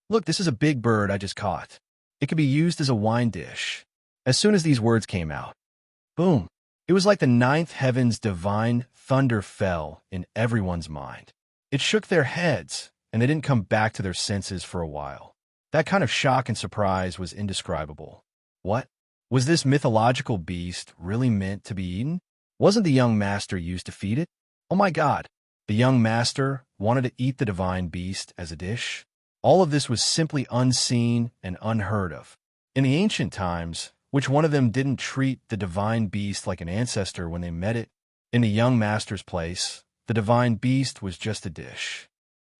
Look, this is a big bird I just caught. It could be used as a wine dish. As soon as these words came out, boom, It was like the ninth heaven's divine thunder fell in everyone's mind. It shook their heads, and they didn't come back to their senses for a while. That kind of shock and surprise was indescribable. What? Was this mythological beast really meant to be eaten? Wasn't the young master used to feed it? Oh my God! The young master wanted to eat the divine beast as a dish? All of this was simply unseen and unheard of. In the ancient times, which one of them didn't treat the divine beast like an ancestor when they met it? In the young master's place, the divine beast was just a dish.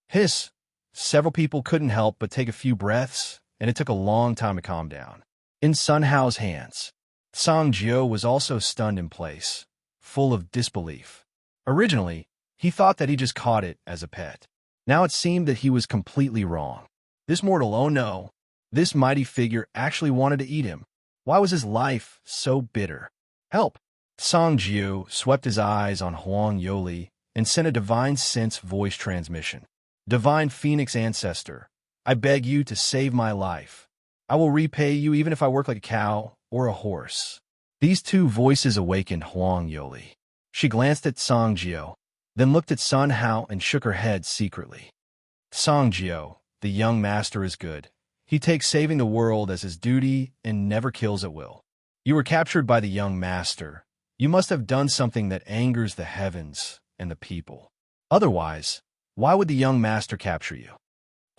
Hiss! Several people couldn't help but take a few breaths, and it took a long time to calm down. In Sun Hao's hands, Song Jiao was also stunned in place, full of disbelief. Originally, he thought that he just caught it as a pet. Now it seemed that he was completely wrong. This mortal, oh no, this mighty figure actually wanted to eat him. Why was his life so bitter? Help! Song Jiao swept his eyes on Huang Yoli and sent a divine sense voice transmission. Divine Phoenix Ancestor, I beg you to save my life. I will repay you even if I work like a cow or a horse. These two voices awakened Huang Yoli. She glanced at Song Jiao, then looked at Sun Hao and shook her head secretly. Song Jiao, the young master is good. He takes saving the world as his duty and never kills at will. You were captured by the young master. You must have done something that angers the heavens and the people. Otherwise, why would the young master capture you?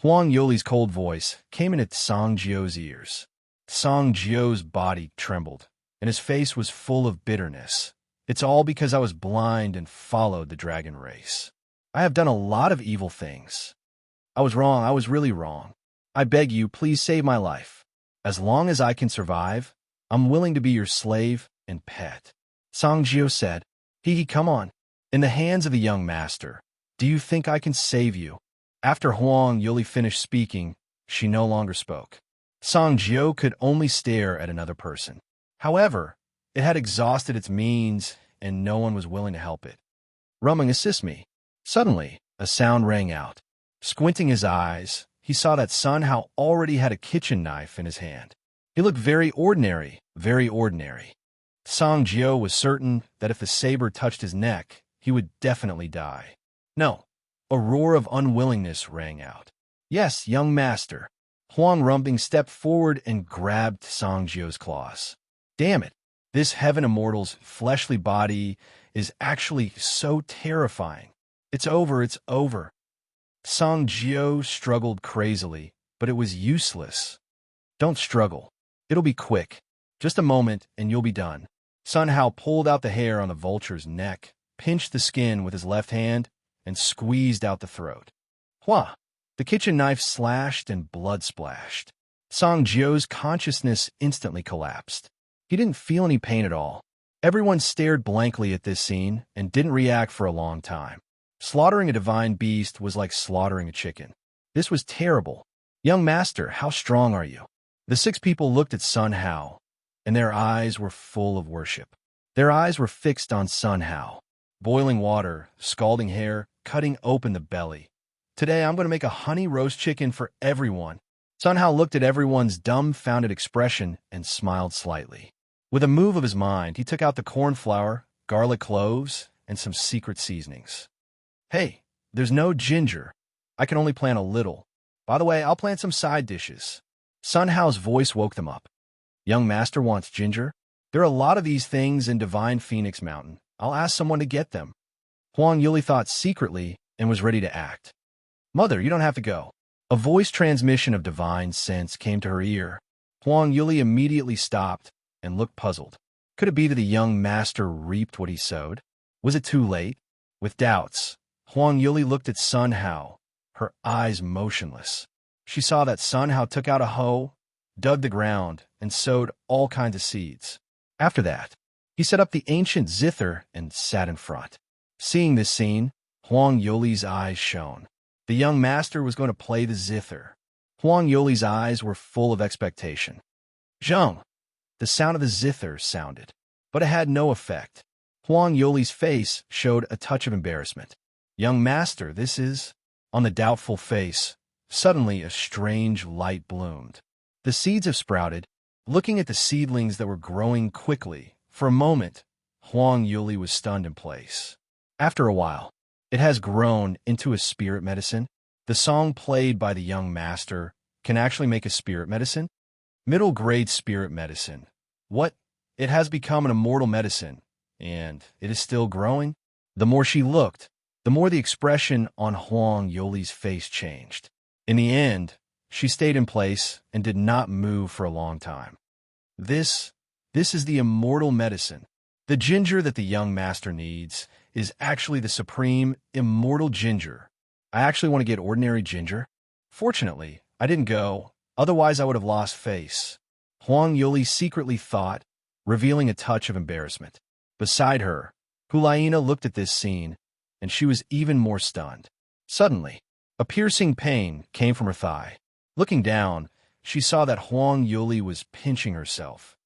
Huang Yoli's cold voice came in at Song Jiao's ears. Song Jiao's body trembled, and his face was full of bitterness. It's all because I was blind and followed the dragon race. I have done a lot of evil things. I was wrong. I was really wrong. I beg you, please save my life. As long as I can survive, I'm willing to be your slave and pet. Song Jiao said, come on. In the hands of the young master, do you think I can save you? After Huang Yoli finished speaking, she no longer spoke. Song Jiao could only stare at another person. However, it had exhausted its means, and no one was willing to help it. Rumming, assist me. Suddenly, a sound rang out. Squinting his eyes, he saw that Sun Hao already had a kitchen knife in his hand. He looked very ordinary, very ordinary. Song Jiao was certain that if the saber touched his neck, he would definitely die. No. A roar of unwillingness rang out. Yes, young master. Huang Rumbing stepped forward and grabbed Song Jiao's claws. Damn it. This heaven immortal's fleshly body is actually so terrifying. It's over, it's over. Song Jiao struggled crazily, but it was useless. Don't struggle. It'll be quick. Just a moment, and you'll be done. Sun Hao pulled out the hair on the vulture's neck, pinched the skin with his left hand, and squeezed out the throat. Hua! The kitchen knife slashed and blood splashed. Song Jiao's consciousness instantly collapsed. He didn't feel any pain at all. Everyone stared blankly at this scene and didn't react for a long time. Slaughtering a divine beast was like slaughtering a chicken. This was terrible. Young master, how strong are you? The 6 people looked at Sun Hao, and their eyes were full of worship. Their eyes were fixed on Sun Hao. Boiling water, scalding hair, cutting open the belly. Today I'm going to make a honey roast chicken for everyone. Sun Hao looked at everyone's dumbfounded expression and smiled slightly. With a move of his mind, he took out the corn flour, garlic cloves, and some secret seasonings. Hey, there's no ginger. I can only plant a little. By the way, I'll plant some side dishes. Sun Hao's voice woke them up. Young master wants ginger? There are a lot of these things in Divine Phoenix Mountain. I'll ask someone to get them. Huang Yuli thought secretly and was ready to act. Mother, you don't have to go. A voice transmission of divine sense came to her ear. Huang Yuli immediately stopped and looked puzzled. Could it be that the young master reaped what he sowed? Was it too late? With doubts, Huang Yuli looked at Sun Hao, her eyes motionless. She saw that Sun Hao took out a hoe, dug the ground, and sowed all kinds of seeds. After that, he set up the ancient zither and sat in front. Seeing this scene, Huang Yoli's eyes shone. The young master was going to play the zither. Huang Yoli's eyes were full of expectation. Zheng! The sound of the zither sounded, but it had no effect. Huang Yoli's face showed a touch of embarrassment. Young master, this is... On the doubtful face, suddenly a strange light bloomed. The seeds have sprouted. Looking at the seedlings that were growing quickly, for a moment, Huang Yuli was stunned in place. After a while, it has grown into a spirit medicine. The song played by the young master can actually make a spirit medicine? Middle grade spirit medicine. What? It has become an immortal medicine, and it is still growing? The more she looked, the more the expression on Huang Yuli's face changed. In the end, she stayed in place and did not move for a long time. This is the immortal medicine. The ginger that the young master needs is actually the supreme immortal ginger. I actually want to get ordinary ginger. Fortunately, I didn't go, otherwise I would have lost face. Huang Yuli secretly thought, revealing a touch of embarrassment. Beside her, Hulaina looked at this scene, and she was even more stunned. Suddenly, a piercing pain came from her thigh. Looking down, she saw that Huang Yuli was pinching herself.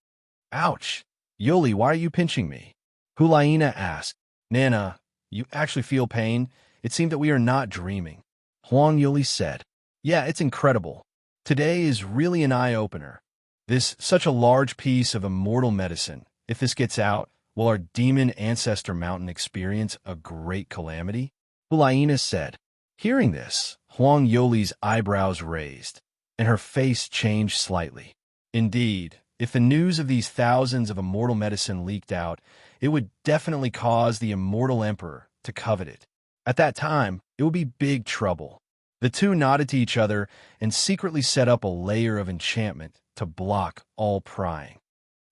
Ouch! Yuli, why are you pinching me? Hulaina asked. Nana, you actually feel pain? It seemed that we are not dreaming. Huang Yuli said. Yeah, it's incredible. Today is really an eye-opener. This such a large piece of immortal medicine. If this gets out, will our demon Ancestor mountain experience a great calamity? Hulaina said. Hearing this, Huang Yuli's eyebrows raised, and her face changed slightly. Indeed, if the news of these thousands of immortal medicine leaked out, it would definitely cause the immortal emperor to covet it. At that time, it would be big trouble. The two nodded to each other and secretly set up a layer of enchantment to block all prying.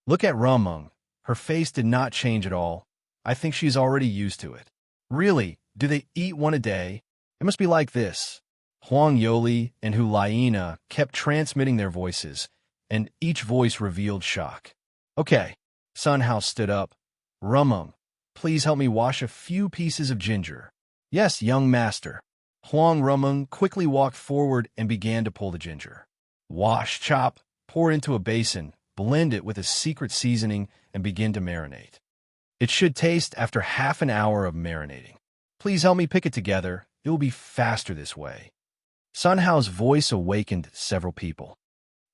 Look at Rumung. Her face did not change at all. I think she's already used to it. Really, do they eat one a day? It must be like this. Huang Yuli and Hulaina kept transmitting their voices, and each voice revealed shock. Okay, Sun House stood up. Rumung, please help me wash a few pieces of ginger. Yes, young master. Huang Rumung quickly walked forward and began to pull the ginger. Wash, chop, pour into a basin, blend it with a secret seasoning, and begin to marinate. It should taste after half an hour of marinating. Please help me pick it together. It will be faster this way. Sun Hao's voice awakened several people.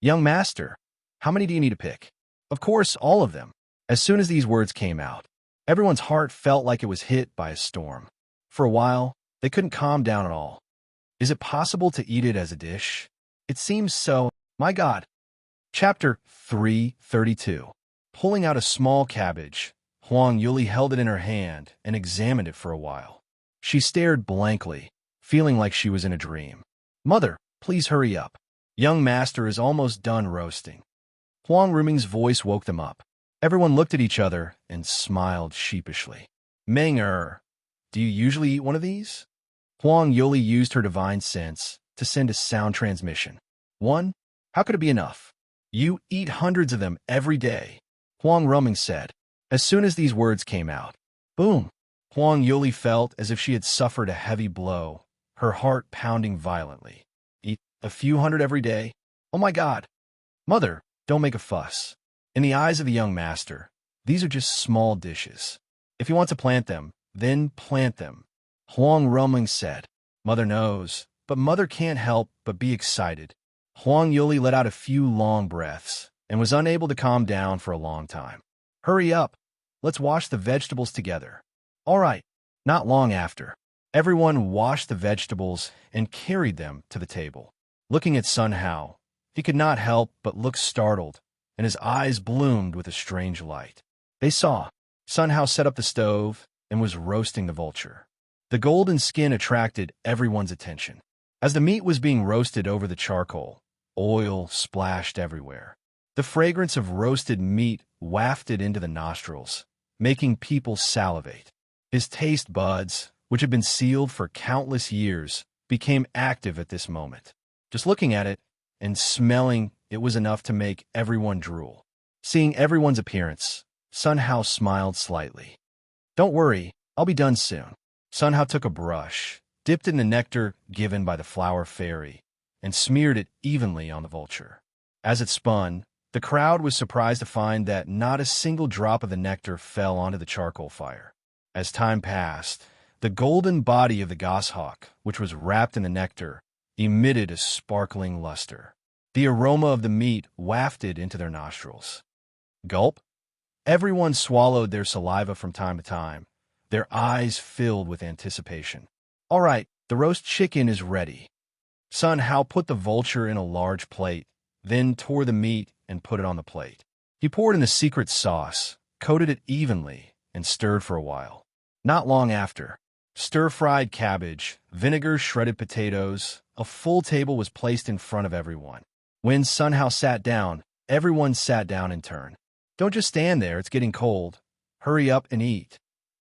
Young master, how many do you need to pick? Of course, all of them. As soon as these words came out, everyone's heart felt like it was hit by a storm. For a while, they couldn't calm down at all. Is it possible to eat it as a dish? It seems so. My God. Chapter 332. Pulling out a small cabbage, Huang Yuli held it in her hand and examined it for a while. She stared blankly, feeling like she was in a dream. Mother, please hurry up. Young master is almost done roasting. Huang Ruming's voice woke them up. Everyone looked at each other and smiled sheepishly. Meng-er, do you usually eat one of these? Huang Yuli used her divine sense to send a sound transmission. One? How could it be enough? You eat hundreds of them every day, Huang Ruming said. As soon as these words came out, boom! Huang Yuli felt as if she had suffered a heavy blow, her heart pounding violently. Eat a few hundred every day? Oh my God! Mother, don't make a fuss. In the eyes of the young master, these are just small dishes. If you want to plant them, then plant them. Huang Ruming said. Mother knows, but mother can't help but be excited. Huang Yuli let out a few long breaths and was unable to calm down for a long time. Hurry up. Let's wash the vegetables together. All right. Not long after, everyone washed the vegetables and carried them to the table. Looking at Sun Hao, he could not help but look startled, and his eyes bloomed with a strange light. They saw Sun Hao set up the stove and was roasting the vulture. The golden skin attracted everyone's attention. As the meat was being roasted over the charcoal, oil splashed everywhere. The fragrance of roasted meat wafted into the nostrils, making people salivate. His taste buds, which had been sealed for countless years, became active at this moment. Just looking at it and smelling it was enough to make everyone drool. Seeing everyone's appearance, Sun Hao smiled slightly. Don't worry, I'll be done soon. Sun Hao took a brush, dipped in the nectar given by the flower fairy, and smeared it evenly on the vulture. As it spun, the crowd was surprised to find that not a single drop of the nectar fell onto the charcoal fire. As time passed, the golden body of the goshawk, which was wrapped in the nectar, emitted a sparkling luster. The aroma of the meat wafted into their nostrils. Gulp. Everyone swallowed their saliva from time to time, their eyes filled with anticipation. All right, the roast chicken is ready. Sun Hao put the vulture in a large plate, then tore the meat and put it on the plate. He poured in the secret sauce, coated it evenly, and stirred for a while. Not long after, stir-fried cabbage, vinegar, shredded potatoes, a full table was placed in front of everyone. When Sun Hao sat down, everyone sat down in turn. Don't just stand there, it's getting cold. Hurry up and eat.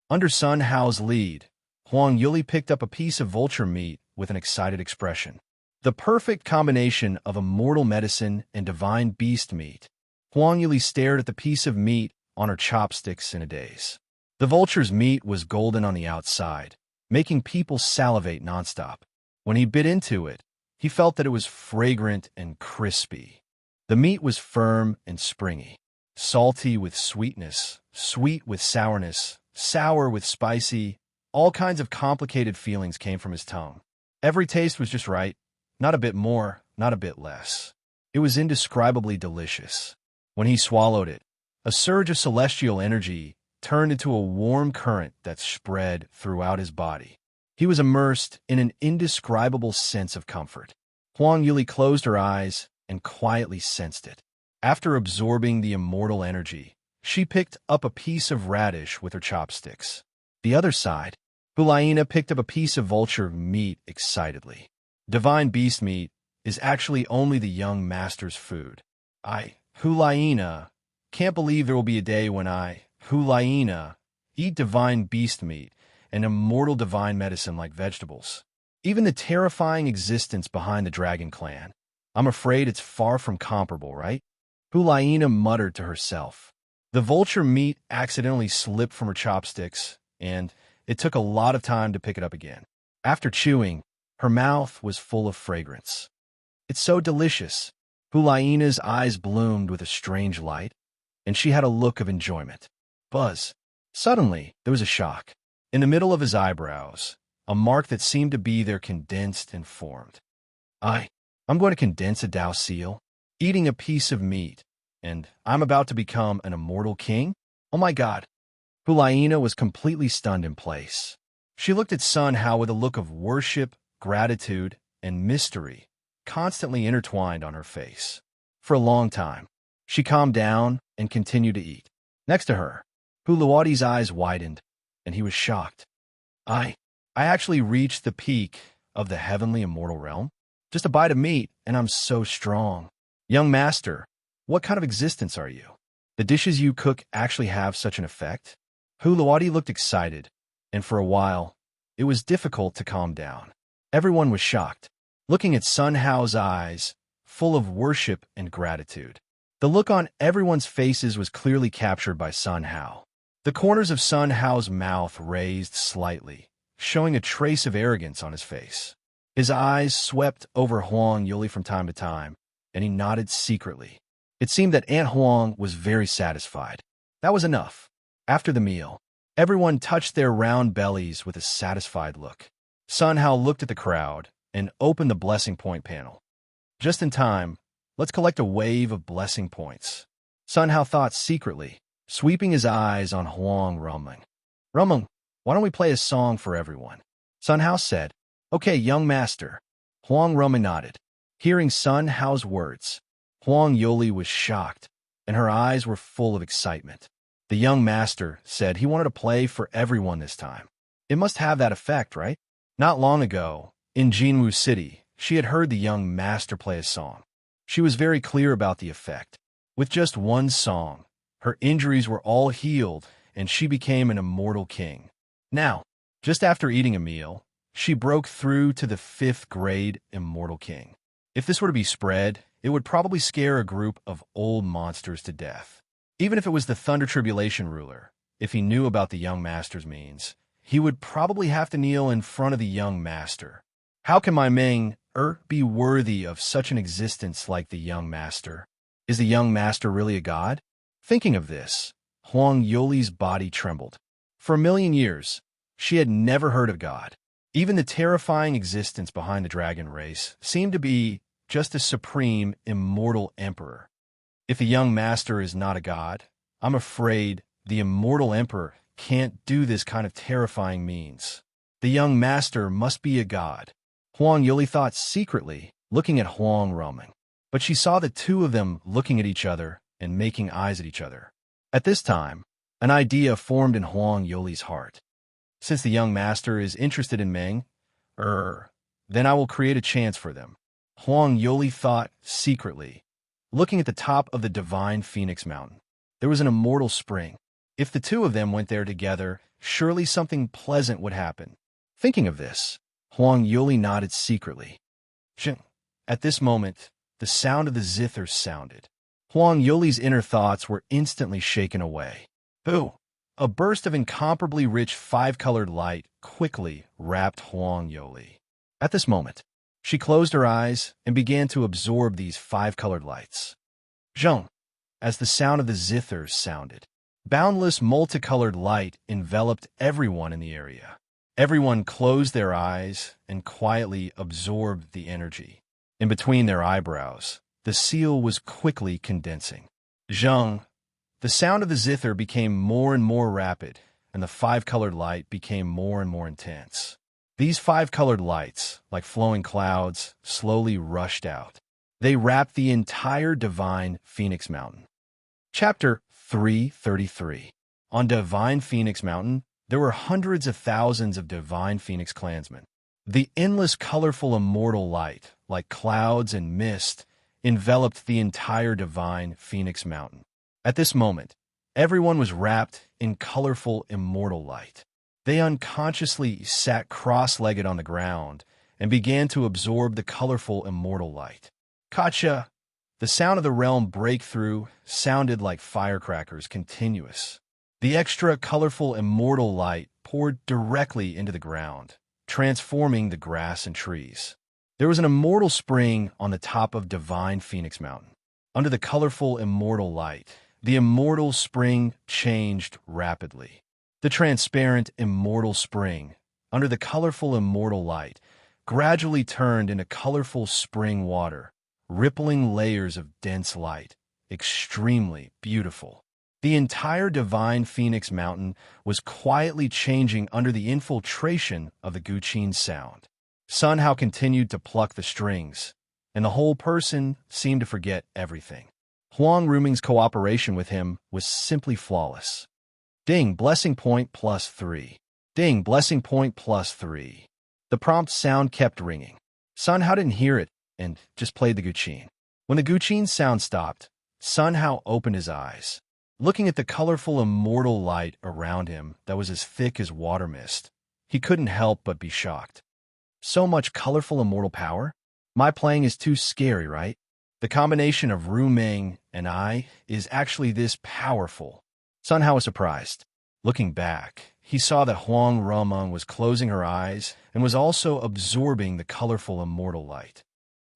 Under Sun Hao's lead, Huang Yuli picked up a piece of vulture meat with an excited expression. The perfect combination of immortal medicine and divine beast meat. Huang Yuli stared at the piece of meat on her chopsticks in a daze. The vulture's meat was golden on the outside, making people salivate nonstop. When he bit into it, he felt that it was fragrant and crispy. The meat was firm and springy, salty with sweetness, sweet with sourness, sour with spicy. All kinds of complicated feelings came from his tongue. Every taste was just right, not a bit more, not a bit less. It was indescribably delicious. When he swallowed it, a surge of celestial energy turned into a warm current that spread throughout his body. He was immersed in an indescribable sense of comfort. Huang Yuli closed her eyes and quietly sensed it. After absorbing the immortal energy, she picked up a piece of radish with her chopsticks. The other side, Hulaina picked up a piece of vulture meat excitedly. Divine beast meat is actually only the young master's food. Hulaina, can't believe there will be a day when Hulaina, eat divine beast meat and immortal divine medicine like vegetables. Even the terrifying existence behind the dragon clan. I'm afraid it's far from comparable, right? Hulaina muttered to herself. The vulture meat accidentally slipped from her chopsticks, and it took a lot of time to pick it up again. After chewing, her mouth was full of fragrance. It's so delicious. Hulaina's eyes bloomed with a strange light, and she had a look of enjoyment. Buzz. Suddenly, there was a shock. In the middle of his eyebrows, a mark that seemed to be there condensed and formed. I'm going to condense a Dao seal, eating a piece of meat, and I'm about to become an immortal king? Oh my God. Hulaina was completely stunned in place. She looked at Sun Hao with a look of worship, gratitude, and mystery constantly intertwined on her face. For a long time, she calmed down and continued to eat. Next to her, Huluwadi's eyes widened, and he was shocked. I actually reached the peak of the heavenly immortal realm? Just a bite of meat, and I'm so strong. Young master, what kind of existence are you? The dishes you cook actually have such an effect? Huluwadi looked excited, and for a while, it was difficult to calm down. Everyone was shocked, looking at Sun Hao's eyes, full of worship and gratitude. The look on everyone's faces was clearly captured by Sun Hao. The corners of Sun Hao's mouth raised slightly, showing a trace of arrogance on his face. His eyes swept over Huang Yuli from time to time, and he nodded secretly. It seemed that Aunt Huang was very satisfied. That was enough. After the meal, everyone touched their round bellies with a satisfied look. Sun Hao looked at the crowd and opened the blessing point panel. Just in time, let's collect a wave of blessing points. Sun Hao thought secretly, sweeping his eyes on Huang Rumeng. Rumeng, why don't we play a song for everyone? Sun Hao said, Okay, young master. Huang Rumeng nodded. Hearing Sun Hao's words, Huang Yuli was shocked, and her eyes were full of excitement. The young master said he wanted to play for everyone this time. It must have that effect, right? Not long ago, in Jinwu City, she had heard the young master play a song. She was very clear about the effect. With just one song, her injuries were all healed, and she became an immortal king. Now, just after eating a meal, she broke through to the 5th grade immortal king. If this were to be spread, it would probably scare a group of old monsters to death. Even if it was the Thunder Tribulation ruler, if he knew about the young master's means, he would probably have to kneel in front of the young master. How can my Meng be worthy of such an existence like the young master? Is the young master really a god? Thinking of this, Huang Yuli's body trembled. For a million years, she had never heard of God. Even the terrifying existence behind the dragon race seemed to be just a supreme, immortal emperor. If the young master is not a god, I'm afraid the immortal emperor can't do this kind of terrifying means. The young master must be a god. Huang Yuli thought secretly, looking at Huang Roman. But she saw the two of them looking at each other and making eyes at each other. At this time, an idea formed in Huang Yuli's heart. Since the young master is interested in Meng, then I will create a chance for them. Huang Yuli thought secretly, looking at the top of the divine Phoenix Mountain. There was an immortal spring. If the two of them went there together, surely something pleasant would happen. Thinking of this, Huang Yuli nodded secretly. At this moment, the sound of the zithers sounded. Huang Yuli's inner thoughts were instantly shaken away. Boo! A burst of incomparably rich five-colored light quickly wrapped Huang Yuli. At this moment, she closed her eyes and began to absorb these five-colored lights. Zheng, as the sound of the zithers sounded, boundless multicolored light enveloped everyone in the area. Everyone closed their eyes and quietly absorbed the energy. In between their eyebrows, the seal was quickly condensing. Zheng, the sound of the zither became more and more rapid, and the five-colored light became more and more intense. These five-colored lights, like flowing clouds, slowly rushed out. They wrapped the entire divine Phoenix Mountain. Chapter 333. On Divine Phoenix Mountain, there were hundreds of thousands of divine Phoenix clansmen. The endless colorful immortal light, like clouds and mist, enveloped the entire divine Phoenix Mountain. At this moment, everyone was wrapped in colorful immortal light. They unconsciously sat cross-legged on the ground and began to absorb the colorful immortal light. Kacha, the sound of the realm breakthrough sounded like firecrackers continuous. The extra colorful immortal light poured directly into the ground, transforming the grass and trees. There was an immortal spring on the top of Divine Phoenix Mountain. Under the colorful immortal light, the immortal spring changed rapidly. The transparent immortal spring, under the colorful immortal light, gradually turned into colorful spring water, rippling layers of dense light, extremely beautiful. The entire divine Phoenix Mountain was quietly changing under the infiltration of the Guqin sound. Sun Hao continued to pluck the strings, and the whole person seemed to forget everything. Huang Ruming's cooperation with him was simply flawless. Ding, blessing point +3. Ding, blessing point +3. The prompt sound kept ringing. Sun Hao didn't hear it and just played the Guqin. When the Guqin sound stopped, Sun Hao opened his eyes. Looking at the colorful immortal light around him that was as thick as water mist, he couldn't help but be shocked. So much colorful immortal power? My playing is too scary, right? The combination of Ru Meng and I is actually this powerful. Sun Hao was surprised. Looking back, he saw that Huang Rumeng was closing her eyes and was also absorbing the colorful immortal light.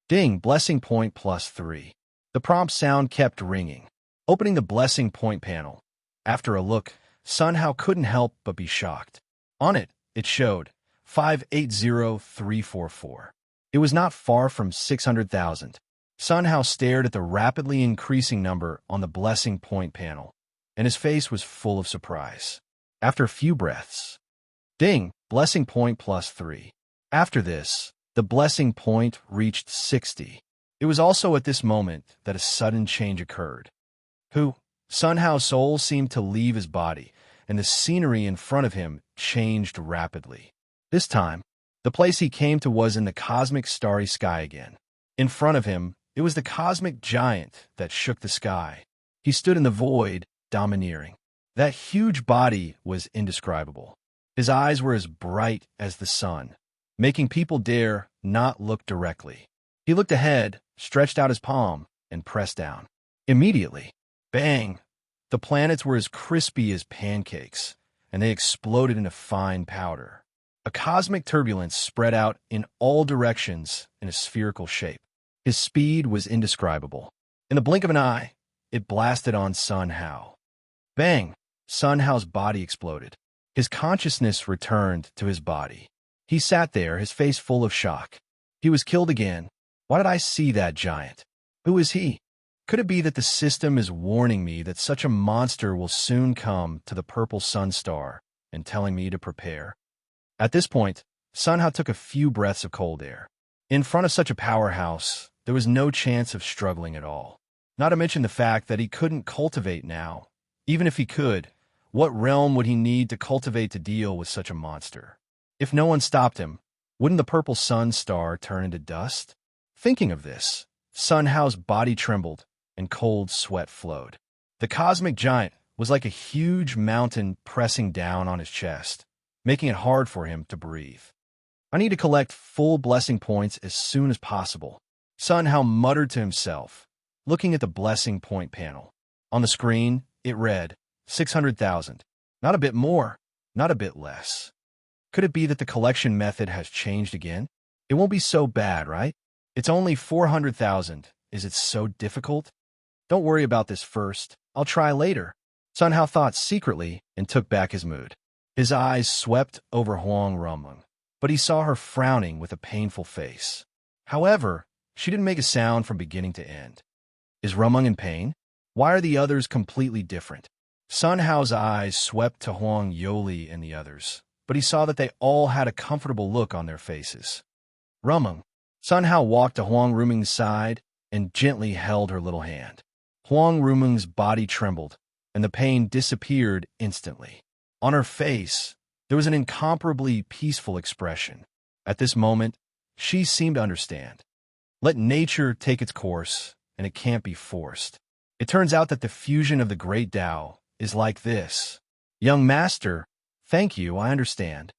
Ding, blessing point +3. The prompt sound kept ringing. Opening the blessing point panel. After a look, Sun Hao couldn't help but be shocked. On it, it showed 580344. It was not far from 600,000. Sun Hao stared at the rapidly increasing number on the blessing point panel, and his face was full of surprise. After a few breaths, ding, blessing point +3. After this, the blessing point reached 60. It was also at this moment that a sudden change occurred. Sun Hao's soul seemed to leave his body, and the scenery in front of him changed rapidly. This time, the place he came to was in the cosmic starry sky again. In front of him, it was the cosmic giant that shook the sky. He stood in the void, domineering. That huge body was indescribable. His eyes were as bright as the sun, making people dare not look directly. He looked ahead, stretched out his palm, and pressed down. Immediately, bang! The planets were as crispy as pancakes, and they exploded into fine powder. A cosmic turbulence spread out in all directions in a spherical shape. His speed was indescribable. In the blink of an eye, it blasted on Sun Hao. Bang! Sun Hao's body exploded. His consciousness returned to his body. He sat there, his face full of shock. He was killed again. Why did I see that giant? Who is he? Could it be that the system is warning me that such a monster will soon come to the purple sun star and telling me to prepare? At this point, Sun Hao took a few breaths of cold air. In front of such a powerhouse, there was no chance of struggling at all. Not to mention the fact that he couldn't cultivate now. Even if he could, what realm would he need to cultivate to deal with such a monster? If no one stopped him, wouldn't the purple sun star turn into dust? Thinking of this, Sun Hao's body trembled and cold sweat flowed. The cosmic giant was like a huge mountain pressing down on his chest, making it hard for him to breathe. I need to collect full blessing points as soon as possible, Sun Hao muttered to himself, looking at the blessing point panel. On the screen, it read, 600,000. Not a bit more, not a bit less. Could it be that the collection method has changed again? It won't be so bad, right? It's only 400,000. Is it so difficult? Don't worry about this first. I'll try later. Sun Hao thought secretly and took back his mood. His eyes swept over Huang Rumeng, but he saw her frowning with a painful face. However, she didn't make a sound from beginning to end. Is Rumeng in pain? Why are the others completely different? Sun Hao's eyes swept to Huang Yoli and the others, but he saw that they all had a comfortable look on their faces. Rumeng. Sun Hao walked to Huang Rumeng's side and gently held her little hand. Huang Rumeng's body trembled, and the pain disappeared instantly. On her face, there was an incomparably peaceful expression. At this moment, she seemed to understand. Let nature take its course, and it can't be forced. It turns out that the fusion of the great Tao is like this. Young master, thank you, I understand.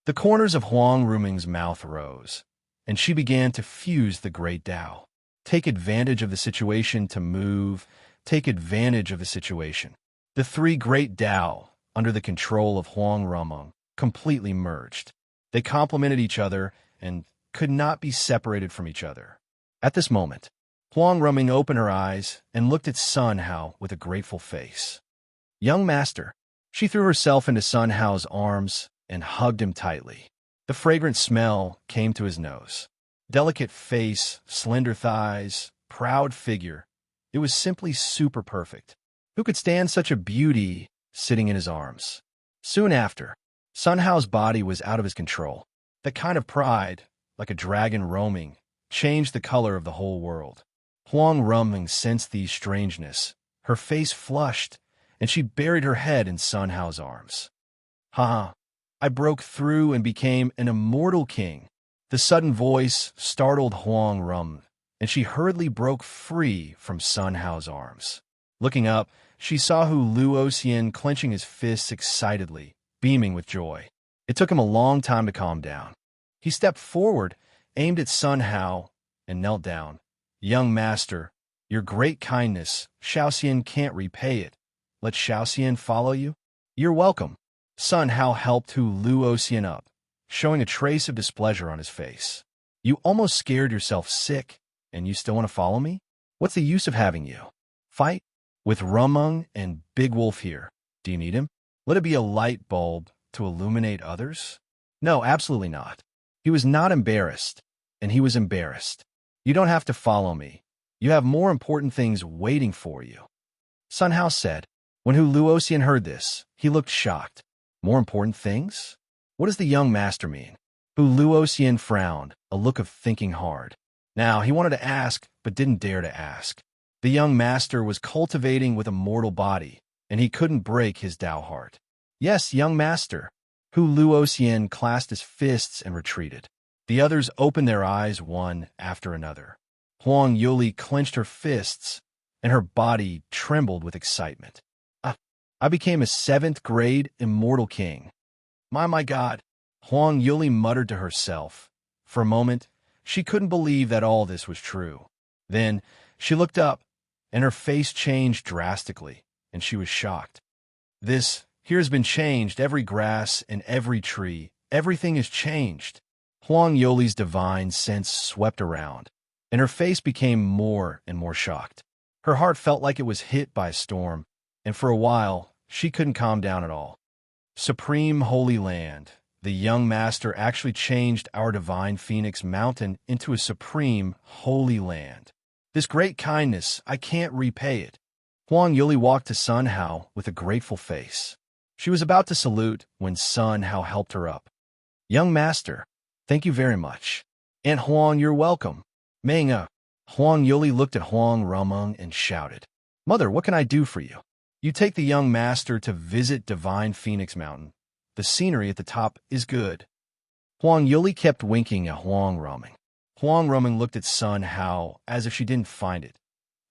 The corners of Huang Rumeng's mouth rose, and she began to fuse the great Tao. Take advantage of the situation to move. Take advantage of the situation. The three great Tao, under the control of Huang Rumeng, completely merged. They complemented each other and could not be separated from each other. At this moment, Huang Rumeng opened her eyes and looked at Sun Hao with a grateful face. Young master, she threw herself into Sun Hao's arms and hugged him tightly. The fragrant smell came to his nose. Delicate face, slender thighs, proud figure. It was simply super perfect. Who could stand such a beauty sitting in his arms? Soon after, Sun Hao's body was out of his control. That kind of pride, like a dragon roaming, changed the color of the whole world. Huang Rumeng sensed the strangeness. Her face flushed, and she buried her head in Sun Hao's arms. Ha! I broke through and became an immortal king. The sudden voice startled Huang Rumeng, and she hurriedly broke free from Sun Hao's arms. Looking up, she saw Luoxian clenching his fists excitedly, beaming with joy. It took him a long time to calm down. He stepped forward, aimed at Sun Hao, and knelt down. Young master, your great kindness, Shaoxian can't repay it. Let Shaoxian follow you? You're welcome. Sun Hao helped Luoxian up, showing a trace of displeasure on his face. You almost scared yourself sick, and you still want to follow me? What's the use of having you? Fight? With Rumeng and Big Wolf here. Do you need him? Let it be a light bulb to illuminate others? No, absolutely not. He was not embarrassed, and he was embarrassed. You don't have to follow me. You have more important things waiting for you. Sun Hao said. When Luoxian heard this, he looked shocked. More important things? What does the young master mean? Luoxian frowned, a look of thinking hard. Now, he wanted to ask, but didn't dare to ask. The young master was cultivating with a mortal body, and he couldn't break his Tao heart. Yes, young master. Luoxian clasped his fists and retreated. The others opened their eyes one after another. Huang Yoli clenched her fists, and her body trembled with excitement. I became a 7th grade immortal king. My God, Huang Yuli muttered to herself. For a moment, she couldn't believe that all this was true. Then, she looked up, and her face changed drastically, and she was shocked. This here has been changed, every grass and every tree, everything is changed. Huang Yoli's divine sense swept around, and her face became more and more shocked. Her heart felt like it was hit by a storm, and for a while, she couldn't calm down at all. Supreme Holy Land, the young master actually changed our divine Phoenix Mountain into a supreme holy land. This great kindness, I can't repay it. Huang Yuli walked to Sun Hao with a grateful face. She was about to salute when Sun Hao helped her up. Young master, thank you very much. Aunt Huang, you're welcome. Menga. Huang Yuli looked at Huang Rumeng and shouted, Mother, what can I do for you? You take the young master to visit Divine Phoenix Mountain. The scenery at the top is good. Huang Yuli kept winking at Huang Rumeng. Huang Rumeng looked at Sun Hao as if she didn't find it.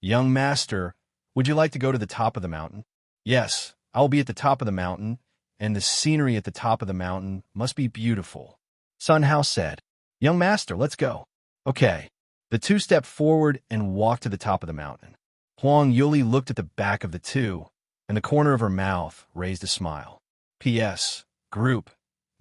Young master, would you like to go to the top of the mountain? Yes, I'll be at the top of the mountain, and the scenery at the top of the mountain must be beautiful. Sun Hao said, Young master, let's go. Okay. The two stepped forward and walked to the top of the mountain. Huang Yuli looked at the back of the two, and the corner of her mouth raised a smile. P.S. Group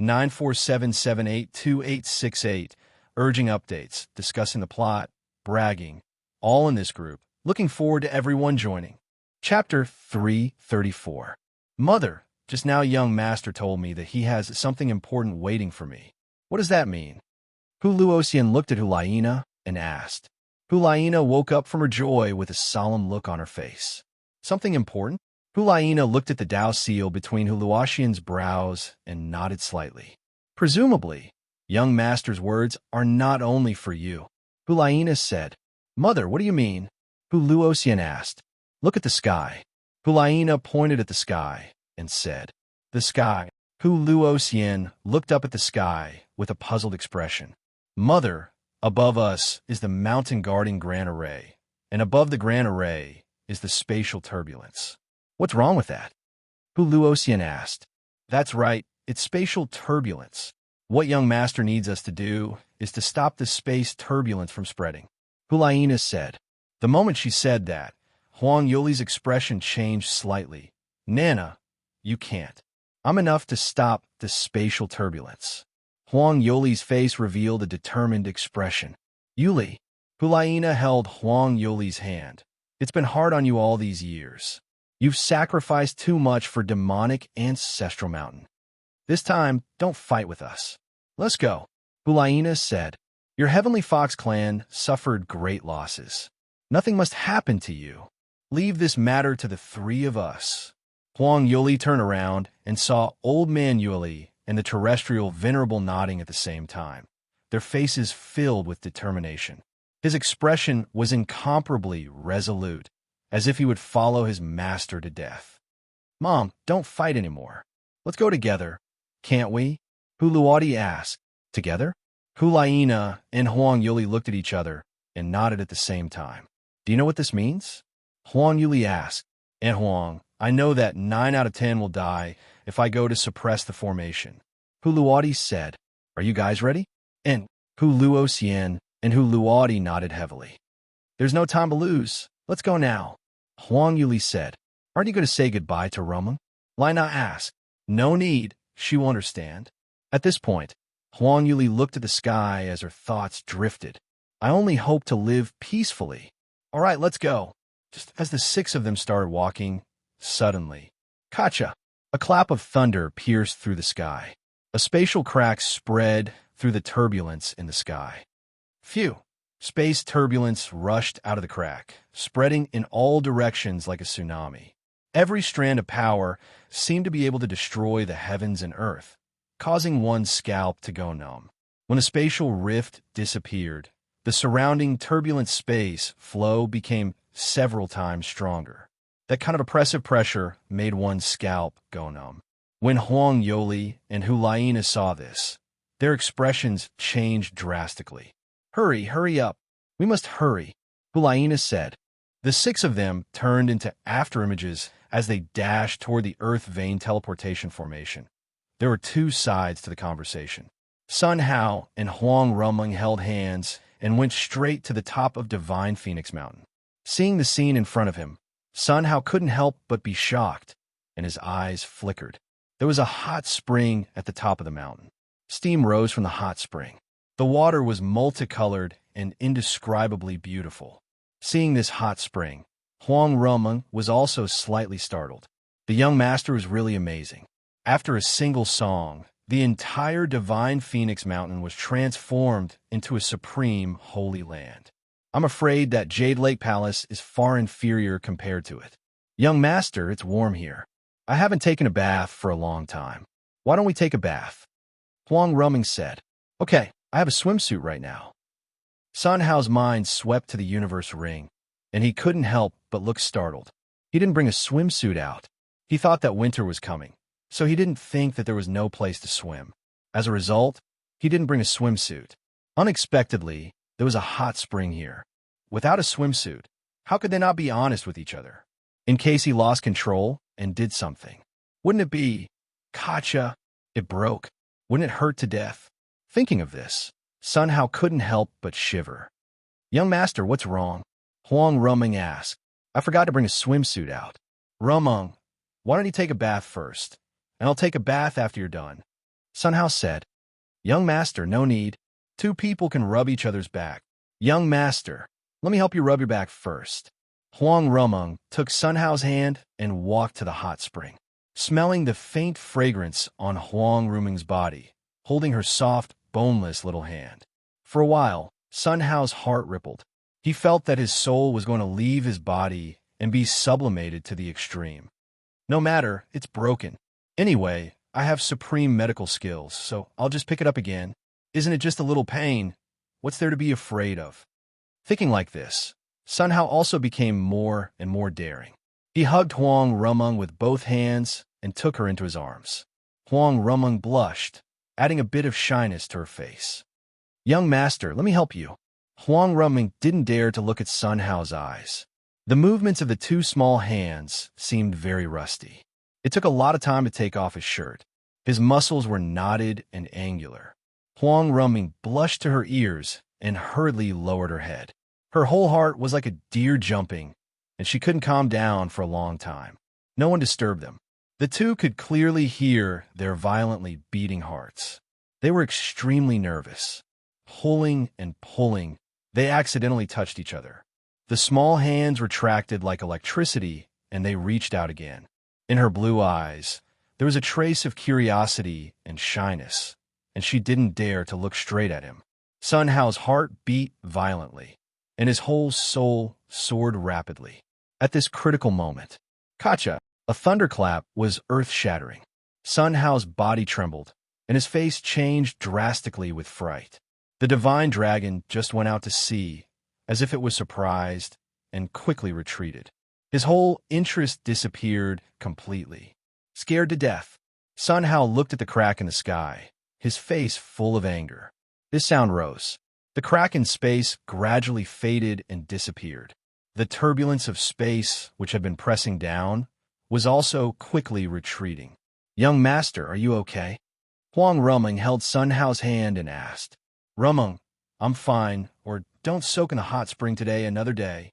947782868, urging updates, discussing the plot, bragging, all in this group. Looking forward to everyone joining. Chapter 334. Mother, just now young master told me that he has something important waiting for me. What does that mean? Hu Luoxian looked at Hulaina and asked. Hulaina woke up from her joy with a solemn look on her face. Something important? Hulaina looked at the Dao seal between Hu Luoxian's brows and nodded slightly. Presumably, young master's words are not only for you. Hulaina said. Mother, what do you mean? Hu Luoxian asked. Look at the sky. Hulaina pointed at the sky and said. The sky. Hu Luoxian looked up at the sky with a puzzled expression. Mother, above us is the mountain guarding Grand Array, and above the Grand Array is the spatial turbulence. What's wrong with that? Hu Luoxian asked. That's right, it's spatial turbulence. What young master needs us to do is to stop the space turbulence from spreading. Hulaina said. The moment she said that, Huang Yuli's expression changed slightly. Nana, you can't. I'm enough to stop the spatial turbulence. Huang Yuli's face revealed a determined expression. Yuli. Hulaina held Huang Yuli's hand. It's been hard on you all these years. You've sacrificed too much for demonic Ancestral Mountain. This time, don't fight with us. Let's go. Hulaina said. Your Heavenly Fox clan suffered great losses. Nothing must happen to you. Leave this matter to the three of us. Huang Yuli turned around and saw Old Man Yuli and the terrestrial venerable nodding at the same time, their faces filled with determination. His expression was incomparably resolute, as if he would follow his master to death. Mom, don't fight anymore. Let's go together. Can't we? Huluadi asked. Together? Hulaina and Huang Yuli looked at each other and nodded at the same time. Do you know what this means? Huang Yuli asked. And Huang, I know that 9 out of 10 will die if I go to suppress the formation. Huluadi said. Are you guys ready? And Huluosian and Huluadi nodded heavily. There's no time to lose. Let's go now. Huang Yuli said. Aren't you going to say goodbye to Rumeng? Lina asked. No need. She will understand. At this point, Huang Yuli looked at the sky as her thoughts drifted. I only hope to live peacefully. All right, let's go. Just as the 6 of them started walking, suddenly, Kacha! A clap of thunder pierced through the sky. A spatial crack spread through the turbulence in the sky. Phew! Space turbulence rushed out of the crack, spreading in all directions like a tsunami. Every strand of power seemed to be able to destroy the heavens and earth, causing one's scalp to go numb. When the spatial rift disappeared, the surrounding turbulent space flow became several times stronger. That kind of oppressive pressure made one's scalp go numb. When Huang Yoli and Hulaina saw this, their expressions changed drastically. Hurry up. We must hurry, Hulaina said. The 6 of them turned into afterimages as they dashed toward the Earth Vein teleportation formation. There were 2 sides to the conversation. Sun Hao and Huang Rumeng held hands and went straight to the top of Divine Phoenix Mountain. Seeing the scene in front of him, Sun Hao couldn't help but be shocked, and his eyes flickered. There was a hot spring at the top of the mountain. Steam rose from the hot spring. The water was multicolored and indescribably beautiful. Seeing this hot spring, Huang Rumeng was also slightly startled. The young master was really amazing. After a single song, the entire Divine Phoenix Mountain was transformed into a supreme holy land. I'm afraid that Jade Lake Palace is far inferior compared to it. Young master, it's warm here. I haven't taken a bath for a long time. Why don't we take a bath? Huang Ruming said. Okay, I have a swimsuit right now. Sun Hao's mind swept to the universe ring, and he couldn't help but look startled. He didn't bring a swimsuit out. He thought that winter was coming, so he didn't think that there was no place to swim. As a result, he didn't bring a swimsuit. Unexpectedly, there was a hot spring here. Without a swimsuit, how could they not be honest with each other? In case he lost control and did something. Wouldn't it be, Katja, it broke? Wouldn't it hurt to death? Thinking of this, Sun Hao couldn't help but shiver. Young master, what's wrong? Huang Ruming asked. I forgot to bring a swimsuit out. Rumung, why don't you take a bath first? And I'll take a bath after you're done. Sun Hao said. Young master, no need. Two people can rub each other's back. Young master, let me help you rub your back first. Huang Rumung took Sun Hao's hand and walked to the hot spring, smelling the faint fragrance on Huang Ruming's body, holding her soft, boneless little hand. For a while, Sun Hao's heart rippled. He felt that his soul was going to leave his body and be sublimated to the extreme. No matter, it's broken. Anyway, I have supreme medical skills, so I'll just pick it up again. Isn't it just a little pain? What's there to be afraid of? Thinking like this, Sun Hao also became more and more daring. He hugged Huang Rumung with both hands and took her into his arms. Huang Rumung blushed, adding a bit of shyness to her face. Young master, let me help you. Huang Ruming didn't dare to look at Sun Hao's eyes. The movements of the two small hands seemed very rusty. It took a lot of time to take off his shirt. His muscles were knotted and angular. Huang Ruming blushed to her ears and hurriedly lowered her head. Her whole heart was like a deer jumping, and she couldn't calm down for a long time. No one disturbed them. The two could clearly hear their violently beating hearts. They were extremely nervous. Pulling and pulling, they accidentally touched each other. The small hands retracted like electricity, and they reached out again. In her blue eyes, there was a trace of curiosity and shyness, and she didn't dare to look straight at him. Sun Hao's heart beat violently, and his whole soul soared rapidly. At this critical moment, Katja, a thunderclap was earth-shattering. Sun Hao's body trembled, and his face changed drastically with fright. The divine dragon just went out to sea, as if it was surprised, and quickly retreated. His whole interest disappeared completely. Scared to death, Sun Hao looked at the crack in the sky, his face full of anger. This sound rose. The crack in space gradually faded and disappeared. The turbulence of space, which had been pressing down, was also quickly retreating. Young master, are you okay? Huang Ruming held Sun Hao's hand and asked. Rumung, I'm fine, or don't soak in the hot spring today, another day.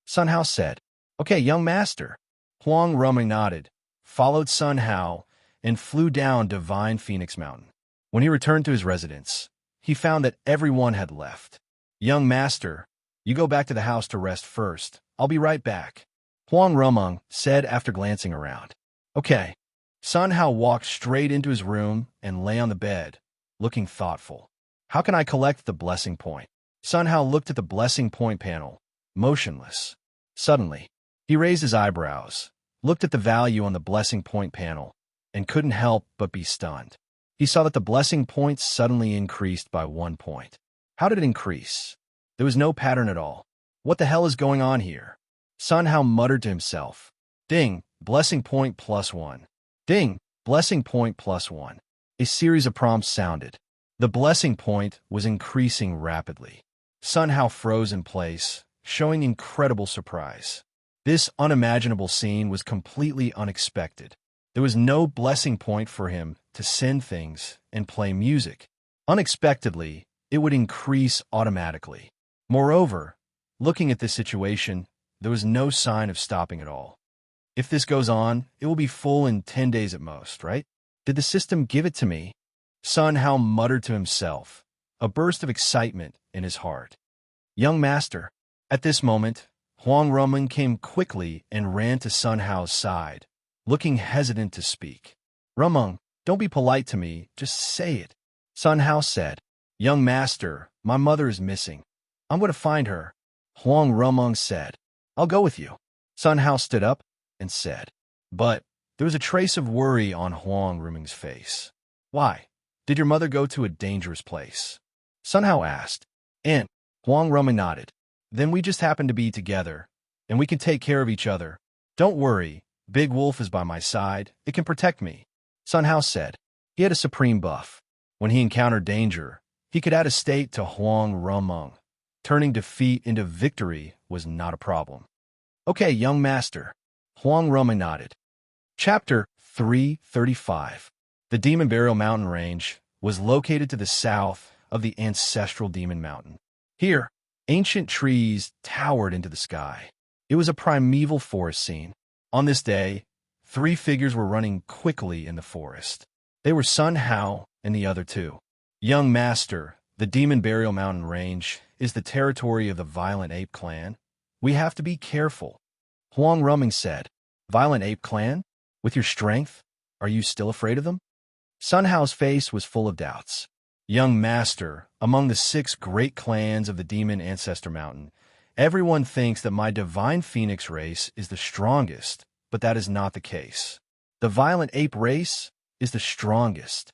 Sun Hao said. Okay, young master. Huang Ruming nodded, followed Sun Hao, and flew down Divine Phoenix Mountain. When he returned to his residence, he found that everyone had left. Young master, you go back to the house to rest first. I'll be right back. Huang Rumung said after glancing around. Okay. Sun Hao walked straight into his room and lay on the bed, looking thoughtful. How can I collect the blessing point? Sun Hao looked at the blessing point panel, motionless. Suddenly, he raised his eyebrows, looked at the value on the blessing point panel, and couldn't help but be stunned. He saw that the blessing points suddenly increased by 1 point. How did it increase? There was no pattern at all. What the hell is going on here? Sun Hao muttered to himself. Ding, blessing point +1. Ding, blessing point +1. A series of prompts sounded. The blessing point was increasing rapidly. Sun Hao froze in place, showing incredible surprise. This unimaginable scene was completely unexpected. There was no blessing point for him to send things and play music. Unexpectedly, it would increase automatically. Moreover, looking at this situation, there was no sign of stopping at all. If this goes on, it will be full in 10 days at most, right? Did the system give it to me? Sun Hao muttered to himself, a burst of excitement in his heart. Young master. At this moment, Huang Ruming came quickly and ran to Sun Hao's side, looking hesitant to speak. Rumung, don't be polite to me, just say it. Sun Hao said. Young master, my mother is missing. I'm going to find her. Huang Rumeng said. I'll go with you. Sun Hao stood up and said. But there was a trace of worry on Huang Rumeng's face. Why? Did your mother go to a dangerous place? Sun Hao asked. And Huang Rumeng nodded. Then we just happen to be together, and we can take care of each other. Don't worry, Big Wolf is by my side. It can protect me. Sun Hao said. He had a supreme buff. When he encountered danger, he could add a state to Huang Rumeng. Turning defeat into victory was not a problem. Okay, young master. Huang Rumeng nodded. Chapter 335. The Demon Burial Mountain Range was located to the south of the ancestral Demon Mountain. Here, ancient trees towered into the sky. It was a primeval forest scene. On this day, 3 figures were running quickly in the forest. They were Sun Hao and the other 2. Young master, the Demon Burial Mountain Range is the territory of the Violent Ape Clan. We have to be careful. Huang Rumeng said. Violent Ape Clan? With your strength, are you still afraid of them? Sun Hao's face was full of doubts. Young master, among the 6 great clans of the Demon Ancestor Mountain, everyone thinks that my divine phoenix race is the strongest, but that is not the case. The Violent Ape race is the strongest.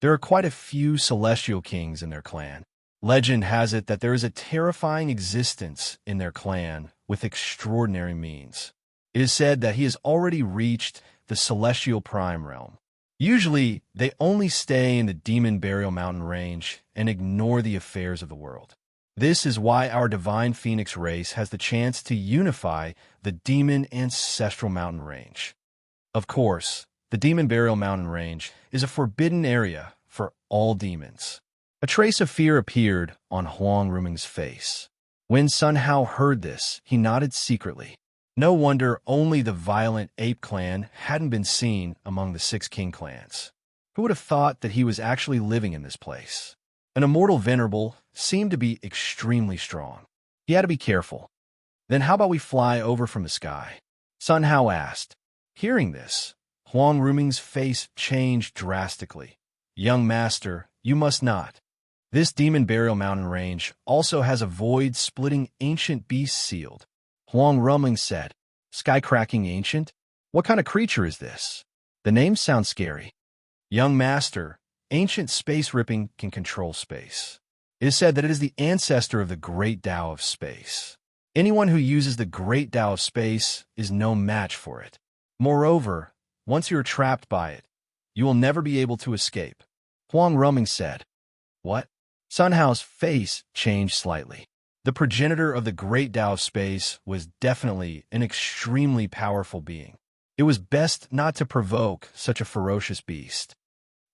There are quite a few celestial kings in their clan. Legend has it that there is a terrifying existence in their clan with extraordinary means. It is said that he has already reached the celestial prime realm. Usually, they only stay in the Demon Burial Mountain Range and ignore the affairs of the world. This is why our divine phoenix race has the chance to unify the Demon Ancestral Mountain Range. Of course, the Demon Burial Mountain Range is a forbidden area for all demons. A trace of fear appeared on Huang Rumeng's face. When Sun Hao heard this, he nodded secretly. No wonder only the Violent Ape Clan hadn't been seen among the 6 king clans. Who would have thought that he was actually living in this place? An immortal venerable seemed to be extremely strong. He had to be careful. Then how about we fly over from the sky? Sun Hao asked. Hearing this, Huang Rumeng's face changed drastically. Young master, you must not. This Demon Burial Mountain Range also has a void-splitting ancient beast sealed. Huang Rumeng said, Sky-cracking ancient? What kind of creature is this? The name sounds scary. Young master, ancient space-ripping can control space. It is said that it is the ancestor of the Great Tao of Space. Anyone who uses the Great Tao of Space is no match for it. Moreover, once you are trapped by it, you will never be able to escape. Huang Rumeng said. What? Sun Hao's face changed slightly. The progenitor of the Great Tao of Space was definitely an extremely powerful being. It was best not to provoke such a ferocious beast.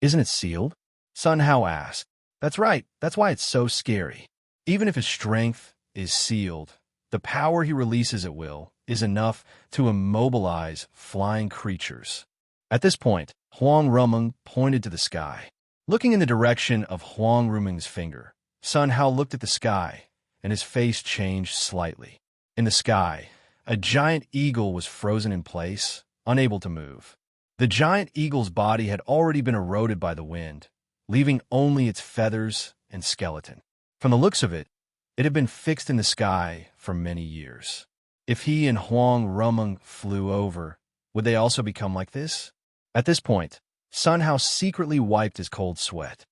Isn't it sealed? Sun Hao asked. That's right. That's why it's so scary. Even if his strength is sealed, the power he releases at will is enough to immobilize flying creatures. At this point, Huang Rumeng pointed to the sky. Looking in the direction of Huang Rumeng's finger, Sun Hao looked at the sky, and his face changed slightly. In the sky, a giant eagle was frozen in place, unable to move. The giant eagle's body had already been eroded by the wind, leaving only its feathers and skeleton. From the looks of it, it had been fixed in the sky for many years. If he and Huang Rumeng flew over, would they also become like this? At this point, Sun Hao secretly wiped his cold sweat.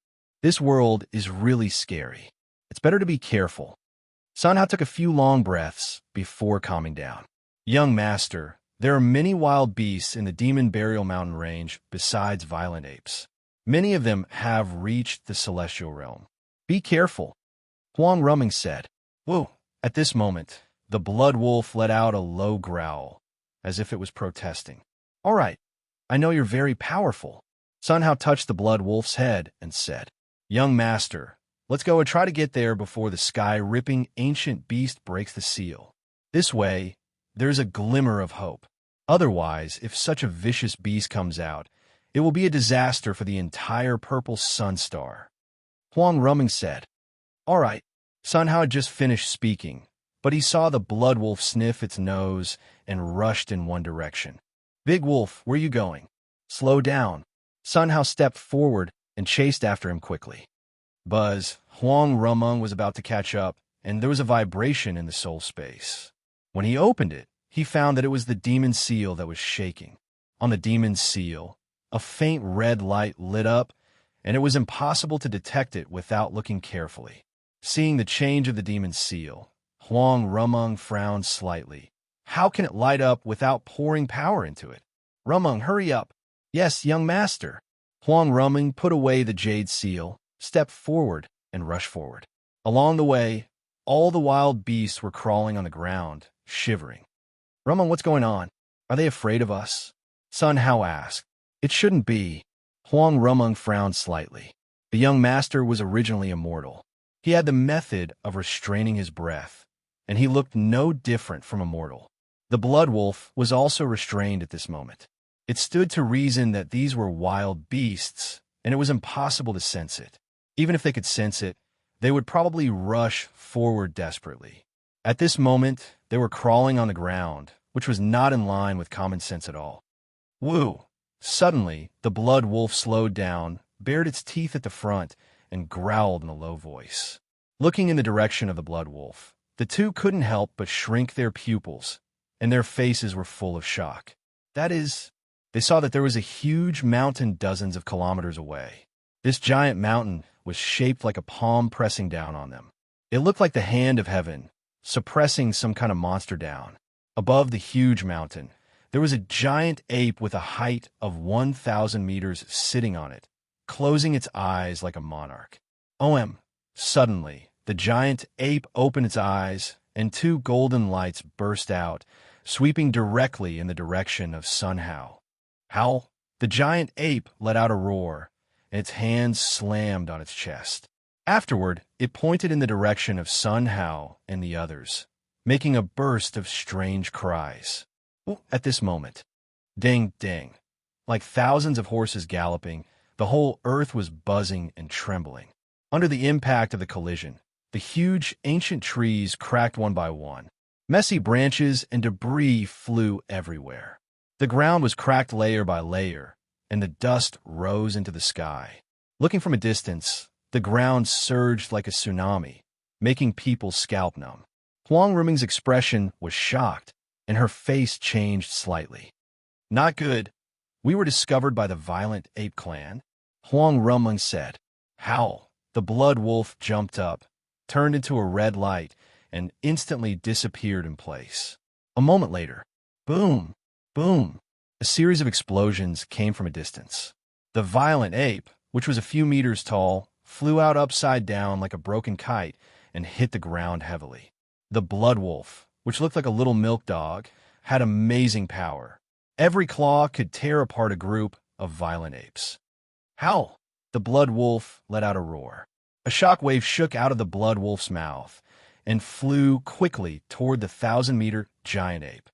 This world is really scary. It's better to be careful. Sun Hao took a few long breaths before calming down. Young master, there are many wild beasts in the Demon Burial Mountain Range besides violent apes. Many of them have reached the celestial realm. Be careful. Huang Rumeng said. Whoa! At this moment, the blood wolf let out a low growl, as if it was protesting. All right, I know you're very powerful. Sun Hao touched the blood wolf's head and said, Young master, let's go and try to get there before the sky-ripping ancient beast breaks the seal. This way, there's a glimmer of hope. Otherwise, if such a vicious beast comes out, it will be a disaster for the entire purple sun star. Huang Rumeng said. All right. Sun Hao had just finished speaking, but he saw the blood wolf sniff its nose and rushed in one direction. Big wolf, where are you going? Slow down. Sun Hao stepped forward and chased after him quickly. Buzz, Huang Rumeng was about to catch up and there was a vibration in the soul space. When he opened it, he found that it was the demon seal that was shaking. On the demon seal, a faint red light lit up, and it was impossible to detect it without looking carefully. Seeing the change of the demon seal, Huang Rumeng frowned slightly. How can it light up without pouring power into it? Rumeng, hurry up. Yes, young master. Huang Rumeng put away the jade seal, stepped forward, and rushed forward. Along the way, all the wild beasts were crawling on the ground, shivering. Rumeng, what's going on? Are they afraid of us? Sun Hao asked. It shouldn't be. Huang Rumeng frowned slightly. The young master was originally immortal. He had the method of restraining his breath, and he looked no different from a mortal. The blood wolf was also restrained at this moment. It stood to reason that these were wild beasts, and it was impossible to sense it. Even if they could sense it, they would probably rush forward desperately. At this moment, they were crawling on the ground, which was not in line with common sense at all. Woo! Suddenly, the blood wolf slowed down, bared its teeth at the front, and growled in a low voice. Looking in the direction of the blood wolf, the two couldn't help but shrink their pupils, and their faces were full of shock. That is, they saw that there was a huge mountain dozens of kilometers away. This giant mountain was shaped like a palm pressing down on them. It looked like the hand of heaven, suppressing some kind of monster down. Above the huge mountain, there was a giant ape with a height of 1,000 meters sitting on it, closing its eyes like a monarch. Suddenly, the giant ape opened its eyes, and two golden lights burst out, sweeping directly in the direction of Sun Hao. Howl! The giant ape let out a roar, and its hands slammed on its chest. Afterward, it pointed in the direction of Sun Hao and the others, making a burst of strange cries. At this moment, ding, ding, like thousands of horses galloping, the whole earth was buzzing and trembling. Under the impact of the collision, the huge ancient trees cracked one by one. Messy branches and debris flew everywhere. The ground was cracked layer by layer, and the dust rose into the sky. Looking from a distance, the ground surged like a tsunami, making people scalp numb. Huang Rumeng's expression was shocked, and her face changed slightly. Not good. We were discovered by the violent ape clan, Huang Rumeng said. Howl! The blood wolf jumped up, turned into a red light, and instantly disappeared in place. A moment later, boom, boom, a series of explosions came from a distance. The violent ape, which was a few meters tall, flew out upside down like a broken kite and hit the ground heavily. The blood wolf, which looked like a little milk dog, had amazing power. Every claw could tear apart a group of violent apes. Howl! The blood wolf let out a roar. A shockwave shook out of the blood wolf's mouth and flew quickly toward the 1,000-meter giant ape.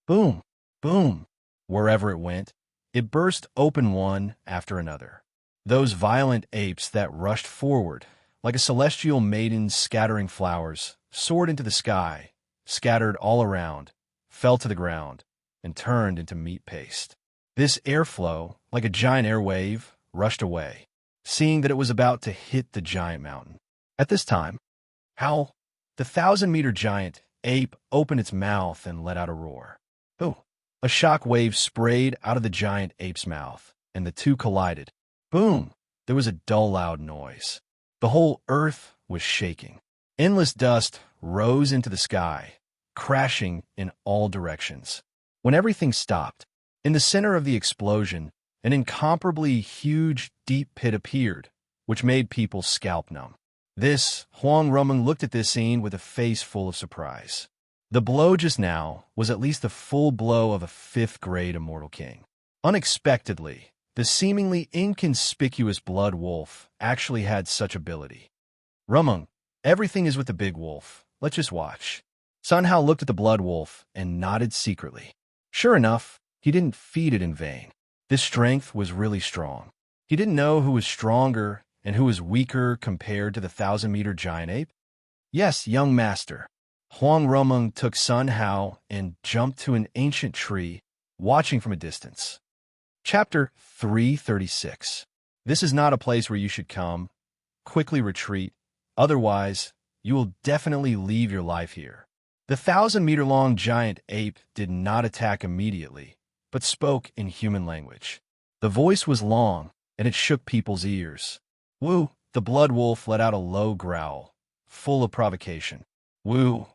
Boom! Boom! Wherever it went, it burst open one after another. Those violent apes that rushed forward, like a celestial maiden scattering flowers, soared into the sky, scattered all around, fell to the ground, and turned into meat paste. This airflow, like a giant air wave, rushed away, seeing that it was about to hit the giant mountain. At this time, Howl, the 1,000-meter giant ape, opened its mouth and let out a roar. Oh! A shock wave sprayed out of the giant ape's mouth, and the two collided. Boom! There was a dull, loud noise. The whole earth was shaking. Endless dust rose into the sky, crashing in all directions. When everything stopped, in the center of the explosion, an incomparably huge, deep pit appeared, which made people scalp numb. Huang Rumeng looked at this scene with a face full of surprise. The blow just now was at least the full blow of a 5th-grade immortal king. Unexpectedly, the seemingly inconspicuous blood wolf actually had such ability. Rumeng, everything is with the big wolf. Let's just watch. Sun Hao looked at the blood wolf and nodded secretly. Sure enough, he didn't feed it in vain. This strength was really strong. He didn't know who was stronger and who was weaker compared to the 1,000-meter giant ape. Yes, young master. Huang Rumeng took Sun Hao and jumped to an ancient tree, watching from a distance. Chapter 336. This is not a place where you should come. Quickly retreat, otherwise You will definitely leave your life here. The 1,000-meter-long giant ape did not attack immediately, but spoke in human language. The voice was long, and it shook people's ears. Woo! The blood wolf let out a low growl, full of provocation. Woo!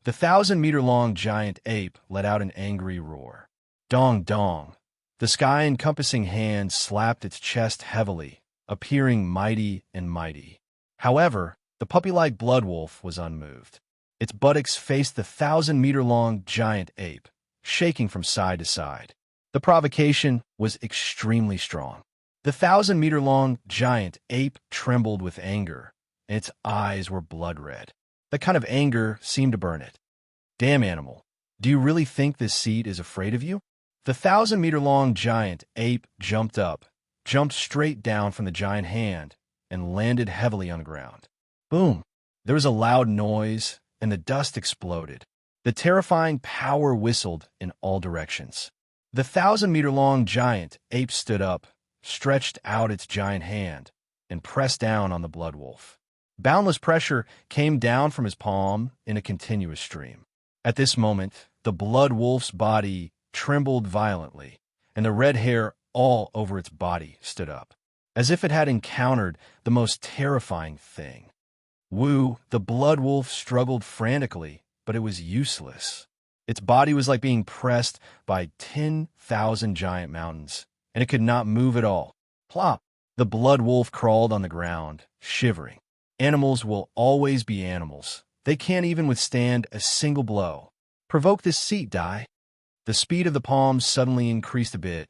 The 1,000-meter-long giant ape let out an angry roar. Dong dong! The sky-encompassing hand slapped its chest heavily, appearing mighty and mighty. However, the puppy-like blood wolf was unmoved. Its buttocks faced the 1,000-meter-long giant ape, shaking from side to side. The provocation was extremely strong. The 1,000-meter-long giant ape trembled with anger, and its eyes were blood-red. That kind of anger seemed to burn it. Damn animal, do you really think this seat is afraid of you? The 1,000-meter-long giant ape jumped up, jumped straight down from the giant hand, and landed heavily on the ground. Boom! There was a loud noise, and the dust exploded. The terrifying power whistled in all directions. The 1,000-meter-long giant ape stood up, stretched out its giant hand, and pressed down on the blood wolf. Boundless pressure came down from his palm in a continuous stream. At this moment, the blood wolf's body trembled violently, and the red hair all over its body stood up, as if it had encountered the most terrifying thing. Woo! The blood wolf struggled frantically, but it was useless. Its body was like being pressed by 10,000 giant mountains, and it could not move at all. Plop! The blood wolf crawled on the ground, shivering. Animals will always be animals. They can't even withstand a single blow. Provoke this seat, Die. The speed of the palm suddenly increased a bit,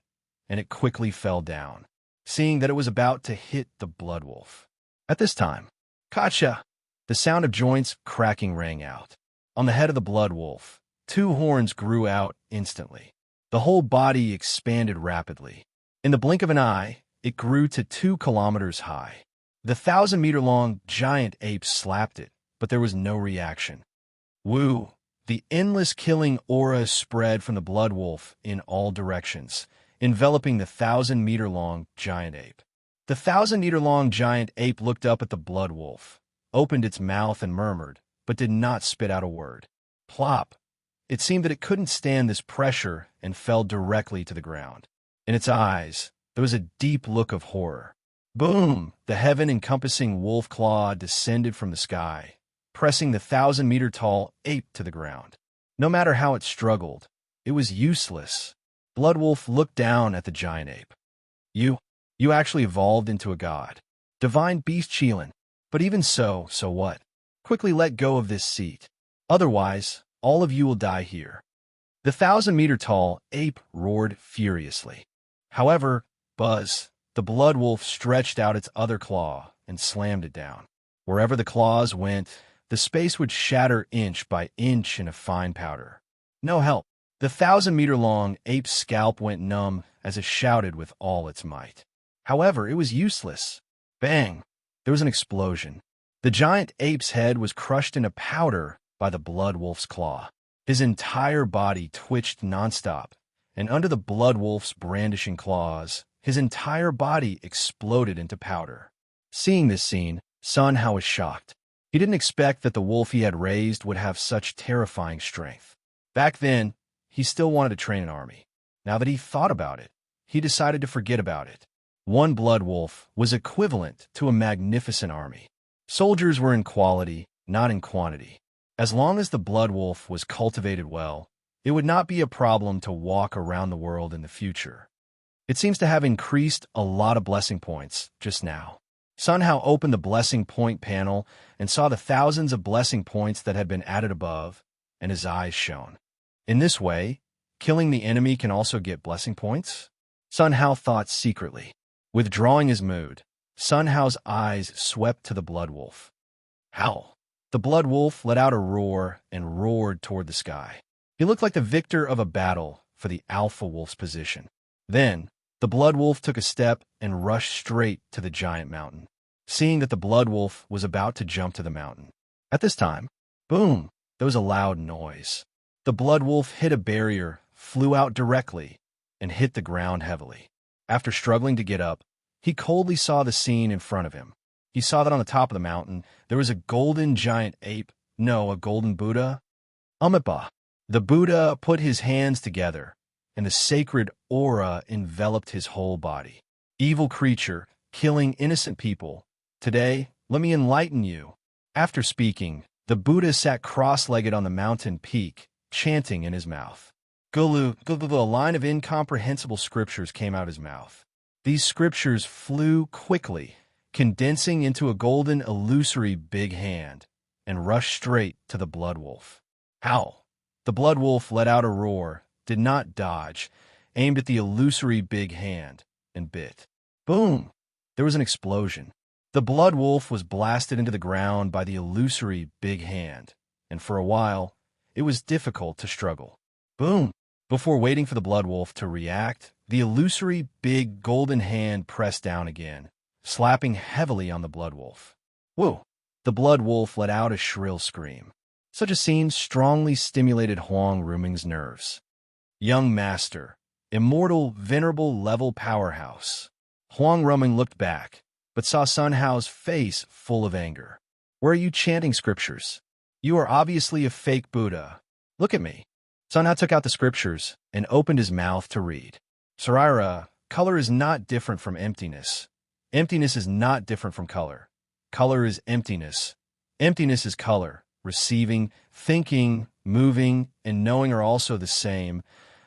and it quickly fell down, seeing that it was about to hit the blood wolf. At this time, Gotcha! The sound of joints cracking rang out. On the head of the blood wolf, 2 horns grew out instantly. The whole body expanded rapidly. In the blink of an eye, it grew to 2 kilometers high. The 1,000-meter-long giant ape slapped it, but there was no reaction. Woo! The endless killing aura spread from the blood wolf in all directions, enveloping the 1,000-meter-long giant ape. The 1,000-meter-long giant ape looked up at the blood wolf, opened its mouth and murmured, but did not spit out a word. Plop! It seemed that it couldn't stand this pressure and fell directly to the ground. In its eyes, there was a deep look of horror. Boom! The heaven-encompassing wolf claw descended from the sky, pressing the 1,000-meter-tall ape to the ground. No matter how it struggled, it was useless. Blood wolf looked down at the giant ape. You actually evolved into a god. Divine beast Cheelin. But even so what? Quickly let go of this seat. Otherwise, all of you will die here. The 1,000-meter-tall ape roared furiously. However, Buzz, the blood wolf, stretched out its other claw and slammed it down. Wherever the claws went, the space would shatter inch by inch in a fine powder. No help. The 1,000-meter-long ape's scalp went numb as it shouted with all its might. However, it was useless. Bang! There was an explosion. The giant ape's head was crushed into powder by the blood wolf's claw. His entire body twitched nonstop, and under the blood wolf's brandishing claws, his entire body exploded into powder. Seeing this scene, Sun Hao was shocked. He didn't expect that the wolf he had raised would have such terrifying strength. Back then, he still wanted to train an army. Now that he thought about it, he decided to forget about it. One blood wolf was equivalent to a magnificent army. Soldiers were in quality, not in quantity. As long as the blood wolf was cultivated well, it would not be a problem to walk around the world in the future. It seems to have increased a lot of blessing points just now. Sun Hao opened the blessing point panel and saw the thousands of blessing points that had been added above, and his eyes shone. In this way, killing the enemy can also get blessing points? Sun Hao thought secretly. Withdrawing his mood, Sun Hao's eyes swept to the blood wolf. Howl! The blood wolf let out a roar and roared toward the sky. He looked like the victor of a battle for the alpha wolf's position. Then, the blood wolf took a step and rushed straight to the giant mountain, seeing that the blood wolf was about to jump to the mountain. At this time, boom, there was a loud noise. The blood wolf hit a barrier, flew out directly, and hit the ground heavily. After struggling to get up, he coldly saw the scene in front of him. He saw that on the top of the mountain, there was a golden giant ape, no, a golden Buddha. Amipa. The Buddha put his hands together, and the sacred aura enveloped his whole body. Evil creature, killing innocent people. Today, let me enlighten you. After speaking, the Buddha sat cross-legged on the mountain peak, chanting in his mouth. Gulu, a line of incomprehensible scriptures came out his mouth. These scriptures flew quickly, condensing into a golden illusory big hand, and rushed straight to the blood wolf. Howl! The blood wolf let out a roar, did not dodge, aimed at the illusory big hand, and bit. Boom! There was an explosion. The blood wolf was blasted into the ground by the illusory big hand, and for a while, it was difficult to struggle. Boom! Before waiting for the blood wolf to react, the illusory big golden hand pressed down again, slapping heavily on the blood wolf. Whoa! The blood wolf let out a shrill scream. Such a scene strongly stimulated Huang Ruming's nerves. Young master, immortal, venerable level powerhouse. Huang Ruming looked back, but saw Sun Hao's face full of anger. Where are you chanting scriptures? You are obviously a fake Buddha. Look at me. Sun Hao took out the scriptures and opened his mouth to read. Saraira, color is not different from emptiness. Emptiness is not different from color. Color is emptiness. Emptiness is color. Receiving, thinking, moving, and knowing are also the same.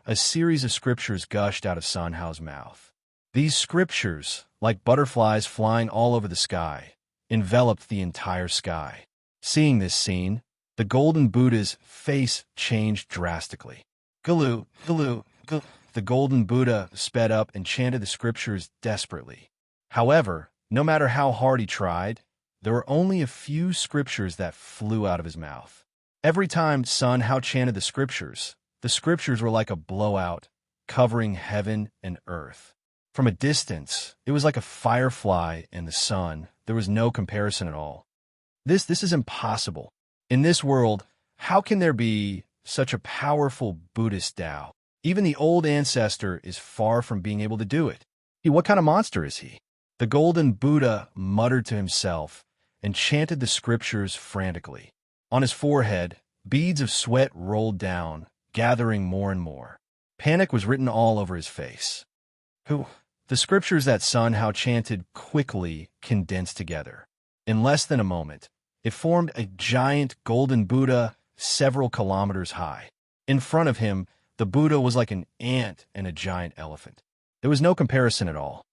A series of scriptures gushed out of Sun Hao's mouth. These scriptures, like butterflies flying all over the sky, enveloped the entire sky. Seeing this scene, the golden Buddha's face changed drastically. Gulu, Gulu, Gulu. The golden Buddha sped up and chanted the scriptures desperately. However, no matter how hard he tried, there were only a few scriptures that flew out of his mouth. Every time Sun Hao chanted the scriptures were like a blowout, covering heaven and earth. From a distance, it was like a firefly in the sun. There was no comparison at all. This is impossible. In this world, how can there be such a powerful Buddhist Tao? Even the old Ancestor is far from being able to do it. What kind of monster is he? The golden Buddha muttered to himself and chanted the scriptures frantically. On his forehead, beads of sweat rolled down, gathering more and more. Panic was written all over his face. The scriptures that Sun Hao chanted quickly condensed together. In less than a moment, it formed a giant golden Buddha several kilometers high. In front of him, the Buddha was like an ant and a giant elephant. There was no comparison at all.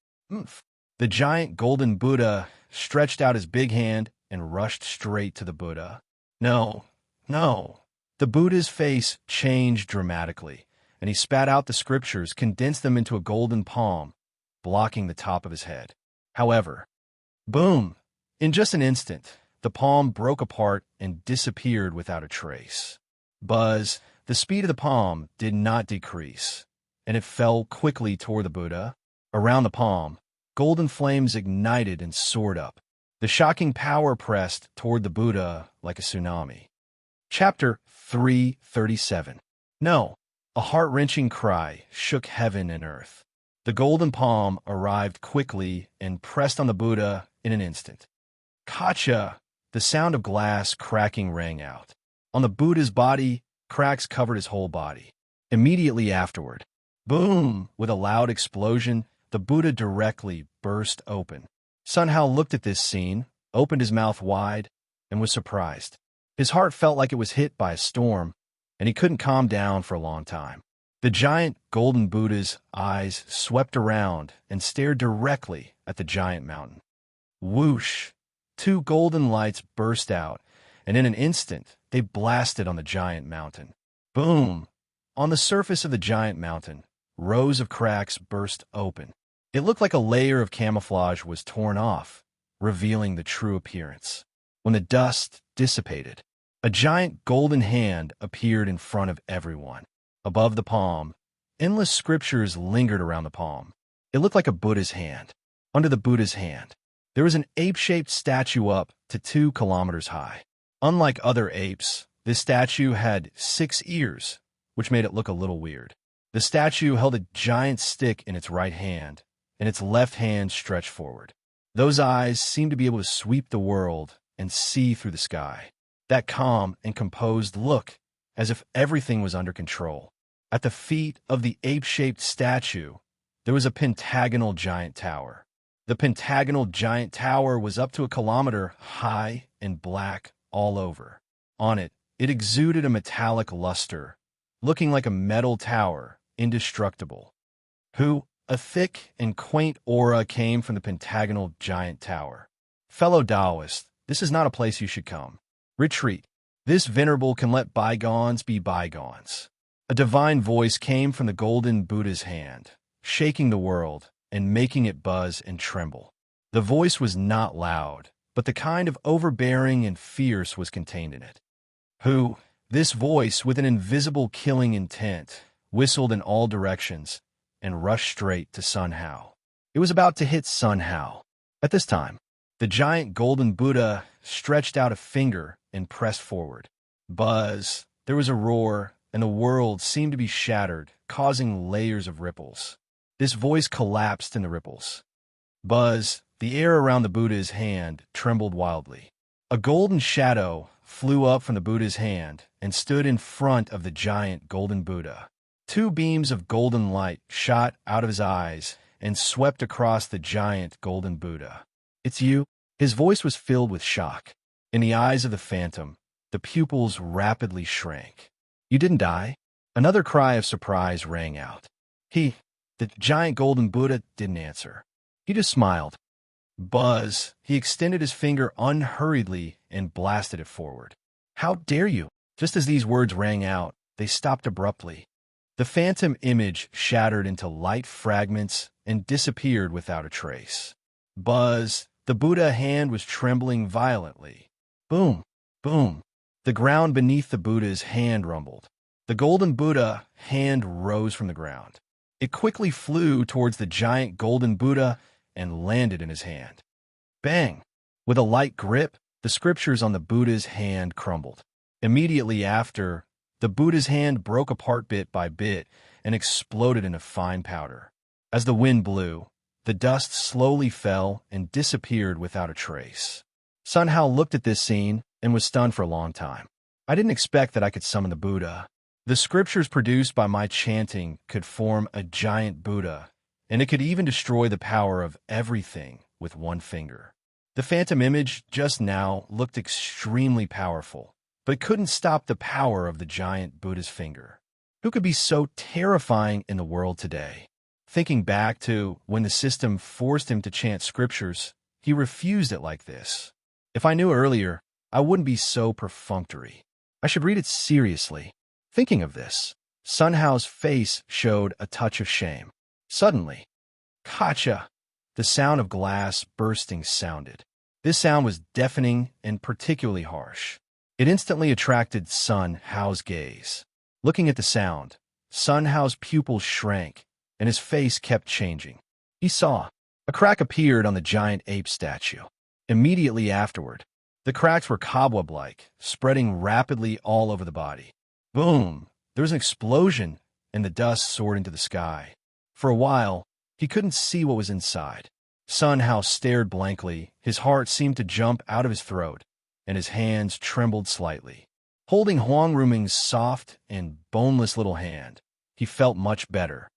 The giant golden Buddha stretched out his big hand and rushed straight to the Buddha. No. The Buddha's face changed dramatically, and he spat out the scriptures, condensed them into a golden palm, blocking the top of his head. However, boom! In just an instant, the palm broke apart and disappeared without a trace. Buzz! The speed of the palm did not decrease, and it fell quickly toward the Buddha. Around the palm, golden flames ignited and soared up. The shocking power pressed toward the Buddha like a tsunami. Chapter 337. No! A heart-wrenching cry shook heaven and earth. The golden palm arrived quickly and pressed on the Buddha in an instant. Kacha! The sound of glass cracking rang out. On the Buddha's body, cracks covered his whole body. Immediately afterward, boom! With a loud explosion, the Buddha directly burst open. Sun Hao looked at this scene, opened his mouth wide, and was surprised. His heart felt like it was hit by a storm, and he couldn't calm down for a long time. The giant golden Buddha's eyes swept around and stared directly at the giant mountain. Whoosh! 2 golden lights burst out, and in an instant, they blasted on the giant mountain. Boom! On the surface of the giant mountain, rows of cracks burst open. It looked like a layer of camouflage was torn off, revealing the true appearance. When the dust dissipated, a giant golden hand appeared in front of everyone. Above the palm, endless scriptures lingered around the palm. It looked like a Buddha's hand. Under the Buddha's hand, there was an ape-shaped statue up to 2 kilometers high. Unlike other apes, this statue had 6 ears, which made it look a little weird. The statue held a giant stick in its right hand, and its left hand stretched forward. Those eyes seemed to be able to sweep the world and see through the sky. That calm and composed look, as if everything was under control. At the feet of the ape-shaped statue, there was a pentagonal giant tower. The pentagonal giant tower was up to 1 kilometer high and black all over. On it, it exuded a metallic luster, looking like a metal tower, indestructible. A thick and quaint aura came from the pentagonal giant tower. Fellow Taoist, this is not a place you should come. Retreat. This venerable can let bygones be bygones. A divine voice came from the golden Buddha's hand, shaking the world and making it buzz and tremble. The voice was not loud, but the kind of overbearing and fierce was contained in it. This voice, with an invisible killing intent, whistled in all directions and rushed straight to Sun Hao. It was about to hit Sun Hao. At this time, the giant golden Buddha stretched out a finger and pressed forward. Buzz! There was a roar, and the world seemed to be shattered, causing layers of ripples. This voice collapsed in the ripples. Buzz! The air around the Buddha's hand trembled wildly. A golden shadow flew up from the Buddha's hand and stood in front of the giant golden Buddha. 2 beams of golden light shot out of his eyes and swept across the giant golden Buddha. "It's you?" His voice was filled with shock. In the eyes of the phantom, the pupils rapidly shrank. "You didn't die?" Another cry of surprise rang out. The giant golden Buddha, didn't answer. He just smiled. Buzz! He extended his finger unhurriedly and blasted it forward. "How dare you?" Just as these words rang out, they stopped abruptly. The phantom image shattered into light fragments and disappeared without a trace. Buzz! The Buddha hand was trembling violently. Boom! Boom! The ground beneath the Buddha's hand rumbled. The golden Buddha hand rose from the ground. It quickly flew towards the giant golden Buddha and landed in his hand. Bang! With a light grip, the scriptures on the Buddha's hand crumbled. Immediately after, the Buddha's hand broke apart bit by bit and exploded into fine powder. As the wind blew, the dust slowly fell and disappeared without a trace. Sun Hao looked at this scene and was stunned for a long time. I didn't expect that I could summon the Buddha. The scriptures produced by my chanting could form a giant Buddha, and it could even destroy the power of everything with one finger. The phantom image just now looked extremely powerful, but it couldn't stop the power of the giant Buddha's finger. Who could be so terrifying in the world today? Thinking back to when the system forced him to chant scriptures, he refused it like this. If I knew earlier, I wouldn't be so perfunctory. I should read it seriously. Thinking of this, Sun Hao's face showed a touch of shame. Suddenly, "Kacha!" The sound of glass bursting sounded. This sound was deafening and particularly harsh. It instantly attracted Sun Hao's gaze. Looking at the sound, Sun Hao's pupils shrank, and his face kept changing. He saw a crack appeared on the giant ape statue. Immediately afterward, the cracks were cobweb-like, spreading rapidly all over the body. Boom! There was an explosion, and the dust soared into the sky. For a while, he couldn't see what was inside. Sun Hao stared blankly, his heart seemed to jump out of his throat, and his hands trembled slightly. Holding Huang Ruming's soft and boneless little hand, he felt much better.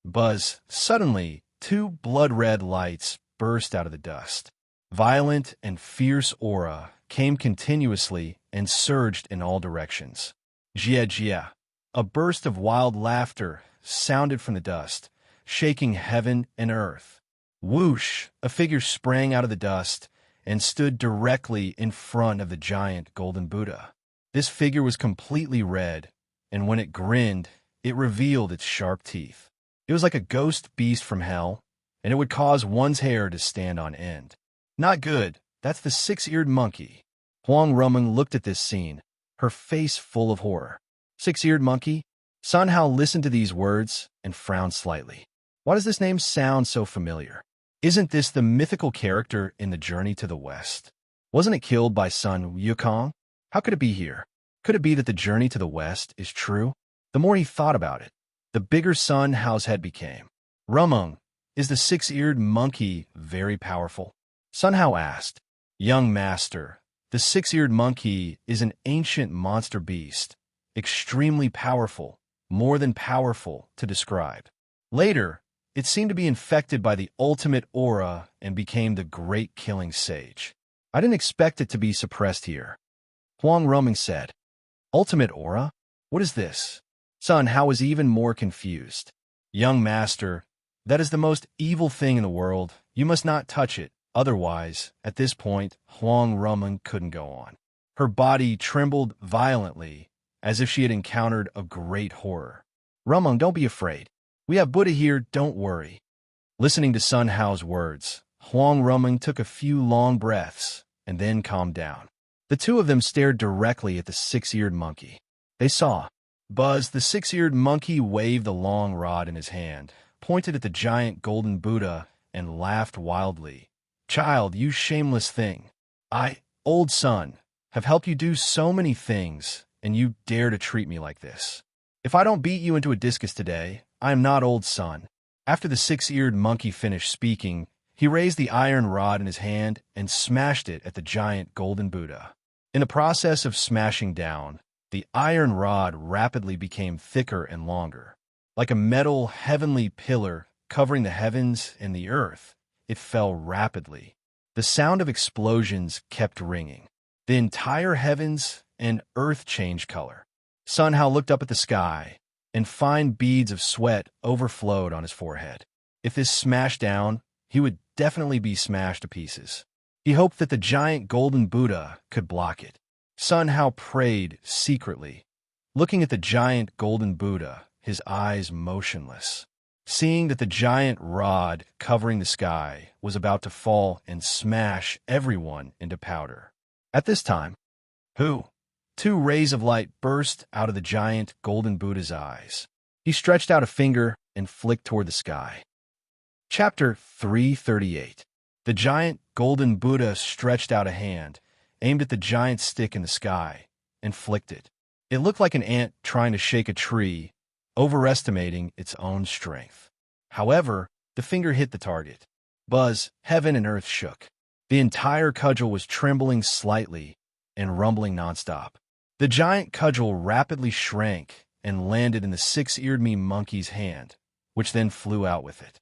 Buzz! Suddenly, 2 blood-red lights burst out of the dust. Violent and fierce aura came continuously and surged in all directions. Jia jia! A burst of wild laughter sounded from the dust, shaking heaven and earth. Whoosh! A figure sprang out of the dust and stood directly in front of the giant golden Buddha. This figure was completely red, and when it grinned, it revealed its sharp teeth. It was like a ghost beast from hell, and it would cause one's hair to stand on end. Not good. That's the 6-eared monkey. Huang Ruming looked at this scene, her face full of horror. 6-eared monkey? Sun Hao listened to these words and frowned slightly. Why does this name sound so familiar? Isn't this the mythical character in the Journey to the West? Wasn't it killed by Sun Wukong? How could it be here? Could it be that the Journey to the West is true? The more he thought about it, the bigger Sun Hao's head became. Rumung, is the 6-eared monkey very powerful? Sun Hao asked. Young master, the six-eared monkey is an ancient monster beast, extremely powerful, more than powerful to describe. Later, it seemed to be infected by the ultimate aura and became the great killing sage. I didn't expect it to be suppressed here. Huang Ruming said. Ultimate aura? What is this? Sun Hao was even more confused. Young master, that is the most evil thing in the world. You must not touch it. Otherwise, at this point, Huang Ruming couldn't go on. Her body trembled violently, as if she had encountered a great horror. Ruming, don't be afraid. We have Buddha here, don't worry. Listening to Sun Hao's words, Huang Ruming took a few long breaths and then calmed down. The two of them stared directly at the six-eared monkey. They saw. Buzz, the six-eared monkey, waved the long rod in his hand, pointed at the giant golden Buddha, and laughed wildly. Child, you shameless thing. I, old son, have helped you do so many things, and you dare to treat me like this. If I don't beat you into a discus today, I am not old son. After the six-eared monkey finished speaking, he raised the iron rod in his hand and smashed it at the giant golden Buddha. In the process of smashing down, the iron rod rapidly became thicker and longer. Like a metal heavenly pillar covering the heavens and the earth, it fell rapidly. The sound of explosions kept ringing. The entire heavens and earth changed color. Sun Hao looked up at the sky, and fine beads of sweat overflowed on his forehead. If this smashed down, he would definitely be smashed to pieces. He hoped that the giant golden Buddha could block it. Sun Hao prayed secretly, looking at the giant golden Buddha, his eyes motionless. Seeing that the giant rod covering the sky was about to fall and smash everyone into powder. At this time, two rays of light burst out of the giant golden Buddha's eyes. He stretched out a finger and flicked toward the sky. Chapter 338. The giant golden Buddha stretched out a hand, aimed at the giant stick in the sky, and flicked it. It looked like an ant trying to shake a tree, overestimating its own strength. However, the finger hit the target. Buzz, heaven and earth shook. The entire cudgel was trembling slightly and rumbling nonstop. The giant cudgel rapidly shrank and landed in the six-eared monkey's hand, which then flew out with it.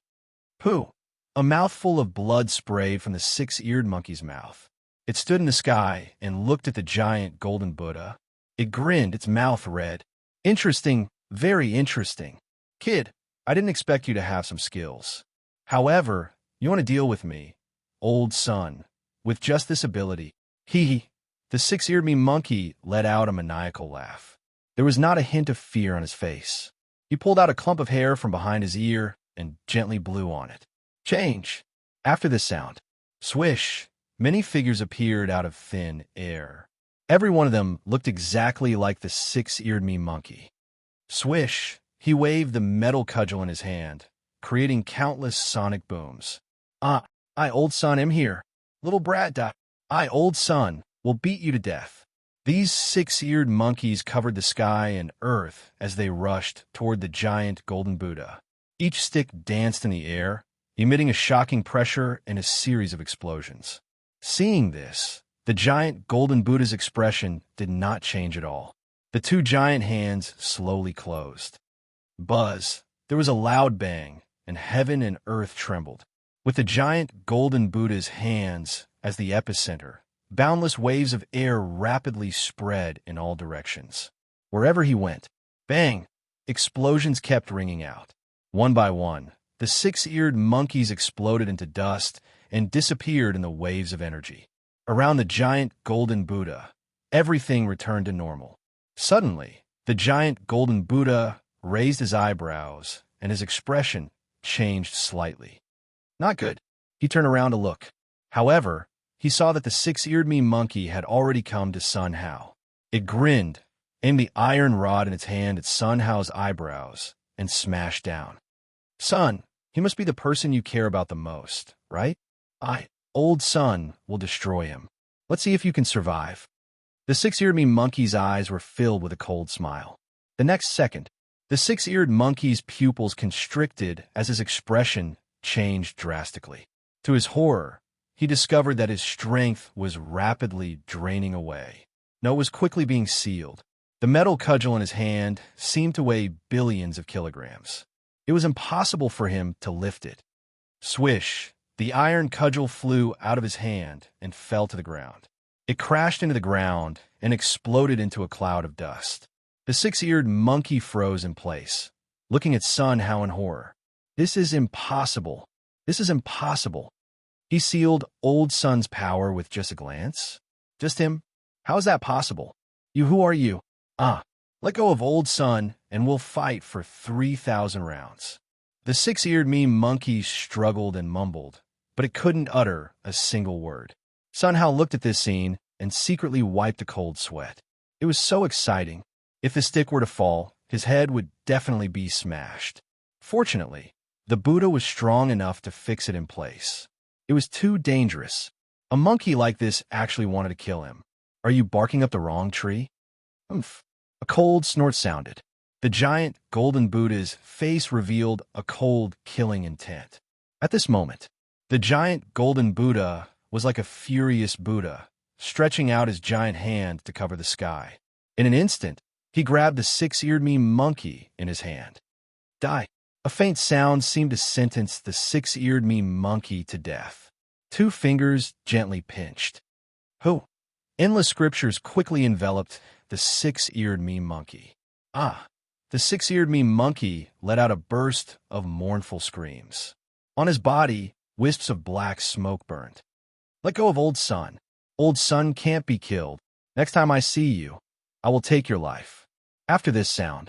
Pooh! A mouthful of blood sprayed from the six-eared monkey's mouth. It stood in the sky and looked at the giant golden Buddha. It grinned, its mouth red. Interesting, very interesting. Kid, I didn't expect you to have some skills. However, you want to deal with me, old son, with just this ability. Hee. The six-eared monkey let out a maniacal laugh. There was not a hint of fear on his face. He pulled out a clump of hair from behind his ear and gently blew on it. Change. After this sound, swish, many figures appeared out of thin air. Every one of them looked exactly like the six-eared monkey. Swish, he waved the metal cudgel in his hand, creating countless sonic booms. I, old son, am here. Little brat, I, old son, will beat you to death. These six-eared monkeys covered the sky and earth as they rushed toward the giant golden Buddha. Each stick danced in the air, emitting a shocking pressure and a series of explosions. Seeing this, the giant golden Buddha's expression did not change at all. The two giant hands slowly closed. Buzz, there was a loud bang, and heaven and earth trembled. With the giant golden Buddha's hands as the epicenter, boundless waves of air rapidly spread in all directions. Wherever he went, bang, explosions kept ringing out. One by one, the six-eared monkeys exploded into dust and disappeared in the waves of energy. Around the giant golden Buddha, everything returned to normal. Suddenly, the giant golden Buddha raised his eyebrows, and his expression changed slightly. Not good. He turned around to look. However, he saw that the six-eared monkey had already come to Sun Hao. It grinned, aimed the iron rod in its hand at Sun Hao's eyebrows, and smashed down. Son, he must be the person you care about the most, right? Old son, will destroy him. Let's see if you can survive. The six-eared monkey's eyes were filled with a cold smile. The next second, the six-eared monkey's pupils constricted as his expression changed drastically. To his horror, he discovered that his strength was rapidly draining away. No, it was quickly being sealed. The metal cudgel in his hand seemed to weigh billions of kilograms. It was impossible for him to lift it. Swish! The iron cudgel flew out of his hand and fell to the ground. It crashed into the ground and exploded into a cloud of dust. The six-eared monkey froze in place, looking at Sun Hao in horror. This is impossible. This is impossible. He sealed old Sun's power with just a glance? Just him? How is that possible? Who are you? Let go of old Sun and we'll fight for 3,000 rounds. The six-eared monkey struggled and mumbled, but it couldn't utter a single word. Sun Hao looked at this scene and secretly wiped a cold sweat. It was so exciting. If the stick were to fall, his head would definitely be smashed. Fortunately, the Buddha was strong enough to fix it in place. It was too dangerous. A monkey like this actually wanted to kill him. Are you barking up the wrong tree? Umph. A cold snort sounded. The giant golden Buddha's face revealed a cold, killing intent. At this moment, the giant golden Buddha was like a furious Buddha, stretching out his giant hand to cover the sky. In an instant, he grabbed the six-eared monkey in his hand. Die. A faint sound seemed to sentence the six-eared monkey to death. Two fingers gently pinched. Who? Endless scriptures quickly enveloped the six-eared monkey. The six-eared monkey let out a burst of mournful screams. On his body, wisps of black smoke burned. Let go of old Sun. Old Sun can't be killed. Next time I see you, I will take your life. After this sound,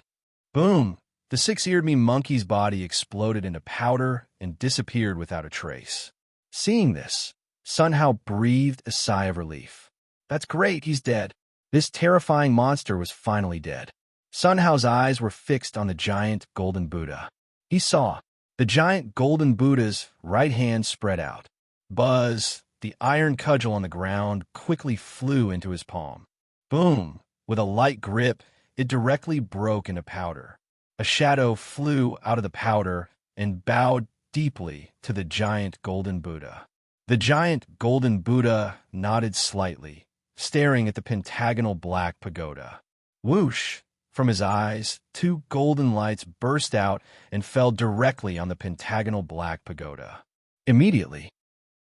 boom, the six-eared monkey's body exploded into powder and disappeared without a trace. Seeing this, Sun Hao breathed a sigh of relief. That's great, he's dead. This terrifying monster was finally dead. Sun Hao's eyes were fixed on the giant golden Buddha. He saw the giant golden Buddha's right hand spread out. Buzz, the iron cudgel on the ground quickly flew into his palm. Boom! With a light grip, it directly broke into powder. A shadow flew out of the powder and bowed deeply to the giant golden Buddha. The giant golden Buddha nodded slightly, staring at the pentagonal black pagoda. Whoosh! From his eyes, two golden lights burst out and fell directly on the pentagonal black pagoda. Immediately,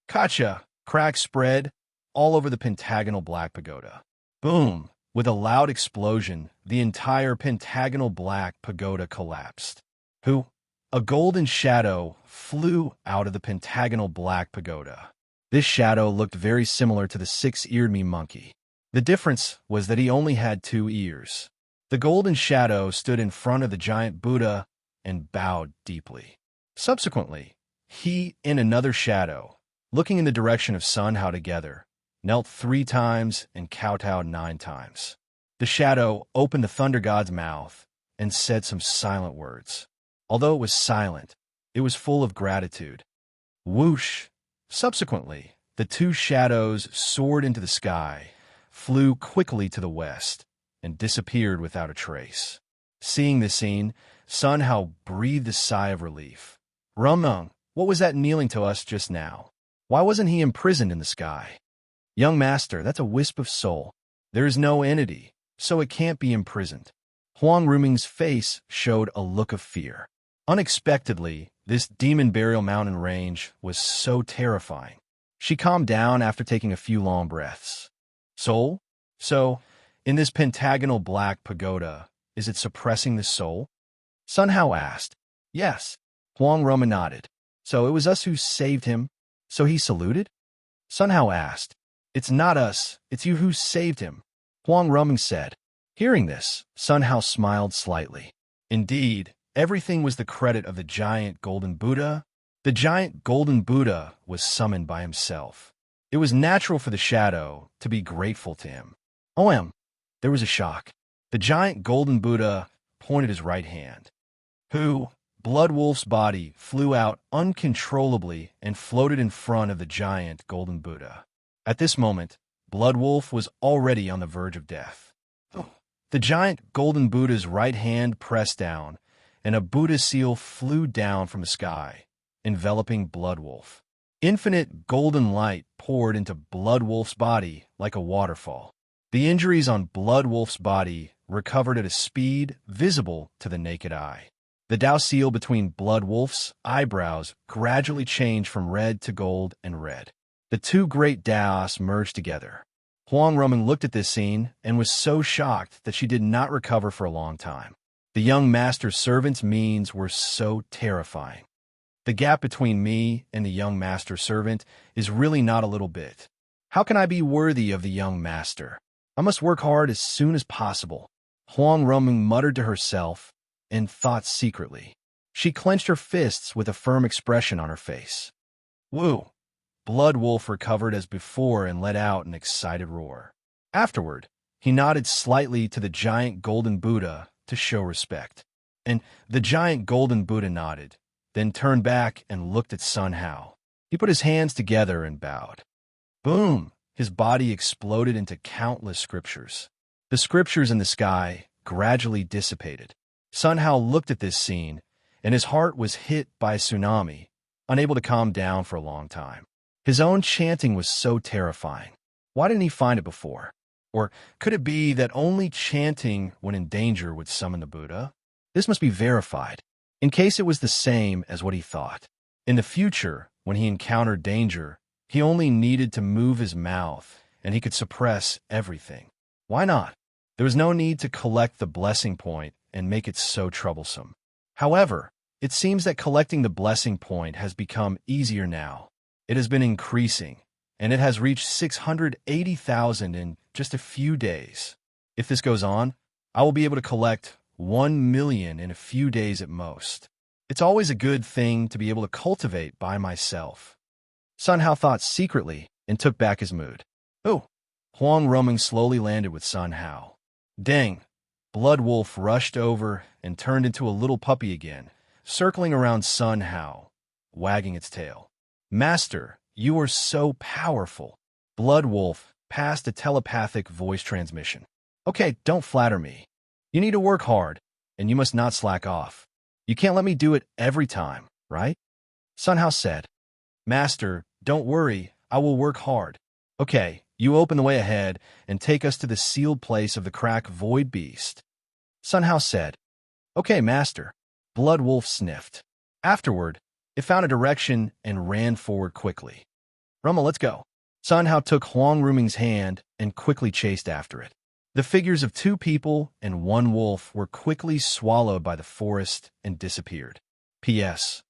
Kacha! Cracks spread all over the pentagonal black pagoda. Boom! With a loud explosion, the entire pentagonal black pagoda collapsed. Who? A golden shadow flew out of the pentagonal black pagoda. This shadow looked very similar to the six-eared monkey. The difference was that he only had 2 ears. The golden shadow stood in front of the giant Buddha and bowed deeply. Subsequently, he and another shadow, looking in the direction of Sun Hao together, knelt 3 times and kowtowed 9 times. The shadow opened the thunder god's mouth and said some silent words. Although it was silent, it was full of gratitude. Whoosh! Subsequently, the 2 shadows soared into the sky, flew quickly to the west, and disappeared without a trace. Seeing this scene, Sun Hao breathed a sigh of relief. Rumnung, what was that kneeling to us just now? Why wasn't he imprisoned in the sky? Young master, that's a wisp of soul. There is no entity, so it can't be imprisoned. Huang Ruming's face showed a look of fear. Unexpectedly, this demon burial mountain range was so terrifying. She calmed down after taking a few long breaths. Soul? So, in this pentagonal black pagoda, is it suppressing the soul? Sun Hao asked. Yes. Huang Roma nodded. So it was us who saved him? So he saluted? Sun Hao asked. It's not us, it's you who saved him, Huang Ruming said. Hearing this, Sun Hao smiled slightly. Indeed, everything was the credit of the giant golden Buddha. The giant golden Buddha was summoned by himself. It was natural for the shadow to be grateful to him. There was a shock. The giant golden Buddha pointed his right hand. Blood Wolf's body flew out uncontrollably and floated in front of the giant golden Buddha. At this moment, Blood Wolf was already on the verge of death. The giant golden Buddha's right hand pressed down, and a Buddha seal flew down from the sky, enveloping Blood Wolf. Infinite golden light poured into Bloodwolf's body like a waterfall. The injuries on Bloodwolf's body recovered at a speed visible to the naked eye. The Dao seal between Bloodwolf's eyebrows gradually changed from red to gold and red. The two great Daos merged together. Huang Rumeng looked at this scene and was so shocked that she did not recover for a long time. The young master servant's means were so terrifying. The gap between me and the young master servant is really not a little bit. How can I be worthy of the young master? I must work hard as soon as possible. Huang Rumeng muttered to herself and thought secretly. She clenched her fists with a firm expression on her face. Woo! Bloodwolf recovered as before and let out an excited roar. Afterward, he nodded slightly to the giant golden Buddha to show respect. And the giant golden Buddha nodded, then turned back and looked at Sun Hao. He put his hands together and bowed. Boom! His body exploded into countless scriptures. The scriptures in the sky gradually dissipated. Sun Hao looked at this scene, and his heart was hit by a tsunami, unable to calm down for a long time. His own chanting was so terrifying. Why didn't he find it before? Or could it be that only chanting when in danger would summon the Buddha? This must be verified, in case it was the same as what he thought. In the future, when he encountered danger, he only needed to move his mouth, and he could suppress everything. Why not? There was no need to collect the blessing point and make it so troublesome. However, it seems that collecting the blessing point has become easier now. It has been increasing, and it has reached 680,000 in just a few days. If this goes on, I will be able to collect 1 million in a few days at most. It's always a good thing to be able to cultivate by myself. Sun Hao thought secretly and took back his mood. Oh! Huang Rumeng slowly landed with Sun Hao. Dang! Bloodwolf rushed over and turned into a little puppy again, circling around Sun Hao, wagging its tail. Master, you are so powerful. Bloodwolf passed a telepathic voice transmission. Okay, don't flatter me. You need to work hard, and you must not slack off. You can't let me do it every time, right? Sun Hao said. Master, don't worry, I will work hard. Okay, you open the way ahead and take us to the sealed place of the crack void beast. Sun Hao said. Okay, Master. Bloodwolf sniffed. Afterward, it found a direction and ran forward quickly. Rumma, let's go. Sun Hao took Huang Rumeng's hand and quickly chased after it. The figures of 2 people and 1 wolf were quickly swallowed by the forest and disappeared. P.S.